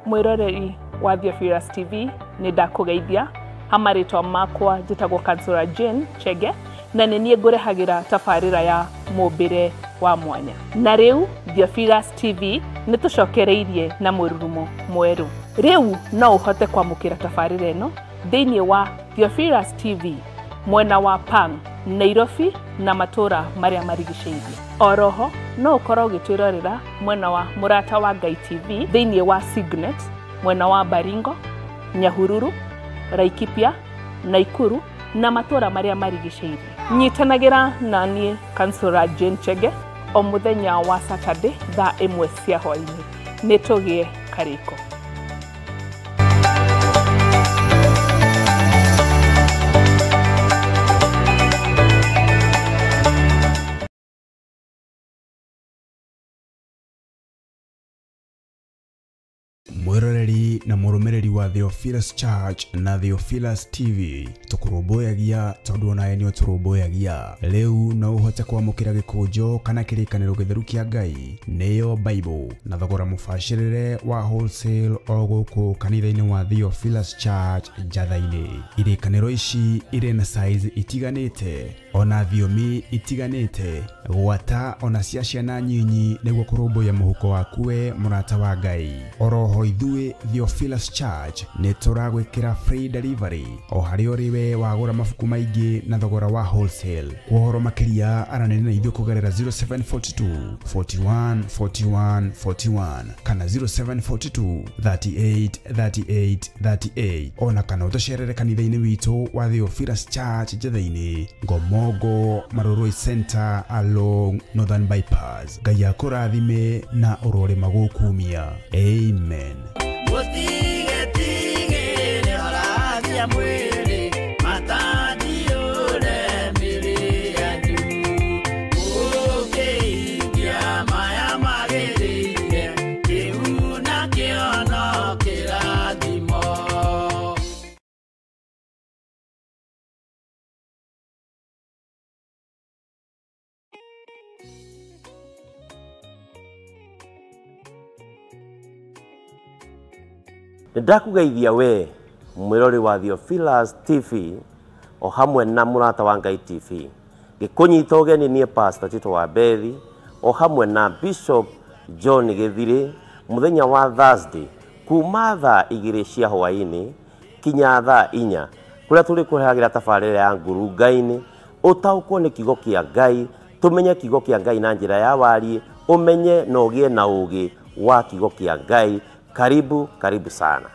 Mwiroreri wa Theophilus TV ni ndakugeithia hamaritwa makwa njitagwo Kansura Jane Chege na nenie ngurehagira tafarira ya mubire wa mwanya. Na riu Theophilus TV ni tucokereirie na mururumo mweru. Riu no uhote kwamukira tafarira eno thiini wa Theophilus TV mwena wa Pang, Nairobi na matura maria marigiceirie. Oroho no ukorwo gitwirorera mwena wa Murata wa Ngai TV thiini wa Signet mwena wa Baringo, Nyahururu, Laikipia, Naikuru na matura maria marigiceirie. Nyitanagira na nie Kansura Jane Chege o muthenya wa Saturday thaa 1 cia hwaini. Nitugie kariko. Mwiroreri na murumireri wa Theophilus Church na Theophilus TV tukurumbuyagia tondu onawe ni uturumbuyagia. Riu no uhote kwamukira gikunjo kana kirikaniro githeru kia Ngai niyo Bible na thogora mubashirire wa wholesale o guku kanitha-ini wa Theophilus Church Njatha-ini. Irikaniro ici iri na size itiganite ona thiomi itiganite gwata ona cia ciana nyinyi niguo kurumbuya muhuko wakuwe murata wa Ngai. Oroho ithuĩ Theophilus Church nĩ tũragwĩkĩra free delivery o harĩ ũrĩwe wagũra mabuku maingĩ na thogora wa wholesale. Ũhoro makĩria aranĩria na ithuĩ kũgerera 0742 41 41 41 kana 0742 38 38 38 ona kana ũtũcerere kanitha-inĩ witũ wa Theophilus Church Njatha-inĩ Ngomongo Maroroi Center along Northern Bypass. Ngai akũrathime na ũrore magũkumia. Amen. Ndakugeithia we mwirori wa Theophilus TV o hamwe na Murata wa Ngai TV. Gikunyita ugeni nie Pastor Tito wa Bethi o hamwe na Bishop John Githire muthenya wa Thursday kuma thaa 2 cia hwaini kinya thaa 4 kuria tuli kurehagira tafarira ya nguru Ngai-ini utaukwo ni kigo kia Ngai, tumenye kigo kia Ngai na njira ya wari, umenye na ugie na ugi wa kigo kia Ngai. Karibu, karibu sana.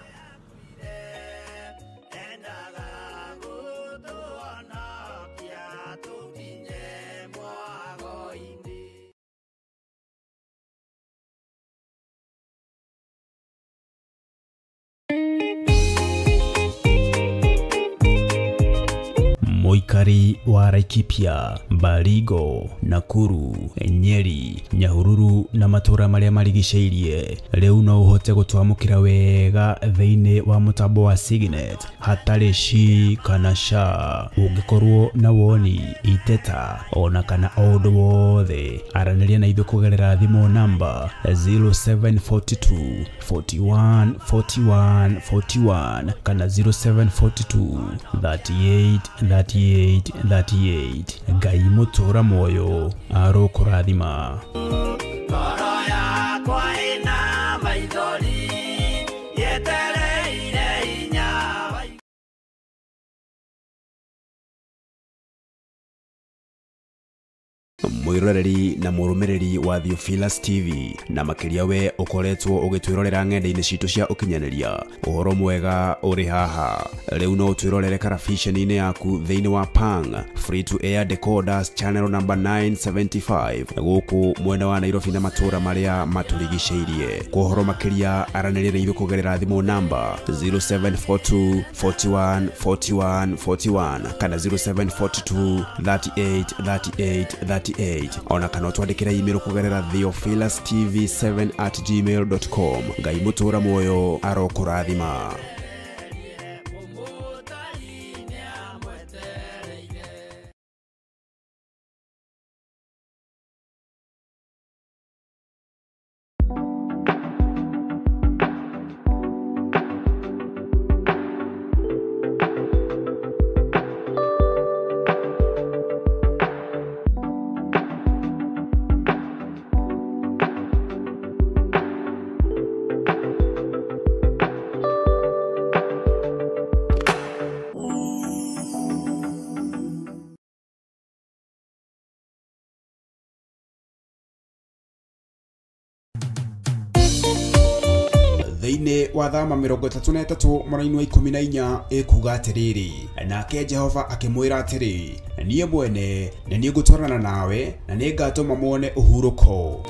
Moikari wa Laikipia, Baringo, Nakuru, Nyeri, Nyahururu na matura maria marigiceirie. Riu no uhote gutwamukira wega thiini wa mutambo wa Signet hatari ci kana sha. Ungikorwo na woni iteta ona kana undu wothe araniria na ithu kugerera thimu namba 0742 41 41 41 kana 0742 38 38 38. Ngai mutura moyo arokurathima. Ngoro yakwa ina maithori yetereire mwiroreri na murumiriri wa Theophilus TV na makiria we ukoretwo ugitwirorera ng'enda-ini citu cia ukinyaniria uhoro mwega uri haha riu no twirorere karabiceni-ini yaku thiini wa Pang free to air decoders channel number 975 guku mwena wa Nairobi na matura maria maturigiceirie kuhoro makiria aranirire ithu kugerera thimu namba 0742 41 41 41 kana 0742 38 38 38 ona kana twandikira email kugerera theophilustv7@gmail.com ngai mutura moyo arokurathima. Thiini wa thama 33 mwaka-ini wa 14 ikuga atiriri nake Jehova akimwira atiri nie mwene na nie gutwarana nawe na nie ngatuma muone uhuruko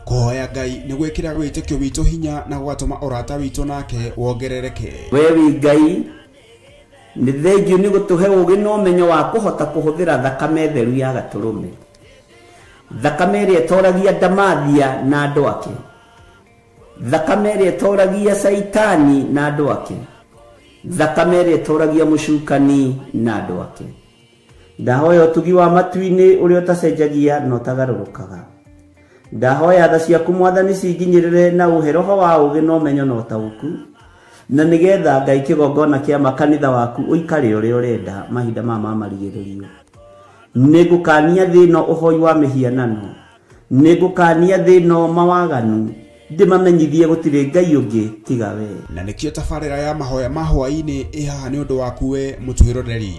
kuhoya Ngai ni gwikira witikio witu hinya na gwatuma urata witu nake wongerereke. Wewe Ngai ni thengiu ni gutuhe ugi no menyo wa kuhota kuhuthira thakame theru ya gaturume, thakame ria toragia Damathia na andu ake, thakame ria toragia Saitani na andu ake, thakame ria toragia mucukani na andu ake. Ndahoya utugi wa matu-ini uria utacenjagia no tagarurukaga. Ndahoya tha ciaku Mwathani cinginyirire na uhe roho wa ugi no menyo no tauku, na nigetha Ngai kigongona kia makanitha waku uikare uria urenda mahinda mama marigiririo. Nigukania thino uhoi wa mihianano, nigukania thino mawaganu, ndimamenyithie gutire Ngai ungi tiga we. Na nikio tafarira ya mahoya mahwa-ini ihaha ni undu waku we mutwiroreri.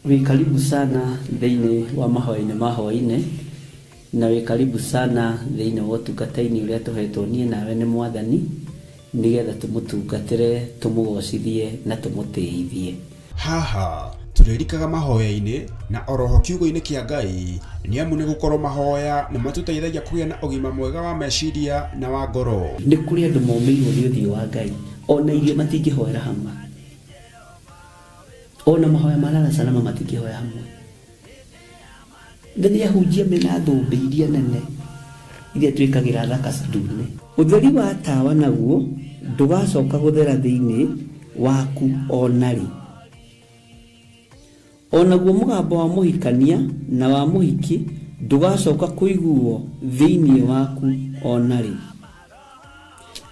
We karibu sana thiini wa mahoya-ini mahwa-ini, na we karibu sana thiini wa utungata-ini uria tuhetwo nie nawe ni Mwathani nigetha tumutungatire, tumugocithie na tumutiithie. Haha turirikaga mahoya-ini na oroho kiugo-ini kia Ngai ni amu ni gukorwo mahoya ni matuteithagia kugia na ugima mwega wa meciria na wa ngoro. Ni kuri andu momeirwo ni uthio wa Ngai ona irio matingihoera hamwe, ona mahoya marara salama matingihoya hamwe. Ndia hujia mena thumbi iria nene iria twikagira thaka ndune. Utheri wa tawa naguo ndugacoka guthera thiini waku onari. Onaguo mugambo wa muhikania na wa muhiki ndugacoka kuiguo thiini waku onari.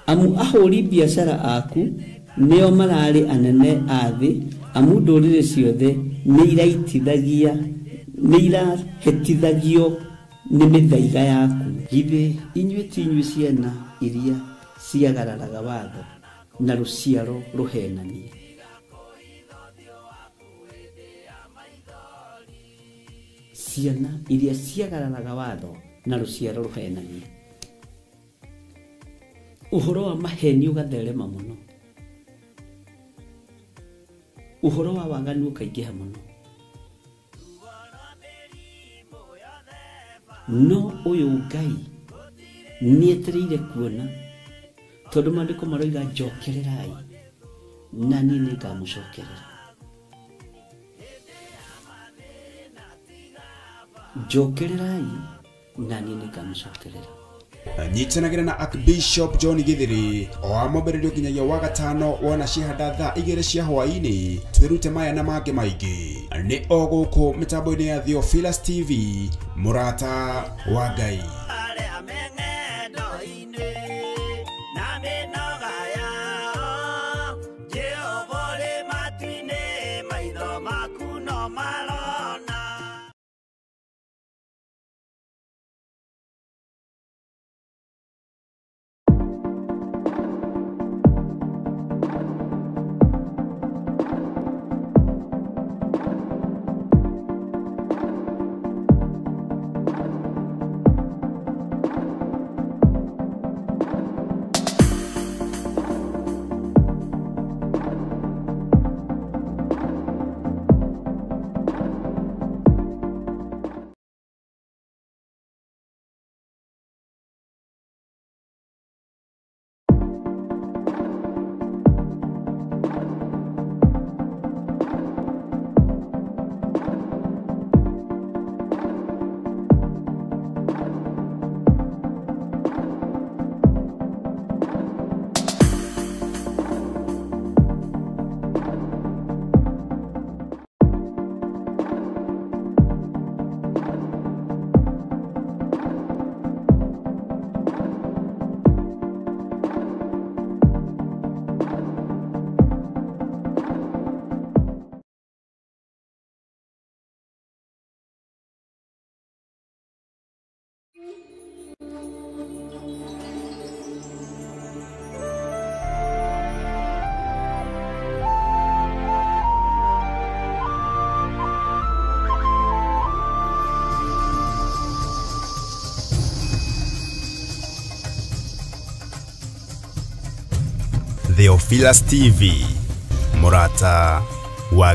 Amu ahuri biashara aku neo marari anene athi, amu ndurire ciothe ni iraitithagia ni irahetithagio ni mithaiga yaku. Githe inyue tinyue ciana iria ciagararaga watho na ruciaro ruhenanie. Ciana iria ciagararaga watho na ruciaro ruhenanie. Uhoro wa maheni ugatherema muno, uhoro wa waganu ukaingiha muno. No uyu Ngai nietereire kuona tondu mandiko maroiga njokererai na nie ningamucokerera. Njokererai na nie ningamucokerera. Nyitanagira na Archbishop John Githiri o amombererio nginyagia wa gatano wona cihanda thaa 2 cia hwaini twirute maya na mange maingi ni o guku mitambo-ini ya Theophilus TV murata wa Ngai. Theophilus TV, Murata wa